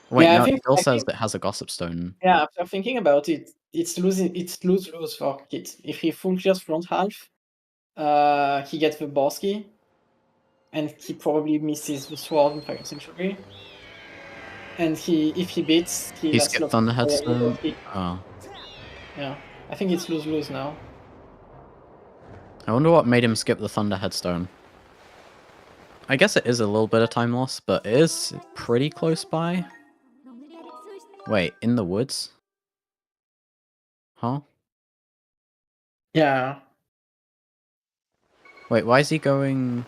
Wait, Yeah, no, it still says it has a Gossip Stone. Yeah, after thinking about it, it's lose-lose for Kit. If he full clears front half, he gets the boss key, and he probably misses the sword in Fire Sanctuary. And if he beats, He skipped Thunderhead Stone. Oh. Yeah, I think it's lose-lose now. I wonder what made him skip the Thunderhead Stone. I guess it is a little bit of time loss, but it is pretty close by. Wait, in the woods? Huh? Yeah. Wait, why is he going...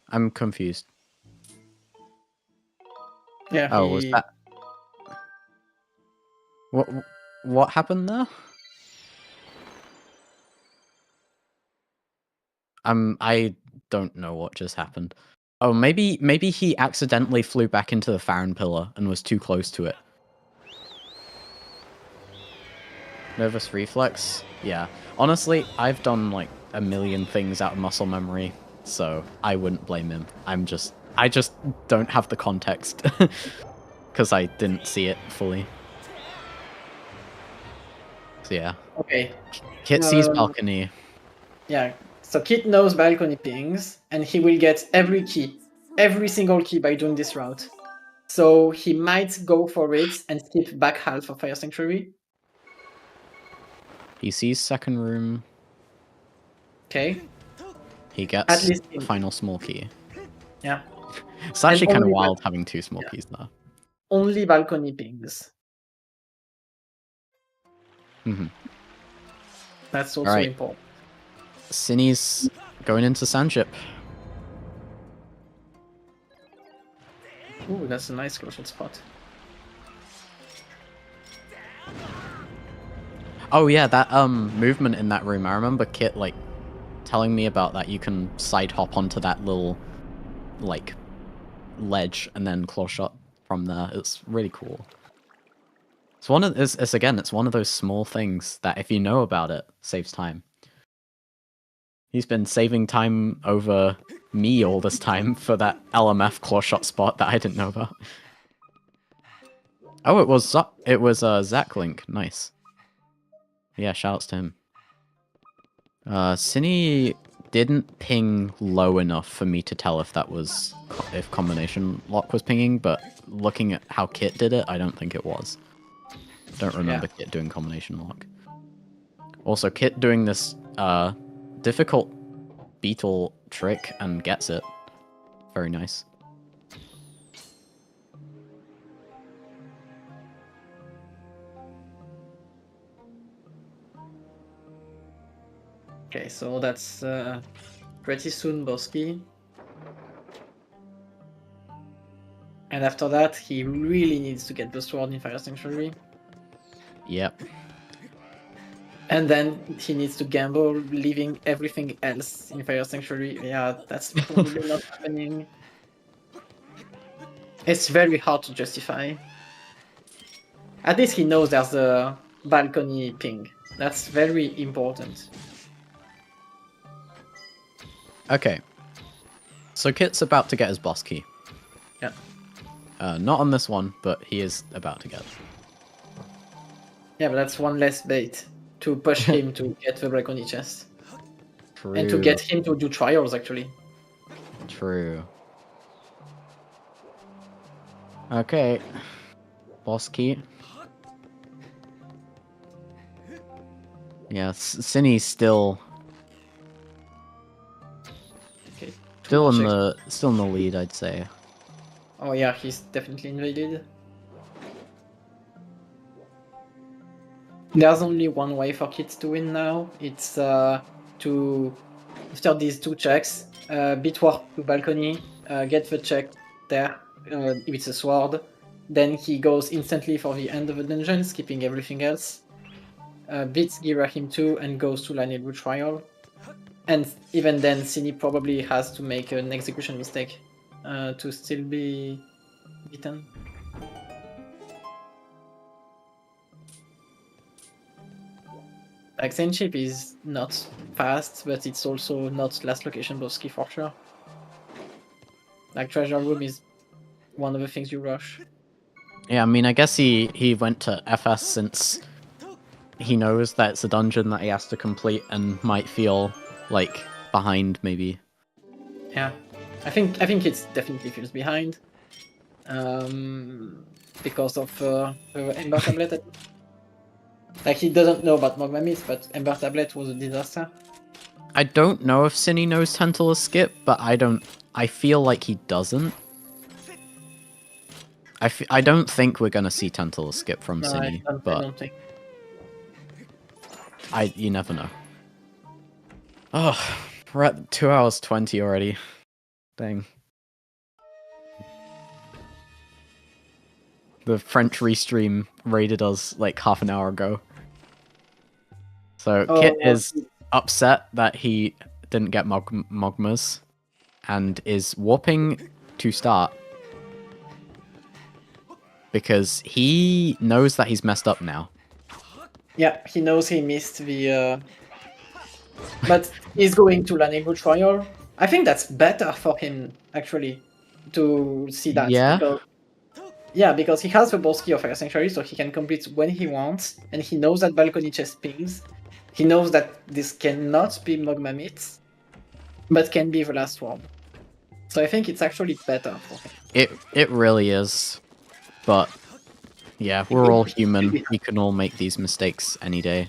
I'm confused. Yeah. Oh, was that... What happened there? I don't know what just happened. Oh, maybe he accidentally flew back into the Farron pillar and was too close to it. Nervous reflex? Yeah. Honestly, I've done like a million things out of muscle memory, so I wouldn't blame him. I just don't have the context because I didn't see it fully. So yeah. Okay. Kit sees balcony. Yeah. So Kit knows balcony pings, and he will get every key, every single key by doing this route. So he might go for it and skip back half of Fire Sanctuary. He sees second room. Okay. He At gets least the final small key. Yeah. It's actually kind of only wild having two small keys there. Only balcony pings. That's also Alright. important. Synnii's going into Sandship. Ooh, that's a nice close spot. Oh yeah, that movement in that room. I remember Kit like telling me about that. You can side hop onto that little like ledge and then claw shot from there. It's really cool. It's it's one of those small things that if you know about it, saves time. He's been saving time over me all this time for that LMF claw shot spot that I didn't know about. Oh, it was Zach Link. Nice. Yeah, shoutouts to him. Synii didn't ping low enough for me to tell if that was if combination lock was pinging, but looking at how Kit did it, I don't think it was. Don't remember Kit doing combination lock. Also, Kit doing this difficult beetle trick and gets it. Very nice. Okay, so that's pretty soon Bosky. And after that, he really needs to get the sword in Fire Sanctuary. Yep. And then he needs to gamble, leaving everything else in Fire Sanctuary. Yeah, that's probably not happening. It's very hard to justify. At least he knows there's a balcony ping. That's very important. Okay. So Kit's about to get his boss key. Yeah. Not on this one, but he is about to get it. Yeah, but that's one less bait to push him to get the balcony chest. True. And to get him to do trials, actually. True. Okay. Boss key. Yeah, Synnie's still Okay. still in the lead, I'd say. Oh yeah, he's definitely invaded. There's only one way for Kit to win now. It's to, after these 2 checks, beat warp to balcony, get the check there, if it's a sword. Then he goes instantly for the end of the dungeon, skipping everything else. Beats Girahim 2 and goes to Lanebu Trial. And even then, Synii probably has to make an execution mistake to still be beaten. Like, Saintship is not fast, but it's also not last location boss key for sure. Like, Treasure Room is one of the things you rush. Yeah, I mean, I guess he went to FS since he knows that it's a dungeon that he has to complete and might feel like behind, maybe. Yeah, I think it definitely feels behind, because of the Ember Tablet. Like, he doesn't know about Magma Myth, but Ember Tablet was a disaster. I don't know if Synii knows Tentacle Skip, but I feel like he doesn't. I don't think we're gonna see Tentacle Skip from No, Synii, I but don't think. you never know. Oh, we're at 2 hours 20 already. Dang. The French restream raided us like half an hour ago. So Kit is upset that he didn't get Mogmas and is warping to start because he knows that he's messed up now. Yeah, he knows he missed the... But he's going to Lanego Trial. I think that's better for him, actually, to see that. Yeah? Because he has the boss key of Fire Sanctuary, so he can complete when he wants, and he knows that balcony chest pings. He knows that this cannot be Mogma Myth, but can be the last one. So I think it's actually better for him. It really is. But yeah, we're all human. We can all make these mistakes any day.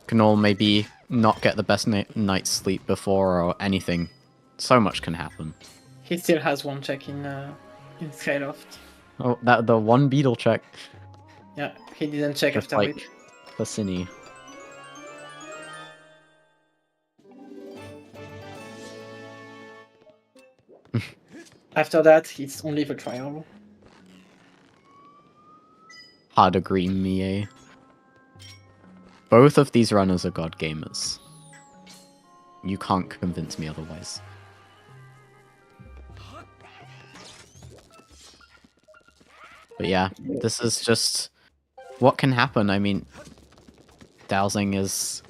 Can all maybe not get the best night's sleep before or anything. So much can happen. He still has 1 check in Skyloft. Oh, the 1 beetle check. Yeah, he didn't check Just after like week. for Synii. After that, it's only the trial. Hard agree, Mie. Both of these runners are god gamers. You can't convince me otherwise. But yeah, this is just what can happen. I mean, dowsing is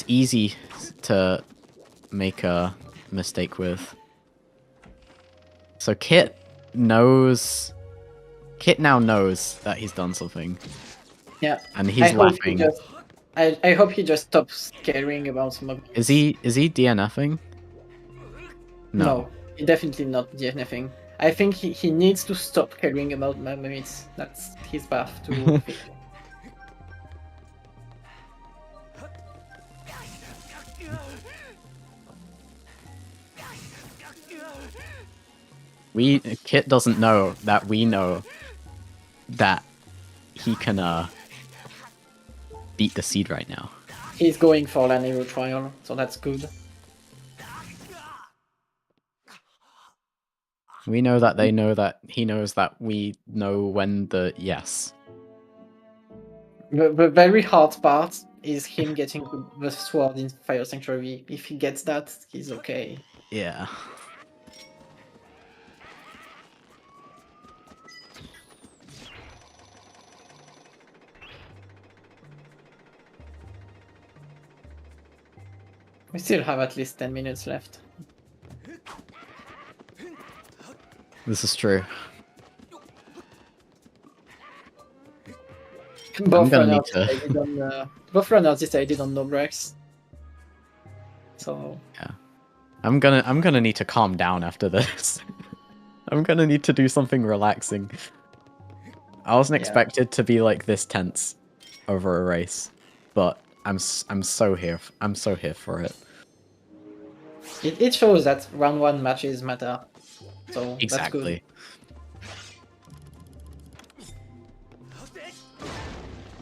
easy to make a mistake with. So Kit now knows that he's done something. Yeah. And he's laughing. I hope he just stops caring about Smug. Is he DNFing? No, he definitely not DNFing. I think he needs to stop caring about Magma Myths. That's his path to Kit doesn't know that we know that he can beat the seed right now. He's going for Lanero trial, so that's good. We know that they know that he knows that we know when the yes. The very hard part is him getting the sword in Fire Sanctuary. If he gets that, he's okay. Yeah. We still have at least 10 minutes left. This is true. Both runners decided on no breaks. So yeah. I'm gonna need to calm down after this. I'm gonna need to do something relaxing. I wasn't expected to be like this tense over a race, but I'm so here. I'm so here for it. It shows that round 1 matches matter. So Exactly.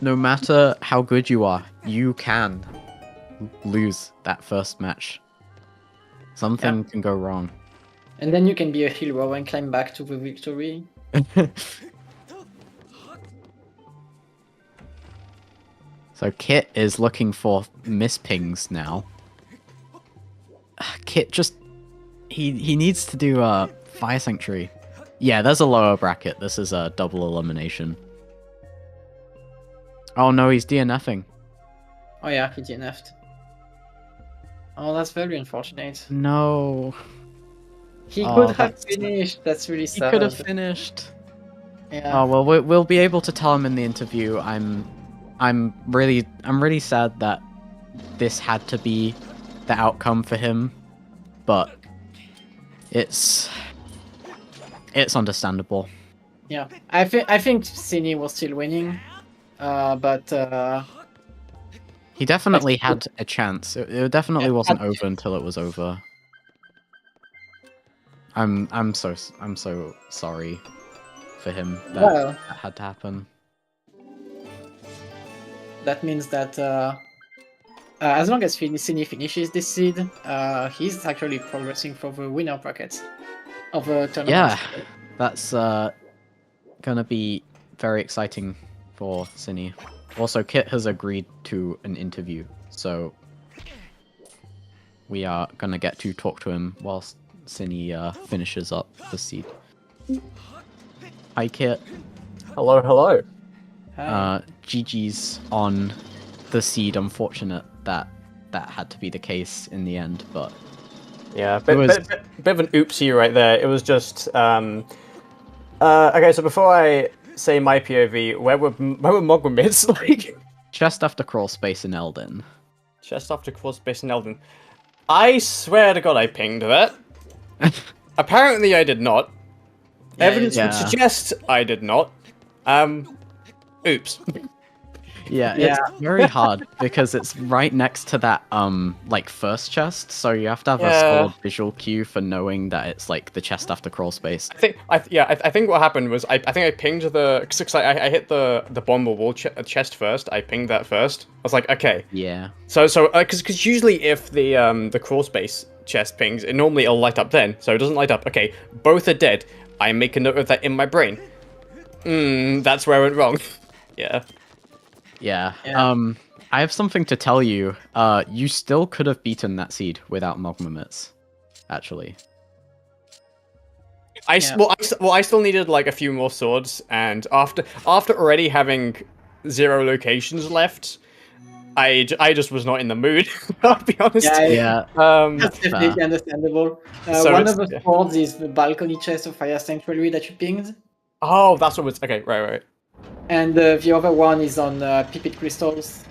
No matter how good you are, you can lose that first match. Something can go wrong. And then you can be a hero and climb back to the victory. So Kit is looking for miss pings now. Kit just he needs to do Fire Sanctuary. Yeah, there's a lower bracket. This is a double elimination. Oh no, he's DNFing. Oh yeah, he DNF'd. Oh, that's very unfortunate. No. He could have finished. That's really sad. He could have finished. Yeah. Oh well, we'll be able to tell him in the interview. I'm really sad that this had to be the outcome for him, but it's understandable. Yeah, I think Synii was still winning, but he definitely had a chance. It definitely wasn't over until it was over. I'm so sorry for him that had to happen. That means that as long as Synii finishes this seed, he's actually progressing for the winner bracket of the tournament. Yeah, that's gonna be very exciting for Synii. Also, Kit has agreed to an interview, so we are gonna get to talk to him whilst Synii finishes up the seed. Hi, Kit. Hello, hello. GG's on the seed. Unfortunate that had to be the case in the end, but yeah, bit of an oopsie right there. It was just okay. So before I say my POV, where were Mogwamids like? Chest after crawl space in Elden. Chest after crawl space in Elden. I swear to God, I pinged that. Apparently, I did not. Evidence would suggest I did not. Oops. Yeah, it's very hard because it's right next to that like first chest, so you have to have a solid visual cue for knowing that it's like the chest after crawl space. I think what happened was I think I pinged because I hit the bomb wall chest first. I pinged that first. I was like, okay. Yeah. So because usually if the crawl space chest pings, normally it'll light up then. So it doesn't light up. Okay, both are dead. I make a note of that in my brain. That's where I went wrong. Yeah. Yeah. I have something to tell you. You still could have beaten that seed without Mogmamits, actually. I still needed like a few more swords, and after already having 0 locations left, I just was not in the mood. I'll be honest. Yeah. That's definitely understandable. One of the swords is the balcony chest of Fire Sanctuary that you pinged. Oh, that's what was okay. Right. And the other one is on Pipit Crystals.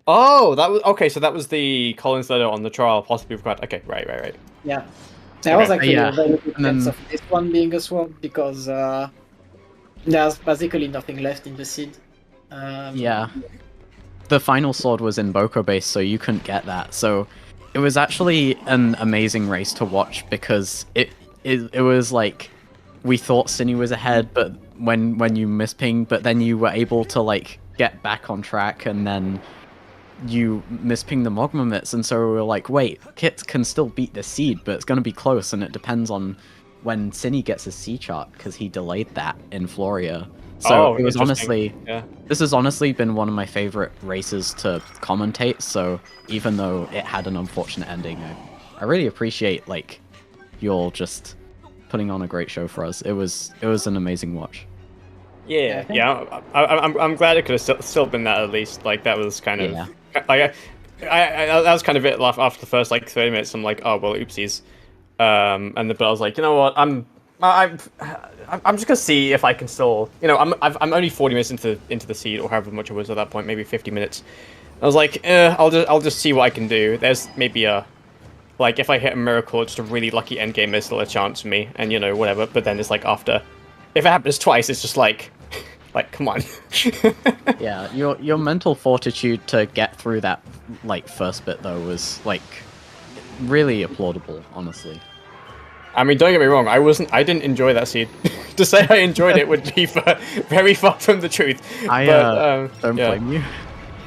Oh, that was okay. So that was the Collins letter on the trial, possibly required. Okay, right. Yeah, that was actually a very good sense of this one being a sword because there's basically nothing left in the seed. Yeah, the final sword was in Boko base, so you couldn't get that. So it was actually an amazing race to watch because it was like we thought Synii was ahead, but when you mispinged, but then you were able to like get back on track, and then you mispinged the Mogmamits, and so we were like, wait, Kit can still beat the seed, but it's going to be close, and it depends on when Synii gets his C chart, because he delayed that in Floria. So it was honestly, this has honestly been one of my favorite races to commentate, so even though it had an unfortunate ending, I really appreciate like you're just putting on a great show for us. It was an amazing watch. Yeah. I'm glad it could have still been that at least. Like that was kind of like that was kind of it. After the first like 30 minutes, I'm like, oh well, oopsies. But I was like, you know what, I'm just gonna see if I can still, I'm only 40 minutes into the seed, or however much it was at that point, maybe 50 minutes. I was like, I'll just see what I can do. There's maybe a like if I hit a miracle, it's just a really lucky end game. There's still a chance for me, and whatever. But then it's like after, if it happens twice, it's just like come on. Yeah, your mental fortitude to get through that like first bit though was like really applaudable, honestly. I mean, don't get me wrong. I didn't enjoy that seed. To say I enjoyed it would be very far from the truth. Don't blame you.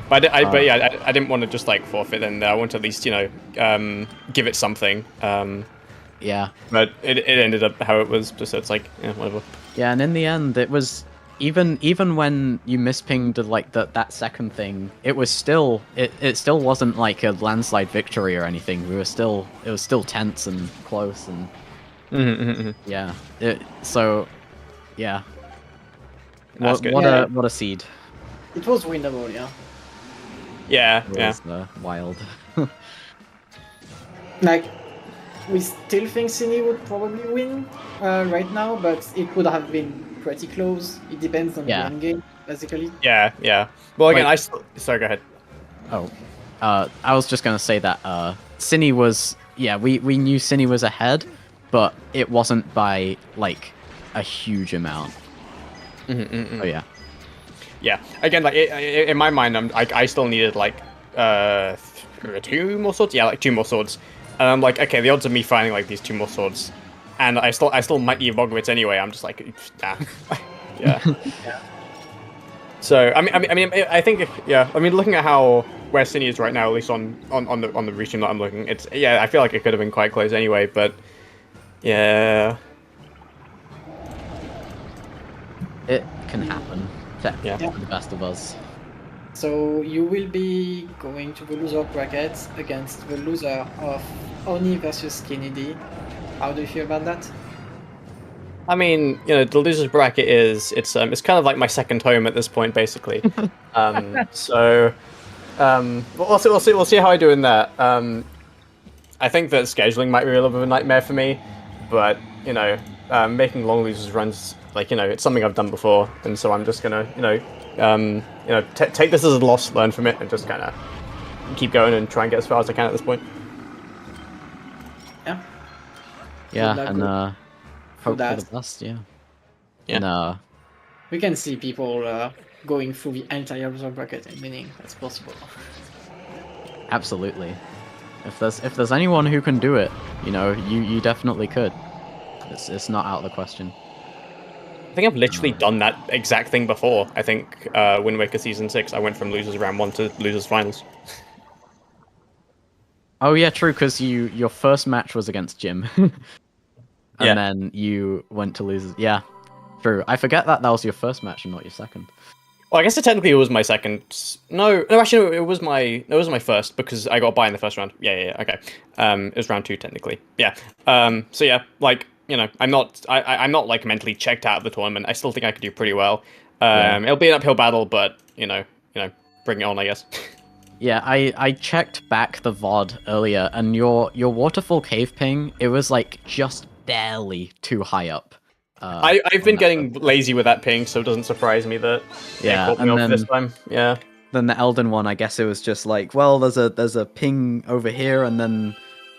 But I didn't want to just like forfeit, and I want to at least give it something. Yeah. But it ended up how it was. So it's like whatever. Yeah, and in the end, it was even when you mispinged like that second thing, it was still it still wasn't like a landslide victory or anything. It was still tense and close and yeah. So yeah. What a seed. It was winnable, yeah. Yeah, It was wild. Like, we still think Synii would probably win right now, but it would have been pretty close. It depends on the end game, basically. Yeah. Well, again, sorry, go ahead. Oh, I was just gonna say that Synii was we knew Synii was ahead, but it wasn't by like a huge amount. Oh yeah. Yeah. Again, like in my mind, I still needed like 2 more swords. Yeah, like 2 more swords. And I'm like, okay, the odds of me finding like these 2 more swords, and I still might need Vogovitz anyway. I'm just like, nah. Yeah. So I mean, I think I mean, looking at where Synii is right now, at least on the region that I'm looking, it's I feel like it could have been quite close anyway, but yeah. It can happen. For the best of us. So you will be going to the loser bracket against the loser of Oni versus Kennedy. How do you feel about that? I mean, the losers bracket it's kind of like my second home at this point, basically. So we'll see how I do in that. I think that scheduling might be a little bit of a nightmare for me, but making long losers runs, like it's something I've done before, and so I'm just gonna take this as a loss, learn from it, and just kind of keep going and try and get as far as I can at this point. Yeah, and hope for the best. Yeah. And we can see people going through the entire loser bracket and winning. That's possible. Absolutely. If there's anyone who can do it, you definitely could. It's not out of the question. I think I've literally done that exact thing before. I think Wind Waker Season 6, I went from Losers Round 1 to Losers Finals. Oh yeah, true, because your first match was against Jim. And then you went to Losers. Yeah, true. I forget that was your first match and not your second. Well, I guess technically it was my second. No, actually, it was my first because I got a bye in the first round. Yeah, okay. It was round 2 technically. Yeah. So yeah, like I'm not like mentally checked out of the tournament. I still think I could do pretty well. It'll be an uphill battle, but bring it on, I guess. Yeah, I checked back the VOD earlier, and your waterfall cave ping, it was like just barely too high up. I've been getting lazy with that ping, so it doesn't surprise me that it caught me off this time. Yeah. Then the Elden one, I guess it was just like, well, there's a ping over here, and then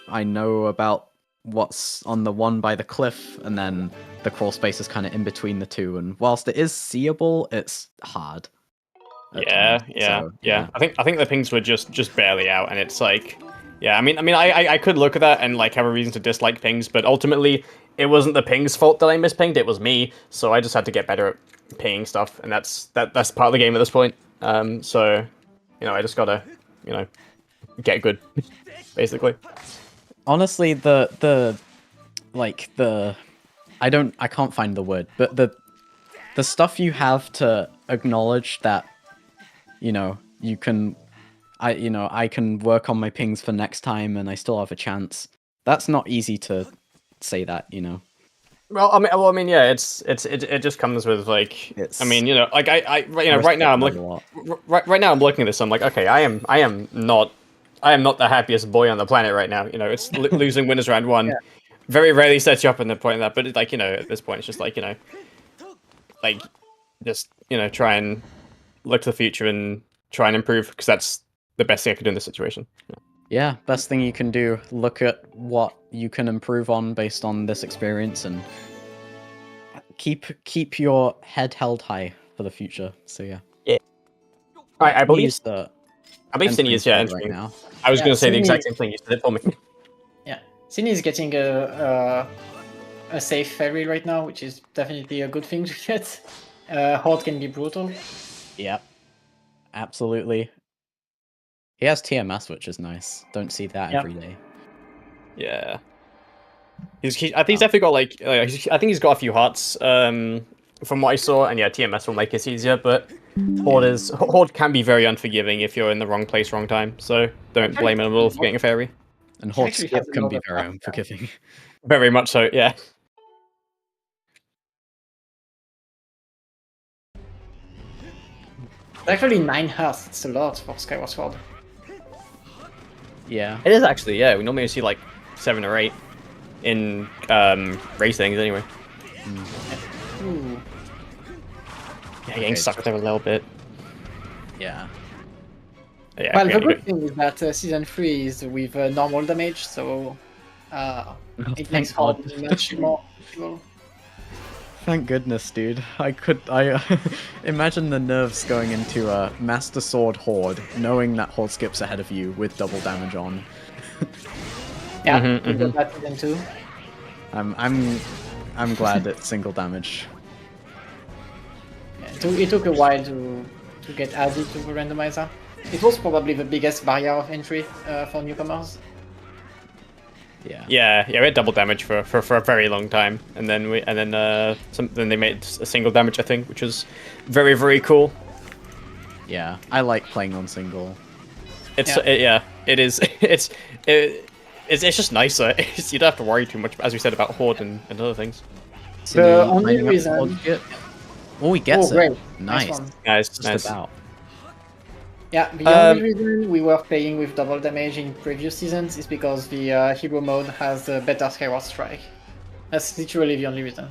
I know about what's on the one by the cliff, and then the crawl space is kind of in between the two. And whilst it is seeable, it's hard. Yeah. I think the pings were just barely out, and it's like, yeah. I mean, I could look at that and like have a reason to dislike pings, but ultimately, it wasn't the ping's fault that I mispinged. It was me, so I just had to get better at pinging stuff, and that's part of the game at this point. So, I just gotta, get good, basically. Honestly, I can't find the word, but the stuff you have to acknowledge that, you can, I can work on my pings for next time and I still have a chance. That's not easy to say that, Well, I mean, yeah, it just comes with like, I mean, like right now I'm right now I'm looking at this, I'm like, okay, I am not the happiest boy on the planet right now. It's losing winners round 1. Very rarely sets you up in the point of that, but it's like, at this point, it's just like, try and look to the future and try and improve, because that's the best thing I could do in this situation. Yeah, best thing you can do. Look at what you can improve on based on this experience, and keep your head held high for the future. So yeah. Yeah. I believe entering Synii is squad entering. right now. I was going to say the Synii- exact same thing. You said it for me. Yeah, Synii is getting a safe ferry right now, which is definitely a good thing to get. Horde can be brutal. Yep. Absolutely. He has TMS, which is nice. Don't see that every day. Yeah. I think he's definitely got like I think he's got a few hearts from what I saw, and yeah, TMS will make it easier, but Horde can be very unforgiving if you're in the wrong place, wrong time. So don't blame him at all for getting a fairy. And Horde actually skip has a can lot be of very hearts, yeah. unforgiving. Very much so, yeah. Actually, 9 hearts. It's a lot for Skyward Sword. Yeah. It is actually, yeah. We normally see like 7 or 8 in race things anyway. Ooh. Yeah, getting stuck there a little bit. Yeah. Yeah, Well, the good thing is that Season 3 is with normal damage, so it makes Horde much more difficult. Thank goodness, dude. I imagine the nerves going into a Master Sword Horde, knowing that Horde skips ahead of you with double damage on. Yeah, we got that Season 2. I'm glad it's single damage. Yeah, it took a while to get added to the randomizer. It was probably the biggest barrier of entry for newcomers. Yeah. We had double damage for a very long time, and then then they made a single damage, I think, which was very, very cool. Yeah, I like playing on single. It is. It's just nicer. You don't have to worry too much, as we said, about Horde and other things. The only reason. Oh, he gets it. Great. Nice. Nice. Just about. Yeah, the only reason we were playing with double damage in previous seasons is because the hero mode has a better Skyward Strike. That's literally the only reason.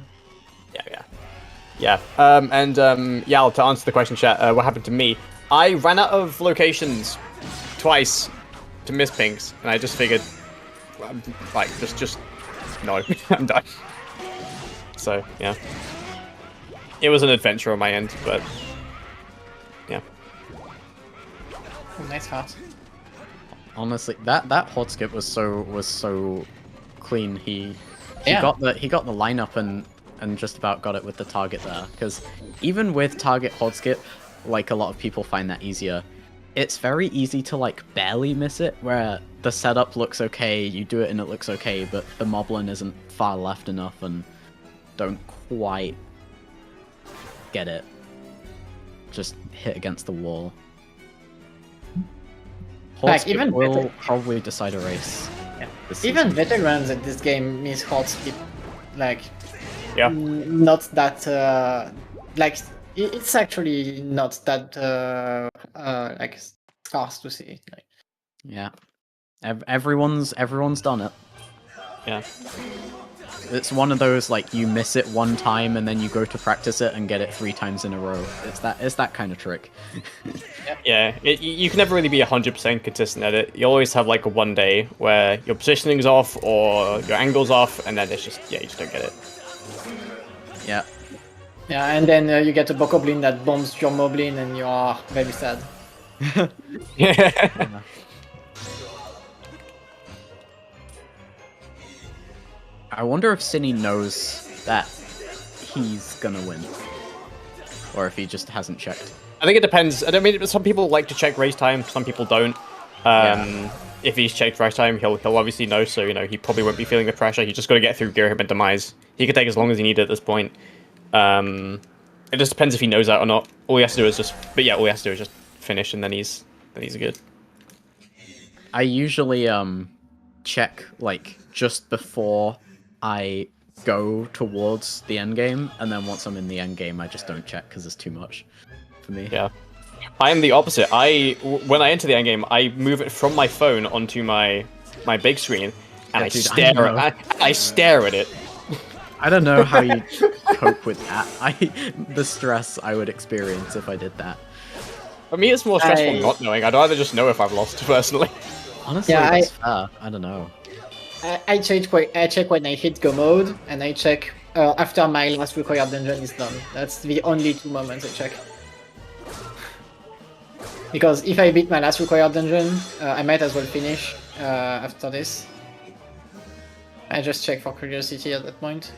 Yeah. To answer the question, chat, what happened to me? I ran out of locations twice to miss pings, and I just figured, like, just no, I'm done. So yeah, it was an adventure on my end, but yeah. Oh, nice heart. Honestly, that Horde skip was so clean. He got the lineup and just about got it with the target there. Because even with target Horde skip, like a lot of people find that easier. It's very easy to like barely miss it, where the setup looks okay, you do it and it looks okay, but the moblin isn't far left enough and don't quite get it. Just hit against the wall. Like, even will probably decide a race. Yeah. Even veterans at this game miss Horde skip. Like, yeah, not that like it's actually not that like scarce to see it. Like, yeah, everyone's done it. Yeah. It's one of those, like, you miss it one time and then you go to practice it and get it 3 times in a row. It's that kind of trick. Yeah, you can never really be 100% consistent at it. You always have like a one day where your positioning's off or your angle's off, and then it's just, you just don't get it. Yeah. Yeah, and then you get a Bokoblin that bombs your Moblin and you are very sad. Yeah. I wonder if Synii knows that he's gonna win. Or if he just hasn't checked. I think it depends. I mean, some people like to check race time, some people don't. If he's checked race time, he'll obviously know, so, he probably won't be feeling the pressure. He's just got to get through Gear Him and Demise. He could take as long as he needs at this point. It just depends if he knows that or not. All he has to do is just finish, and then he's good. I usually check, like, just before I go towards the end game, and then once I'm in the end game, I just don't check because it's too much for me. Yeah, I am the opposite. When I enter the end game, I move it from my phone onto my big screen, and I stare at it. I don't know how you cope with that. The stress I would experience if I did that. For me, it's more stressful not knowing. I'd rather just know if I've lost, personally. Honestly, Yeah, that's fair. I don't know. I check when I hit go mode, and I check after my last required dungeon is done. That's the only 2 moments I check. Because if I beat my last required dungeon, I might as well finish after this. I just check for curiosity at that point.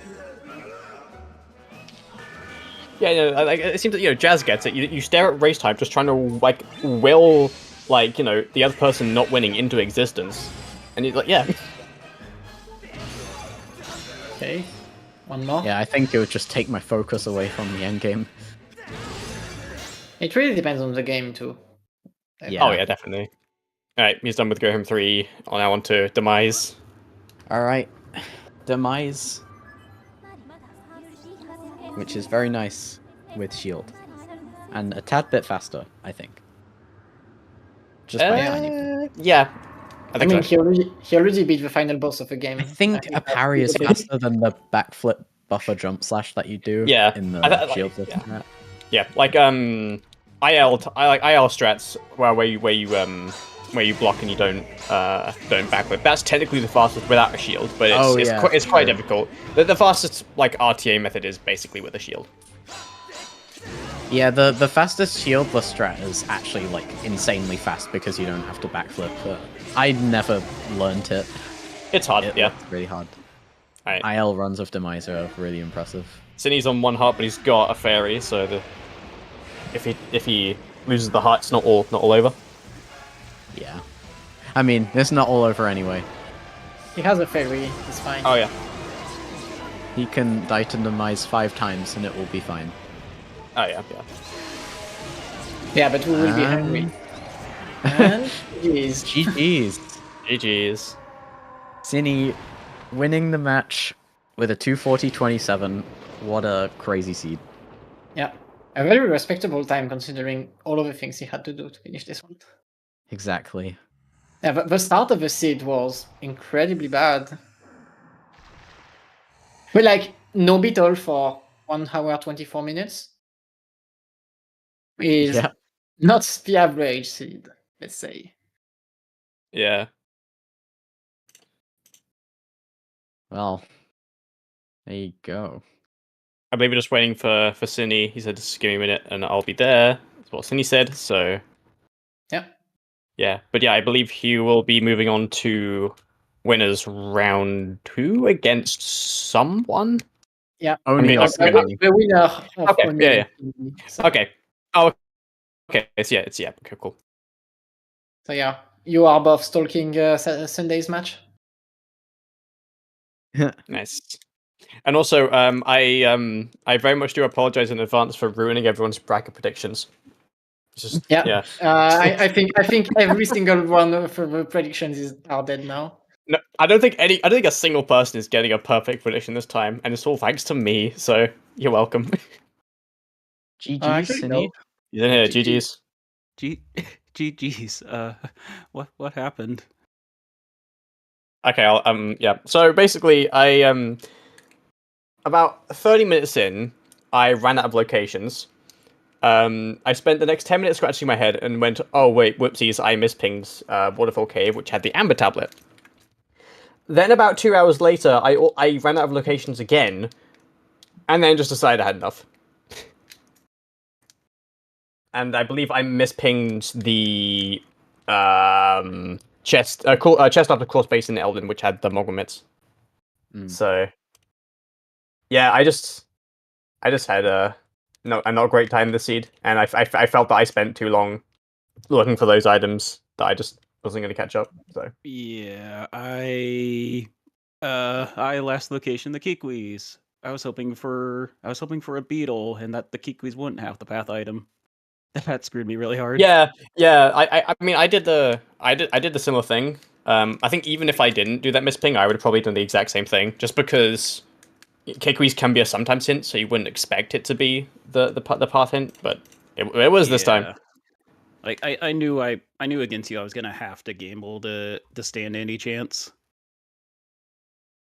Yeah, like it seems that Jazz gets it. You stare at race time, just trying to like will the other person not winning into existence, and you're like, yeah. Okay, one more. Yeah, I think it would just take my focus away from the end game. It really depends on the game too. Yeah. Oh yeah, definitely. All right, he's done with Go Home 3. Now on to Demise. All right, Demise, which is very nice with shield, and a tad bit faster, I think. Just by a tiny bit. Yeah, I think mean, so. he already beat the final boss of the game. I think a parry is faster than the backflip buffer jump slash that you do Yeah, in the shield. Yeah, like IL strats where you block and you don't backward. That's technically the fastest without a shield, but it's quite difficult. The fastest like RTA method is basically with a shield. Yeah, the fastest shieldless strat is actually like insanely fast because you don't have to backflip. But I never learned it. It's hard. It's really hard. Right. IL runs of Demise are really impressive. Synnii's on 1 heart, but he's got a fairy, so if he loses the heart, it's not all over. Yeah. I mean, it's not all over anyway. He has a fairy, it's fine. Oh yeah. He can die to Demise 5 times and it will be fine. Oh yeah. Yeah, but we will be hungry. And GG's. GG's. GG's. Synii winning the match with a 240-27. What a crazy seed. Yeah. A very respectable time considering all of the things he had to do to finish this one. Exactly. Yeah, but the start of the seed was incredibly bad. But like, no beetle for 1 hour 24 minutes is not the average seed, let's say. Yeah. Well, there you go. I believe we're just waiting for Synii. He said, just give me a minute and I'll be there. That's what Synii said, so... Yeah. Yeah, but yeah, I believe he will be moving on to winners round 2 against someone? Yeah. Only the winner of Okay, Oni. yeah. So, Okay. Oh, okay. Okay, cool. so yeah, you are both stalking Sunday's match? Nice. And also, I very much do apologize in advance for ruining everyone's bracket predictions. Just, yeah. I think every single one of the predictions are dead now. No, I don't think a single person is getting a perfect prediction this time, and it's all thanks to me. So you're welcome. GG's, Synii. He's in here. GG's. GG's. What happened? Okay. Yeah. So basically, I about 30 minutes in, I ran out of locations. I spent the next 10 minutes scratching my head and went, oh wait, whoopsies, I mispinged Waterfall Cave, which had the Amber Tablet. Then about 2 hours later, I ran out of locations again, and then just decided I had enough. And I believe I mispinged the chest after Core Space in Elden, which had the Mogulmits. So yeah, I just had a not great time this seed, and I felt that I spent too long looking for those items that I just wasn't going to catch up. So yeah, I last location the Kikwis. I was hoping for a beetle, and that the Kikwis wouldn't have the path item. That screwed me really hard. Yeah. I mean, I did the similar thing. I think even if I didn't do that misping, I would have probably done the exact same thing, just because Kikwis can be a sometimes hint, so you wouldn't expect it to be the path hint, but it was this time. Like I knew against you I was gonna have to gamble to stand any chance.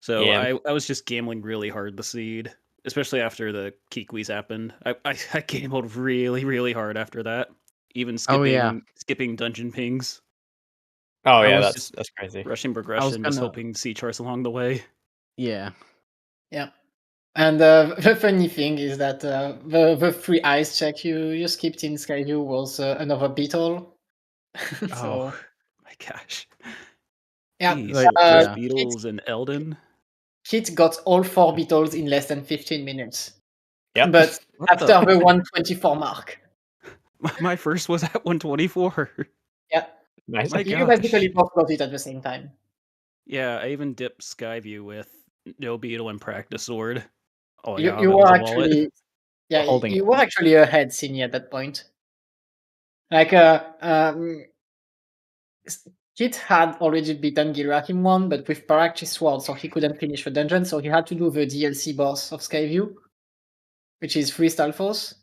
So Yeah. I was just gambling really hard the seed, especially after the Kikwis happened. I gambled really, really hard after that. Even skipping dungeon pings. Oh I yeah, was that's crazy. Rushing progression, just gonna- hoping C charts along the way. Yeah. Yeah. And the funny thing is that the free ice check you skipped in Skyview was another beetle. So Oh my gosh. yeah, Jeez, Like, just yeah. Beatles and Elden. Kit got all 4 beetles in less than 15 minutes. Yep. But What after the? the 124 mark. My first was at 124. Yeah. Nice. My You gosh. basically both got it at the same time. Yeah, I even dipped Skyview with no beetle and practice sword. Oh You, yeah, you that were was a wallet. actually Holding you it. were actually ahead, Synii, at that point. Like Kit had already beaten Gilrak in one, but with Practice Sword, so he couldn't finish the dungeon, so he had to do the DLC boss of Skyview, which is Freestyle Force.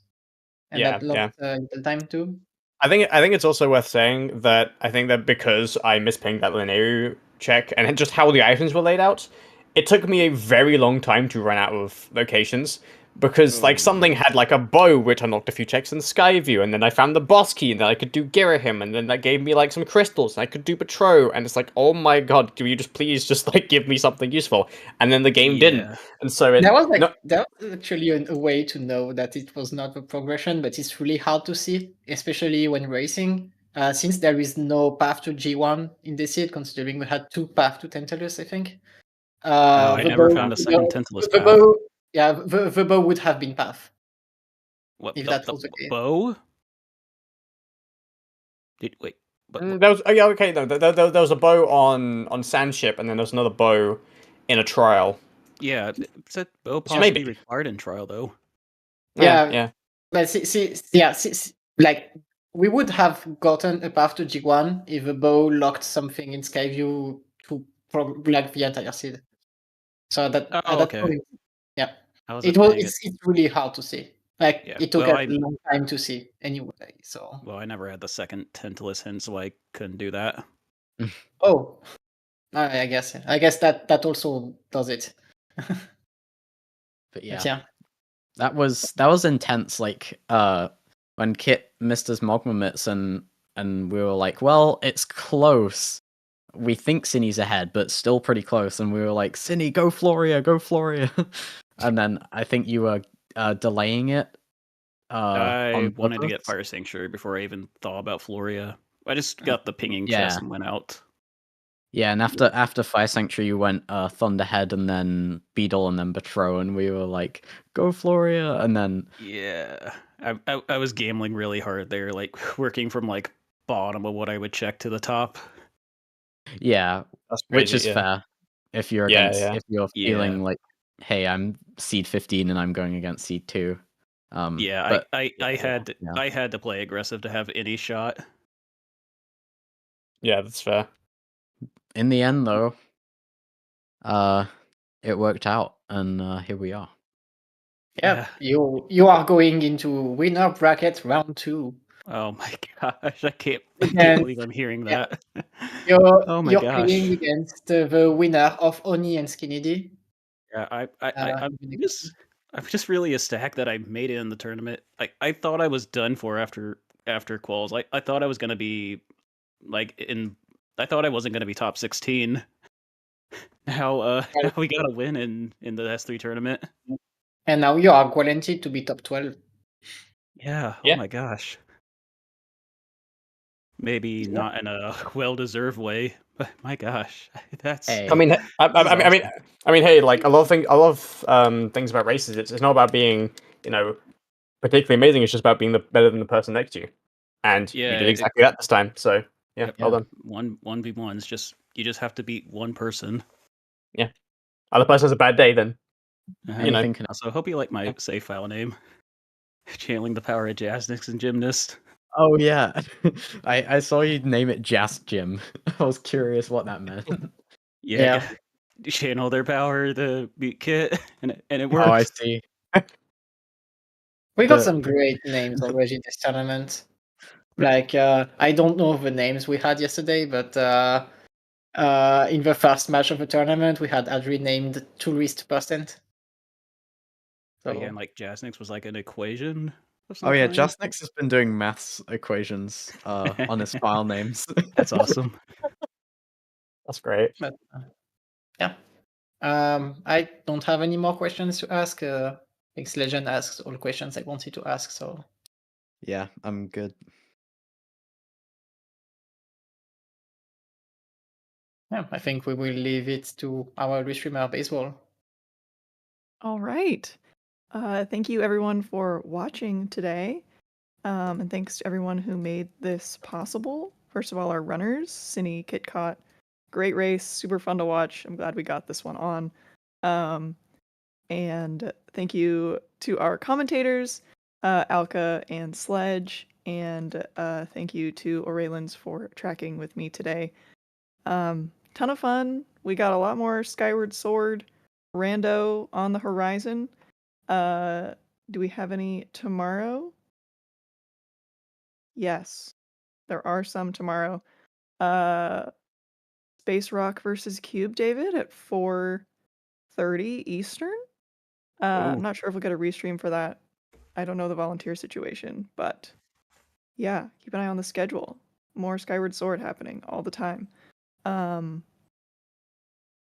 And Yeah, that lost a little time too. I think it's also worth saying that I think that because I mispinged that Linear check and just how the items were laid out, it took me a very long time to run out of locations because like something had like a bow which unlocked a few checks in Skyview, and then I found the boss key and then I could do Girahim, and then that gave me like some crystals and I could do Betro, and it's like, oh my god, can you just please just like give me something useful? And then the game didn't, and so it There was no, actually a way to know that it was not the progression, but it's really hard to see, especially when racing, since there is no path to G1 in the seed, considering we had 2 paths to Tantalus, I think. I never found a second Tantalus path. Bow, yeah, the bow would have been path. What, If the, that the was the case. bow? Wait, there was yeah, okay, no, there was a bow on Sandship, and then there was another bow in a trial. yeah, it's a bow So maybe. possibly required in trial though. Yeah. But like we would have gotten a path to G1 if the bow locked something in Skyview to like the entire seed. So that at that okay. point, yeah, It was it's really hard to see. Like Yeah, it took well, a long time to see anyway. So Well, I never had the second Tantalus hint, so I couldn't do that. oh, I guess that also does it. But yeah. But yeah. That was intense. Like when Kit missed his Mogmamits and we were like, well, it's close. We think Synnii's ahead, but still pretty close. And we were like, Synii, go Floria, go Floria. And then I think you were delaying it. I wanted to get purpose. Fire Sanctuary before I even thought about Floria. I just got the pinging Yeah. chest and went out. Yeah, and after Fire Sanctuary, you went Thunderhead and then Beetle and then Betro, and we were like, go Floria, and then Yeah, I was gambling really hard there, like working from like bottom of what I would check to the top. yeah, That's which crazy, is fair if you're against if you're feeling like, hey, I'm seed 15 and I'm going against seed 2. Yeah, but I had to play aggressive to have any shot. Yeah, that's fair. In the end, though, it worked out, and here we are. Yeah, you are going into winner bracket round 2. Oh my gosh, I can't believe I'm hearing that. You're Oh my you're gosh. playing against the winner of Oni and Skinny D. Yeah, I'm just really ecstatic that I made it in the tournament. I thought I was done for after quals. I thought I was gonna be I thought I wasn't gonna be top 16. Now now we got a win in the S3 tournament. And now you are guaranteed to be top 12. Yeah. Yeah. Oh my gosh. Maybe not in a well-deserved way, but my gosh, that's. Hey. I mean, I mean, hey, like a lot of things about races. It's not about being, particularly amazing. It's just about being better than the person next to you, and you did exactly that this time. So yeah, well done. 1v1s. You just have to beat one person. Yeah, other person has a bad day, then Also, hope you like my save file name. Channeling the power of Jasnix and Gymnast. Oh yeah, I saw you name it Jazz Gym. I was curious what that meant. Yeah. Channel their power to beat Kit, and it works. Oh, I see. We got some great names already this tournament. Like I don't know the names we had yesterday, but in the first match of the tournament, we had Adri named Tourist Percent. So again, like Jasnix was like an equation. Oh yeah, Jasnix has been doing maths equations on his file names. That's awesome. That's great. But yeah, I don't have any more questions to ask. X Legend asks all questions I wanted to ask, so Yeah, I'm good. yeah, I think we will leave it to our restreamer baseball. All right. Thank you everyone for watching today. And thanks to everyone who made this possible. First of all, our runners, Synii, Kitcot, great race, super fun to watch. I'm glad we got this one on. And thank you to our commentators, Alka and Sledge, and thank you to Aurelans for tracking with me today. Ton of fun. We got a lot more Skyward Sword rando on the horizon. Do we have any tomorrow? Yes, there are some tomorrow. Space Rock versus Cube David at 4:30 Eastern. I'm not sure if we'll get a restream for that. I don't know the volunteer situation, but yeah, keep an eye on the schedule. More Skyward Sword happening all the time.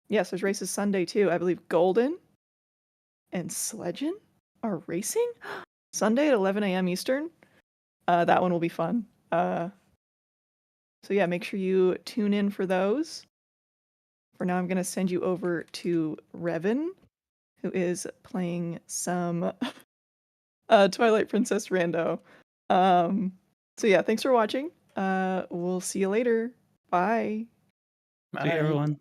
Yes, there's races Sunday too. I believe Golden and Sledgen are racing Sunday at 11 a.m. Eastern. That one will be fun. So yeah, make sure you tune in for those. For now, I'm going to send you over to Revan, who is playing some Twilight Princess Rando. So yeah, thanks for watching. We'll see you later. Bye. See you, everyone.